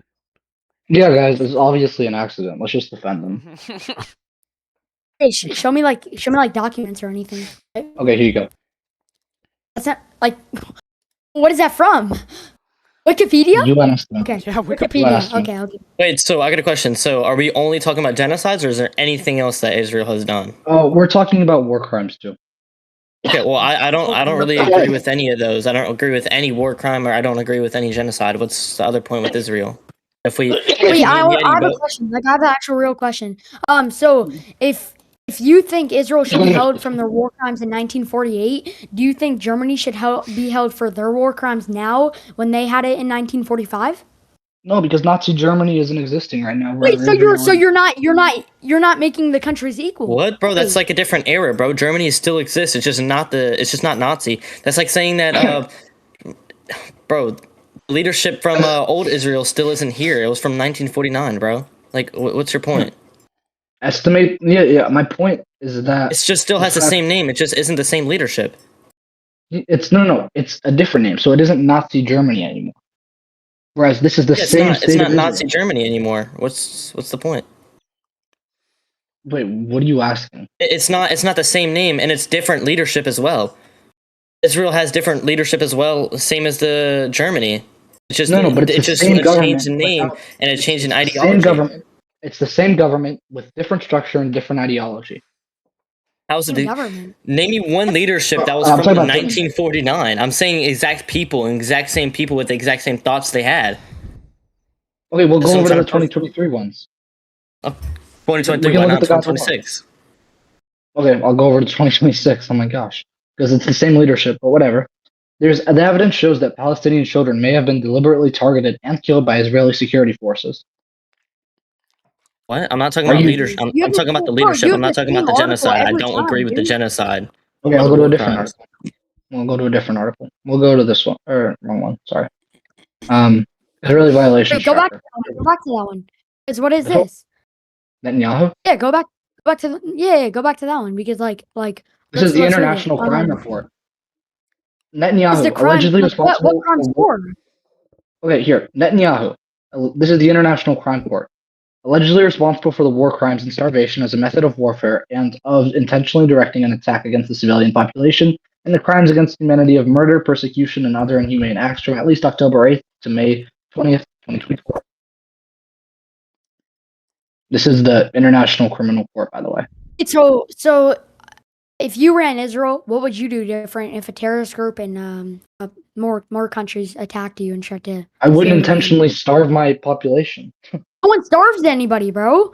Yeah, guys, it's obviously an accident. Let's just defend them. Hey, show me like documents or anything. Okay, here you go. That's not like what is that from? Wikipedia? UN estimate. Okay. Yeah, Wikipedia. Okay. Wait, so I got a question. So are we only talking about genocides, or is there anything else that Israel has done? Oh, we're talking about war crimes too. Okay, well, I don't really agree with any of those. I don't agree with any war crime, or I don't agree with any genocide. What's the other point with Israel? If we Wait, I have a question. Like I have an actual real question. So if you think Israel should be held from their war crimes in 1948, do you think Germany should be held for their war crimes now when they had it in 1945? No, because Nazi Germany isn't existing right now. Wait, so you're not making the countries equal? What, bro? That's like a different era, bro. Germany still exists. It's just not Nazi. That's like saying that, bro. Leadership from old Israel still isn't here. It was from 1949, bro. Like, what's your point? Estimate. Yeah. My point is that It just still has the same name. It just isn't the same leadership. it's no. It's a different name, so it isn't Nazi Germany anymore. Whereas this is the same state. It's not of Nazi Israel. Germany anymore. What's the point? Wait, what are you asking? It's not the same name, and it's different leadership as well. Israel has different leadership as well, same as the Germany. It's just but it's the same government. Changed in name and it changed in ideology. Same government. It's the same government with different structure and different ideology. How's it? Government. Name me one leadership that was from 1949. I'm saying exact people and exact same people with the exact same thoughts they had. Okay, we'll go over to the 2023 ones. 2023, why not 2026? Okay, I'll go over to 2026. Oh my gosh, because it's the same leadership, but whatever. The evidence shows that Palestinian children may have been deliberately targeted and killed by Israeli security forces. What? I'm not talking about leadership. I'm talking about the leadership. I'm not talking about the genocide. I don't agree with the genocide. Okay, I'll go to a different article. We'll go to a different article. We'll go to this one, or wrong one. Sorry. Israeli violation. Wait, go back to that one. Because what is this? Netanyahu? Yeah, go back to that one because like this is the International Crime Report. What's the Netanyahu crime? allegedly Like, what responsible crimes for. for? Okay, here Netanyahu. This is the International Crime Court. Allegedly responsible for the war crimes and starvation as a method of warfare and of intentionally directing an attack against the civilian population and the crimes against humanity of murder, persecution, and other inhumane acts from at least October 8th to May 20th, 2024. This is the International Criminal Court, by the way. So if you were in Israel, what would you do different if a terrorist group and more countries attacked you and tried to? I wouldn't steal your intentionally land? starve my population. No one starves anybody, bro.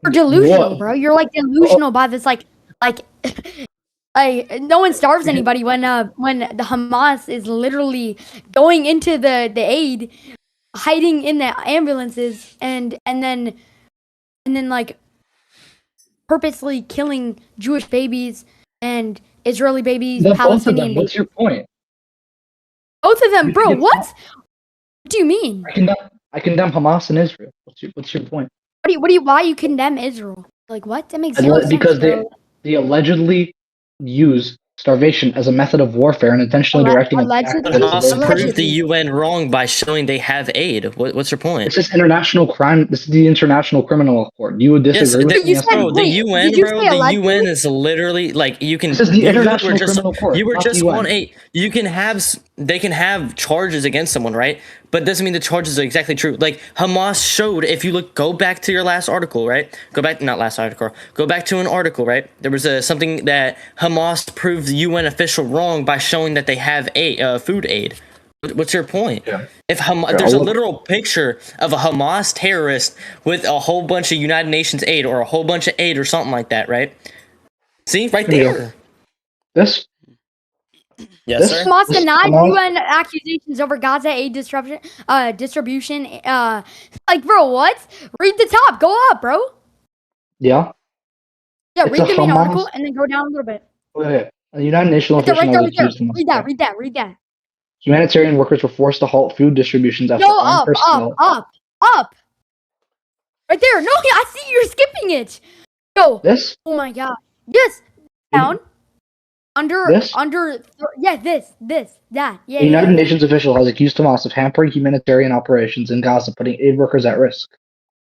You're delusional, What? bro. You're like delusional by this, like, no one starves anybody when the Hamas is literally going into the aid, hiding in the ambulances, and then like purposely killing Jewish babies and Israeli babies, Both of Palestinian them. What's babies. your point? Both of them, You bro. think it's What? not- What do you mean? I condemn Hamas and Israel. What's your point? Why you condemn Israel? Like, what? That makes zero sense, Because bro. they allegedly use starvation as a method of warfare and intentionally directing an attack Allegedly? against Hamas civilian proved the Allegedly. UN wrong by showing they have aid. What's your point? This is international crime. This is the International Criminal Court. You would Yes, disagree with me? You Yes said- or no? bro, the wait, UN, did you bro, say the allegedly? UN is literally like you can. This is the you International were just, Criminal Court, You were not just the UN. on a. You can have. They can have charges against someone, right? But it doesn't mean the charges are exactly true. Like Hamas showed, if you go back to your last article, right? Not last article. Go back to an article, right? There was something that Hamas proved the UN official wrong by showing that they have food aid. What's your point? Yeah. If there's a literal picture of a Hamas terrorist with a whole bunch of United Nations aid or a whole bunch of aid or something like that, right? See, right Here we go. there. This? Yes, This- sir. Hamas This denied Hamas- UN accusations over Gaza aid distribution. Like, bro, what? Read the top. Go up, bro. Yeah. Yeah, It's read a the main Hamas- article and then go down a little bit. Okay. A United Nations Right there, official right there, has right there. accused Hamas. Read that, read that, read that. Humanitarian workers were forced to halt food distributions after Go armed up, personnel. up. Right there. No, I see you're skipping it. Go. This? Oh my god. Yes. Down. This? Yeah, this, that. Yeah, A United yeah. Nations official has accused Hamas of hampering humanitarian operations in Gaza, putting aid workers at risk.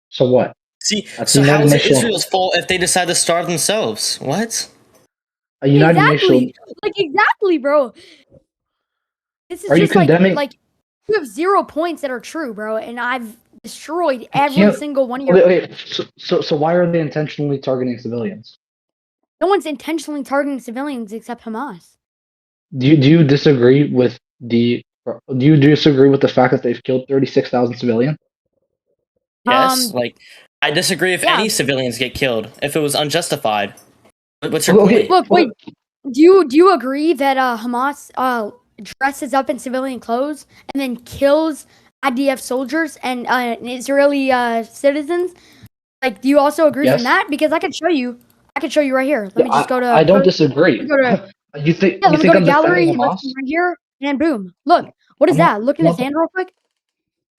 So what? See, That's so how United is it Nations. Israel's fault if they decide to starve themselves? What? A United Exactly. Nations. Like, exactly, bro. This is Are you just like condemning- you have 0 points that are true, bro, and I've destroyed every can't- single one of your. Okay. So why are they intentionally targeting civilians? No one's intentionally targeting civilians except Hamas. Do you disagree with the? Do you disagree with the fact that they've killed 36,000 civilians? Yes, like I disagree if yeah. any civilians get killed if it was unjustified. What's your Okay. point? Look, wait. Do you agree that Hamas dresses up in civilian clothes and then kills IDF soldiers and Israeli citizens? Like, do you also agree Yes. from that? Because I could show you. I could show you right here. Let me just go to. I don't disagree. Go to- You think? Yeah, you let me think go to I'm gallery. defending Let's Hamas? go right here, and boom. Look, what is I'm not- that? Look in I'm his not- hand real quick.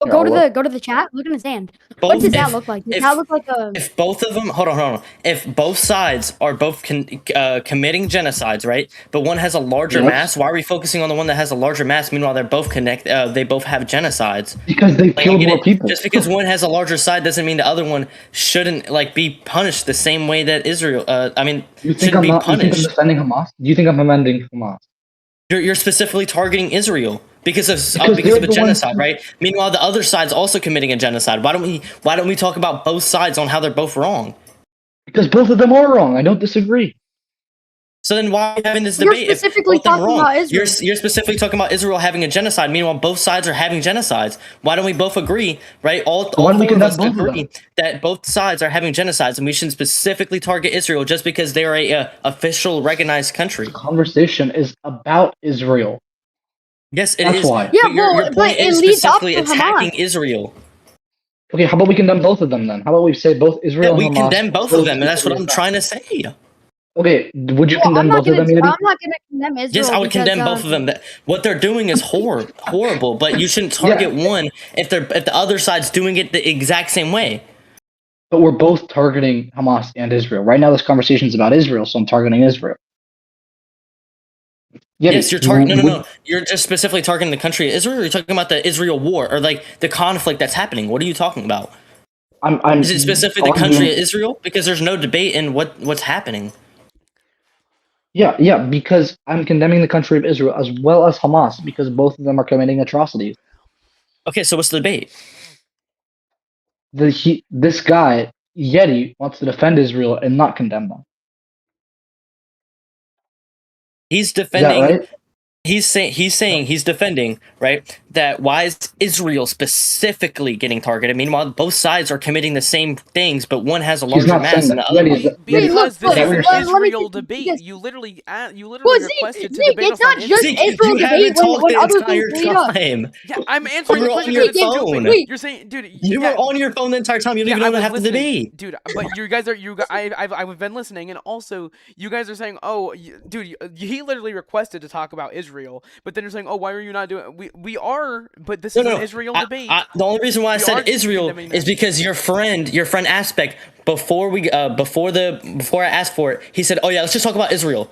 Here, Go I'll to look. go to the chat. Look in his hand. Both- What does that if- look like? Does if- that look like a? If both of them, hold on. If both sides are both committing genocides, right? But one has a larger Yes. mass. Why are we focusing on the one that has a larger mass? Meanwhile, they're both they both have genocides. Because they've Like, killed again, more people. Just because one has a larger side doesn't mean the other one shouldn't be punished the same way that Israel. You think shouldn't I'm be not? You think I'm punished. defending Hamas? Do you think I'm defending Hamas? You're specifically targeting Israel because of Because they're a the ones genocide, who- right? Meanwhile, the other side's also committing a genocide. Why don't we talk about both sides on how they're both wrong? Because both of them are wrong. I don't disagree. So then why are we having this You're debate? if specifically both of them talking wrong? about Israel. You're specifically talking about Israel having a genocide. Meanwhile, both sides are having genocides. Why don't we both agree, right? All why four don't we of us condemn both of agree that both sides are having genocides, and we shouldn't specifically target Israel just because they are a official recognized country. The conversation is about Israel. Yes, it That's is. why. Yeah, but your well, point but it is leads up specifically to attacking Hamas. Israel. Okay, how about we condemn both of them then? How about we say both Israel Yeah, we and Hamas? condemn both of them, and that's what I'm trying to say. Okay, would you Well, condemn both of them, Yeti? I'm not gonna condemn Israel. Yes, I would because, condemn both of them. What they're doing is horrible, but you shouldn't target one if the other side's doing it the exact same way. But we're both targeting Hamas and Israel. Right now, this conversation is about Israel, so I'm targeting Israel. Yes, you're targeting. No. You're just specifically targeting the country of Israel. Or you're talking about the Israel war or like the conflict that's happening. What are you talking about? I'm Is it specifically the country arguing- of Israel? Because there's no debate in what's happening. Yeah, because I'm condemning the country of Israel as well as Hamas because both of them are committing atrocities. Okay, so what's the debate? This guy Yeti wants to defend Israel and not condemn them. He's Is that defending. right? He's saying he's defending, right, that why is Israel specifically getting targeted? Meanwhile, both sides are committing the same things, but one has a larger not mass saying than the that. other. Yeti, one. Because this look, is an let me Israel think, debate. because- You literally Well, requested to Zeke, debate it's us on not just Zeke, Israel you debate haven't talked when the other entire things lead up. time. Yeah, I'm answering You the were question on your because it's phone. stupid. Wait. You're saying, dude, You were on your phone the entire time. You don't even I know was half the listening, debate. dude. But you guys are I've been listening, and also you guys are saying, oh, dude, he literally requested to talk about Israel, but then you're saying, oh, why are you not doing? We are, but this is an Israel debate. The only reason why I We are said Israel condemning is them. because your friend Aspect before I asked for it, he said, "Oh yeah, let's just talk about Israel."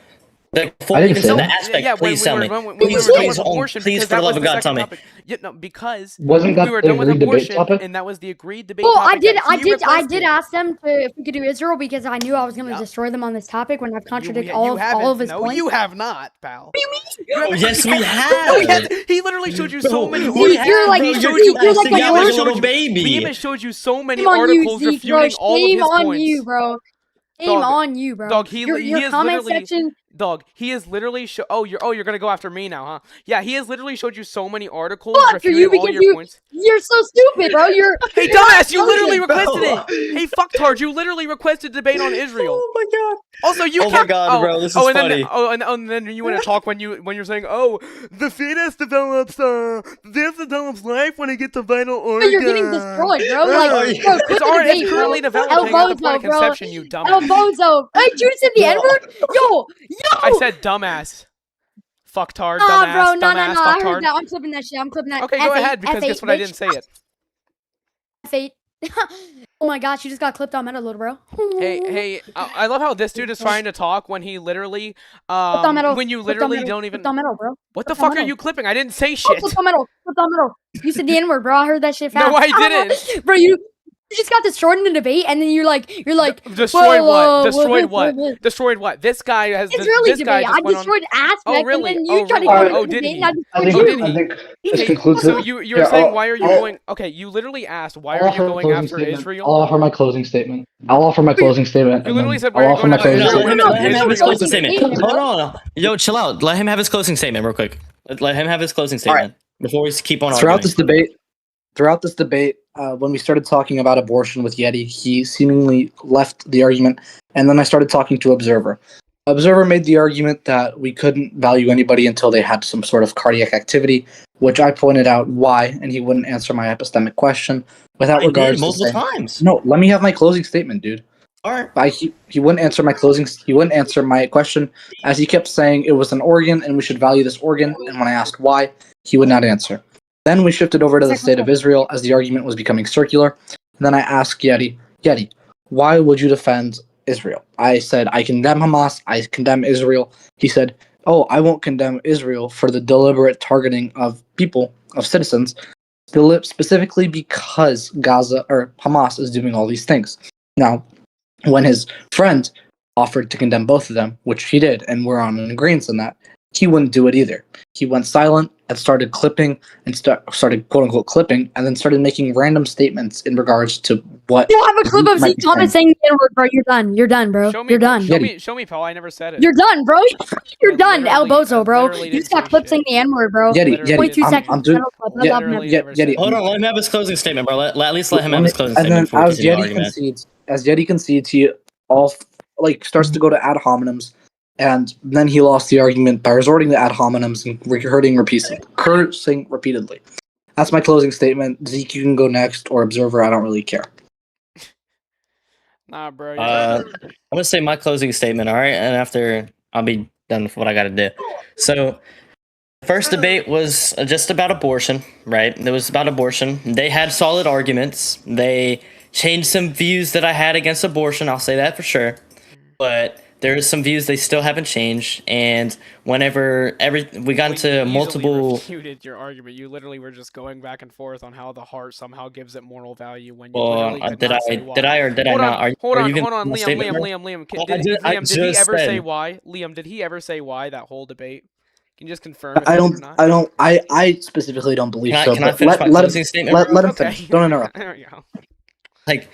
Like before I we didn't even say said that. that Aspect, please when tell we me. were done, when we Please, were done please, with abortion, please, because for the that was love of the God, second tell me. topic. Yeah, no, because Wasn't we that were the done with agreed debate abortion, topic? and that was the agreed debate Well, I topic. did, that he I did requested. ask them if we could do Israel because I knew I was going to Yep. destroy them on this topic when I've contradicted You all of his no, points. you have not, pal. What do you mean? Oh, yes, we have. No, he has. He literally showed you so many we articles. You're like- bro, he you're showed you. classing like a out like a horse. little baby. Liam showed you so many Shame on you, articles Zeke, bro. refuting all of Shame his on points. you, bro. Shame Dog, on you, bro. Dog, he your is comment literally. section. Dog, he is literally. Oh, you're gonna go after me now, huh? Yeah, he has literally showed you so many articles Fuck you refuting all because your points. you're so stupid, bro. Hey, dumbass! You literally bro. requested it. Hey, fucktard! You literally requested debate on Israel. Oh my god. Also, you Oh my can't. God, bro, this is and funny. Then, then you want to talk when you're saying, oh, the fetus develops life when it gets a vital organ. You're getting destroyed, bro. Like, Oh, bro, yeah. quit It's the already debate, it's currently bro. developing at the point Bozo, of bro. conception. You dumbass. El Bozo. Hey, Jude said the No. N-word? Yo! I said dumbass. Fucktard, Nah, dumbass, bro. No, dumbass, I heard fucktard. that. I'm clipping that shit. I'm clipping that. Okay, go F8, ahead because F8, guess what? I bitch. didn't say it. F8. Oh my gosh, you just got clipped on Metal Loader, bro. Hey, I love how this dude is trying to talk when he literally, Clipped on Metal. when you Clipped on literally Metal. don't even. Clipped on Metal, bro. What the Clipped on fuck are Metal. you clipping? I didn't say Oh, shit. clipped on Metal. Clipped on Metal. You said the N-word, bro. I heard that shit fast. No, I didn't. Bro, you just got destroyed in the debate, and then you're like, Destroyed whoa, what? Destroyed whoa, what? whoa. Destroyed what? This guy has. It's really This guy debate. just I went on. destroyed Aspect, Oh, really? and then Oh, you tried to really? come into Oh, the did debate, he? and I I destroyed think, you. I think this Hey, concludes so it. you were Yeah, saying I'll- why are you I'll- going? Okay, you literally asked why I'll are you offer my going closing after statement. Israel? I'll offer my closing statement. I'll offer my closing statement. You and literally then said why I'll are you offer going my after closing No, Israel. let statement. him have his Israel closing statement. debate, Hold bro. on. Yo, chill out. Let him have his closing statement real quick. Let him have his closing statement before we keep on Throughout arguing. this debate, when we started talking about abortion with Yeti, he seemingly left the argument, and then I started talking to Observer. Observer made the argument that we couldn't value anybody until they had some sort of cardiac activity, which I pointed out why, and he wouldn't answer my epistemic question without I regards did to multiple saying, times. no, let me have my closing statement, dude. All right. He wouldn't answer my closing. He wouldn't answer my question, as he kept saying it was an organ and we should value this organ. And when I asked why, he would not answer. Then we shifted over to the state of Israel as the argument was becoming circular. And then I asked Yeti, why would you defend Israel? I said I condemn Hamas. I condemn Israel. He said, oh, I won't condemn Israel for the deliberate targeting of people, of citizens, specifically because Gaza or Hamas is doing all these things. Now, when his friend offered to condemn both of them, which he did, and we're on an agreement on that, he wouldn't do it either. He went silent and started clipping and started quote unquote clipping, and then started making random statements in regards to what. You have a clip of might Zeke be comment saying the N-word, bro. You're done. You're done, bro. Show me, You're done. show me, pal. I never said it. You're done, bro. You're I done, El literally- Bozo, I bro. literally You didn't just got say clipped shit. saying the N-word, bro. Yeti, 22 I'm seconds. doing. Metal clip. I love Literally Metal. never said Yeti, it. Hold on. Let him have his closing statement, bro. At least let him have his closing and statement then before we as continue Yeti argument. concedes, he starts to go to ad hominems, and then he lost the argument by resorting to ad hominems and cursing repeatedly. That's my closing statement. Zeke, you can go next, or Observer. I don't really care. Nah, bro. I'm gonna say my closing statement, all right, and after I'll be done with what I gotta do. So, the first debate was just about abortion, right? It was about abortion. They had solid arguments. They changed some views that I had against abortion. I'll say that for sure. But there's some views they still haven't changed, and whenever we got into multiple. Refuted your argument. You literally were just going back and forth on how the heart somehow gives it moral value when you literally could did not I say why. did I or did hold I on, not? hold on, Liam. Did he ever say why? Liam, did he ever say why that whole debate? Can you just confirm? If I he did or don't. not? I don't. I specifically don't believe so. Can I But finish my let closing him statement? let him Okay. finish. Don't interrupt. There we go. Like,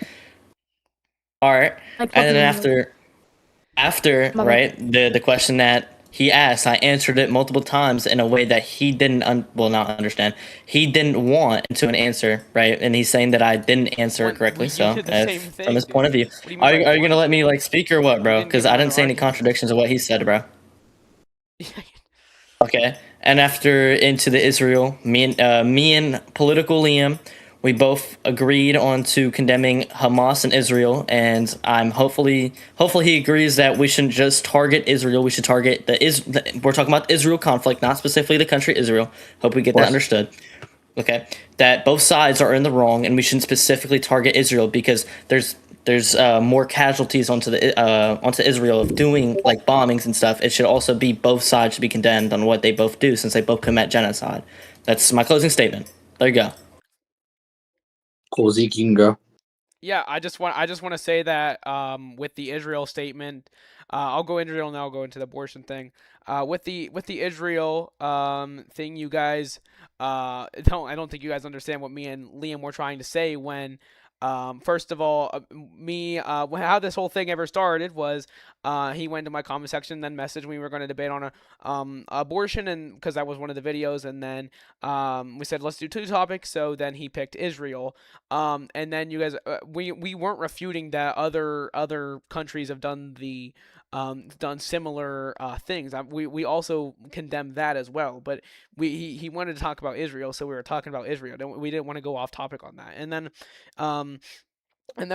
all right, Like, and then fucking- after My bad. right, the question that he asked, I answered it multiple times in a way that he didn't not understand. He didn't want into an answer, right? And he's saying that I didn't answer it correctly. You So did the same thing, from his point of view, What do you mean are by you want? gonna let me like speak or what, bro? didn't Because give I didn't another see any argument. contradictions of what he said, bro. Okay, and after into the Israel, me and political Liam, we both agreed on to condemning Hamas and Israel, and I'm hopefully he agrees that we shouldn't just target Israel. We should target we're talking about the Israel conflict, not specifically the country Israel. Hope we get that understood. Okay, that both sides are in the wrong, and we shouldn't specifically target Israel because there's more casualties onto Israel of doing like bombings and stuff. It should also be both sides should be condemned on what they both do since they both commit genocide. That's my closing statement. There you go. Cool, Zeke, you can go. Yeah, I just want to say that with the Israel statement, I'll go Israel and then I'll go into the abortion thing. With the Israel thing, you guys I don't think you guys understand what me and Liam were trying to say when first of all, how this whole thing ever started was he went to my comment section, then messaged me. We were going to debate on abortion, and because that was one of the videos, and then we said let's do two topics. So then he picked Israel, and then you guys, we weren't refuting that other countries have done done similar things. We also condemn that as well, but he wanted to talk about Israel, so we were talking about Israel. We didn't want to go off topic on that, and then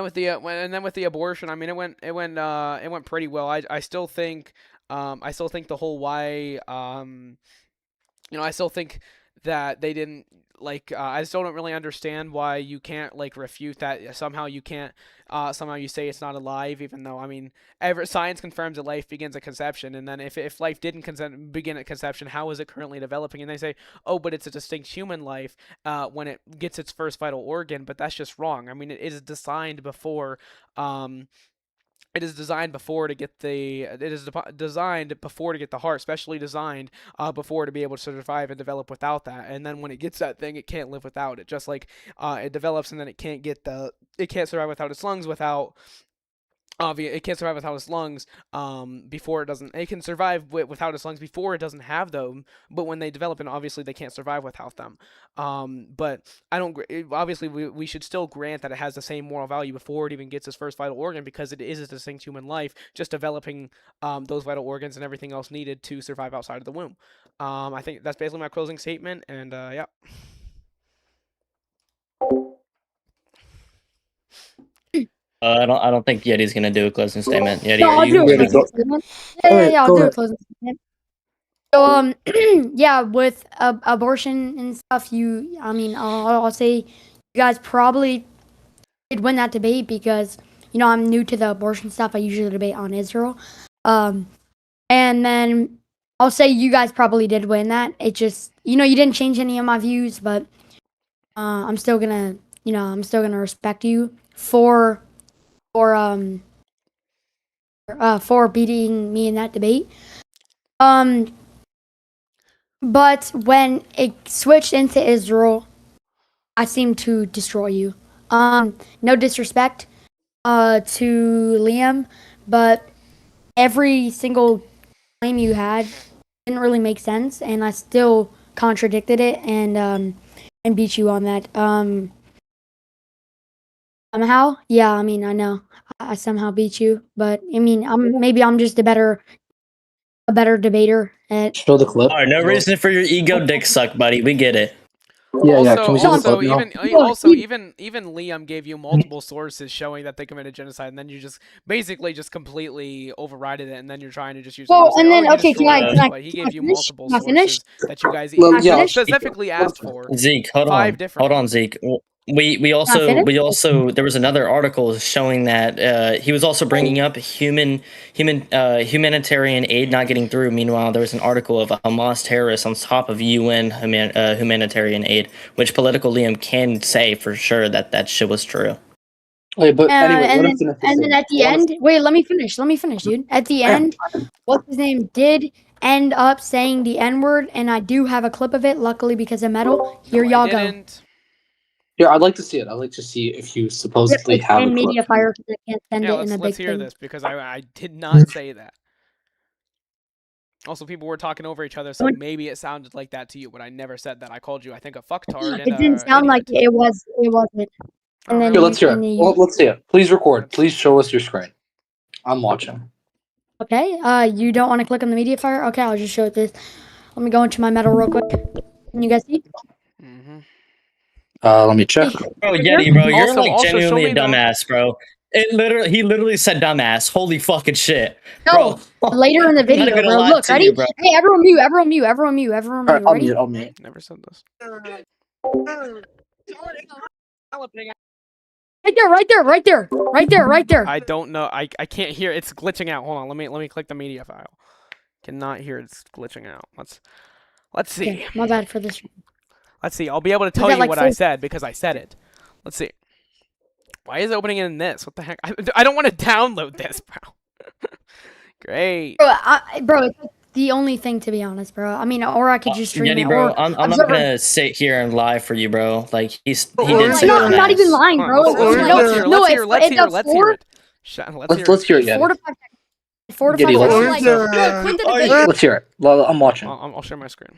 with the abortion, I mean, it went pretty well. I still think the whole why I still think that they didn't I still don't really understand why you can't refute that somehow you can't somehow you say it's not alive, even though I mean science confirms that life begins at conception, and then if life didn't begin at conception, how is it currently developing? And they say, oh, but it's a distinct human life when it gets its first vital organ, but that's just wrong. I mean, it is designed before it is designed before to get designed before to get the heart, specially designed before to be able to survive and develop without that. And then when it gets that thing, it can't live without it. Just like it develops and then it can't survive without its lungs it can't survive without its lungs before it doesn't. It can survive without its lungs before it doesn't have them, but when they develop, and obviously they can't survive without them. But I don't. Obviously, we should still grant that it has the same moral value before it even gets its first vital organ, because it is a distinct human life, just developing those vital organs and everything else needed to survive outside of the womb. I think that's basically my closing statement, and yeah. I don't think Yeti's gonna do a closing statement. Yeti, No, are I'll you? do a Yeti, closing go- statement. Alright, Yeah, I'll go do a ahead. closing statement. So yeah, with abortion and stuff, I mean, I'll say you guys probably did win that debate because I'm new to the abortion stuff. I usually debate on Israel, and then I'll say you guys probably did win that. It just you didn't change any of my views, but I'm still gonna respect you for beating me in that debate. But when it switched into Israel, I seemed to destroy you. No disrespect to Liam, but every single claim you had didn't really make sense, and I still contradicted it and beat you on that. Somehow, yeah. I mean, I know I somehow beat you, but I mean, maybe I'm just a better debater. Show the clip. All right, no reason for your ego dick suck, buddy. We get it. Yeah. Can we see the Also, clip now? even Liam gave you multiple sources showing that they committed genocide, and then you just basically just completely overrided it, and then you're trying to just use it. Well, to say, and then you okay, destroyed us, can I but he gave you finish? multiple Can I finish? sources that you guys Well, yeah. specifically asked for. Zeke, hold 5 on. different Hold on, ones. Zeke. We also there was another article showing that he was also bringing up humanitarian aid not getting through. Meanwhile, there was an article of a Hamas terrorist on top of UN humanitarian aid, which political Liam can say for sure that that shit was true. Wait, but anyway, and let then, him finish. and then at the end, wait, let me finish, dude. At the end, what's his name did end up saying the N-word, and I do have a clip of it, luckily because of metal. Here y'all go. Here, I'd like to see it. I'd like to see if you supposedly have a clip. Media fire because I can't send it in a big let's hear thing. this because I did not say that. Also, people were talking over each other, so maybe it sounded like that to you, but I never said that. I called you, I think, a fucktard. It didn't sound like it was. It wasn't. And then Here, let's hear it. Let's see it. Please record. Please show us your screen. I'm watching. Okay. You don't want to click on the media fire? Okay, I'll just show it this. Let me go into my metal real quick. Can you guys see? Mm-hmm. Let me check. Bro, Yeti, bro, you're Also- like also genuinely show a me the- dumbass, bro. He literally said dumbass. Holy fucking shit, No, bro. later in the I'm not video, gonna bro. lie Look, to ready? you, bro. Hey, everyone mute, everyone mute, everyone mute, everyone mute. Alright, Ready? I'll mute. Never said this. Right there. I don't know. I can't hear. It's glitching out. Hold on. Let me click the media file. Cannot hear. It's glitching out. Let's see. Okay, my bad for this. Let's see. I'll be able to tell that you like what I said because I said it. Let's see. Why is it opening in this? What the heck? I don't want to download this, bro. Great. Bro, it's like the only thing, to be honest, bro. I mean, or I could just stream Yeti, it. bro, Or I'm not gonna sit here and lie for you, bro. Like he did say I'm not even dumbass. lying, Hold bro. on, let's hear. Let's hear. Let's hear. Let's hear it. Let's hear it, Four to Yeti. five seconds. 4 to 5 Yeti, let's seconds. hear Like, it. click the video. Let's hear it. I'm watching. I'll share my screen.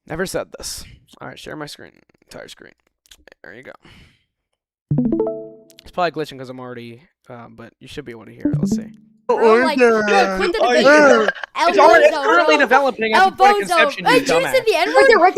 Never said this. All right, share my screen. Entire screen. There you go. It's probably glitching because I'm already, but you should be able to hear it. Let's see. Bro, like, bro, click the video. It's currently developing at the point of conception, you dumbass. Right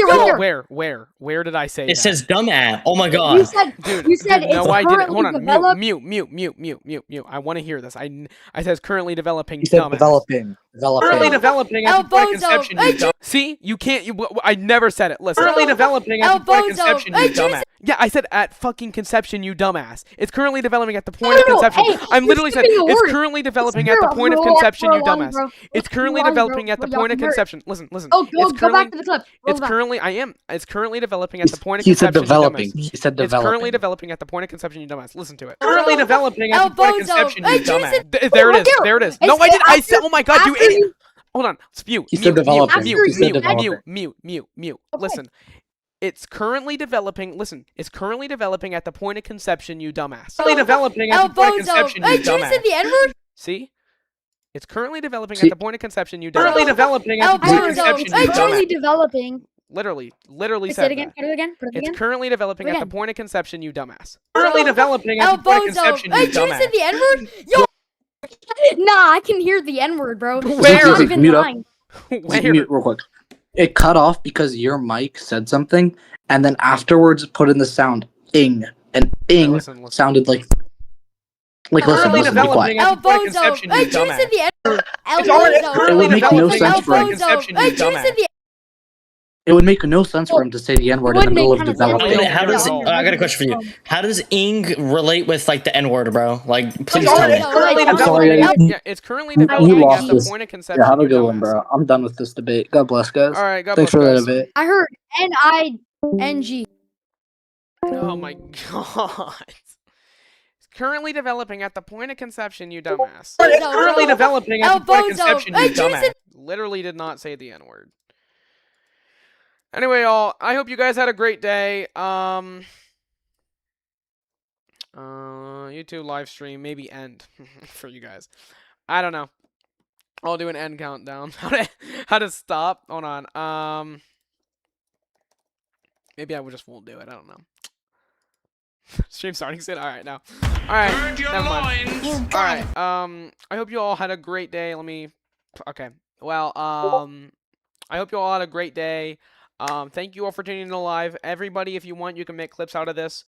there. Where did I say It that? says dumbass. Oh my You god. said, Dude, you said no, it's I didn't. currently Hold on. developed. Mute. I want to hear this. I says currently developing. You said dumbass. developing. Currently developing at the point of conception, you dumb. See, you can't. I never said it. Listen. Currently developing at the point of conception, you dumbass. Yeah, I said at fucking conception, you dumbass. It's currently developing at the point of conception. Hey, I'm literally saying skipping a it's word. currently developing at the point of conception, you dumbass. It's currently developing at the point of conception. Listen. Oh, It's go back to the clip. It's currently. It's currently developing at the point of He said conception, you developing. dumbass. He said It's currently developing. developing at the point of conception, you dumbass. Listen to it. Currently developing at the point of conception, you dumbass. There it is. No, I didn't. I said, oh my god, you idiot. Hold on. Spew. He said developing. He said developing. Mute. Okay. Listen. It's currently developing. Listen. It's currently developing at the point of conception, you dumbass. Currently developing at the point of conception, you dumbass. the N-word? See? It's currently developing at the point of conception, you dumbass. Currently developing at the point of conception, you Currently dumbass. developing. Literally Say said it again. that. Put it again. Put it It's again. currently developing at the Again. point of conception, you dumbass. Currently developing at the point of conception, you dumbass. the N-word? Yo. Nah, I can hear the N-word, bro. Where? I'm not even Mute up. lying. Where? Mute real quick. It cut off because your mic said something, and then afterwards put in the sound ing, and ing Listen. sounded like listen, Currently be developing quiet. at the point of conception, you dumbass. It would make no sense for him. Conception, you dumbass. It would make no sense for him to say the N word in the middle of Wouldn't make developing. How does I got a question for you? How does ing relate with like the N word, bro? Like, please tell me. Sorry, Yeah, it's currently developing at lost the this. point of conception. Yeah, have a you good one, dumbass. bro. I'm done with this debate. God bless, guys. All right, God Thanks bless, for guys. that debate. I heard N-I-N-G. Oh my god. It's currently developing at the point of conception, you dumbass. It's currently developing at the point of conception, you dumbass. Literally did not say the N word. Anyway, y'all, I hope you guys had a great day. YouTube live stream, maybe end for you guys. I don't know. I'll do an end countdown. How to stop? Hold on. Maybe I just won't do it. I don't know. Stream starting soon. All right, now. All right. Never mind. All right. I hope you all had a great day. Okay. Well. I hope you all had a great day. Thank you all for tuning in live. Everybody, if you want, you can make clips out of this.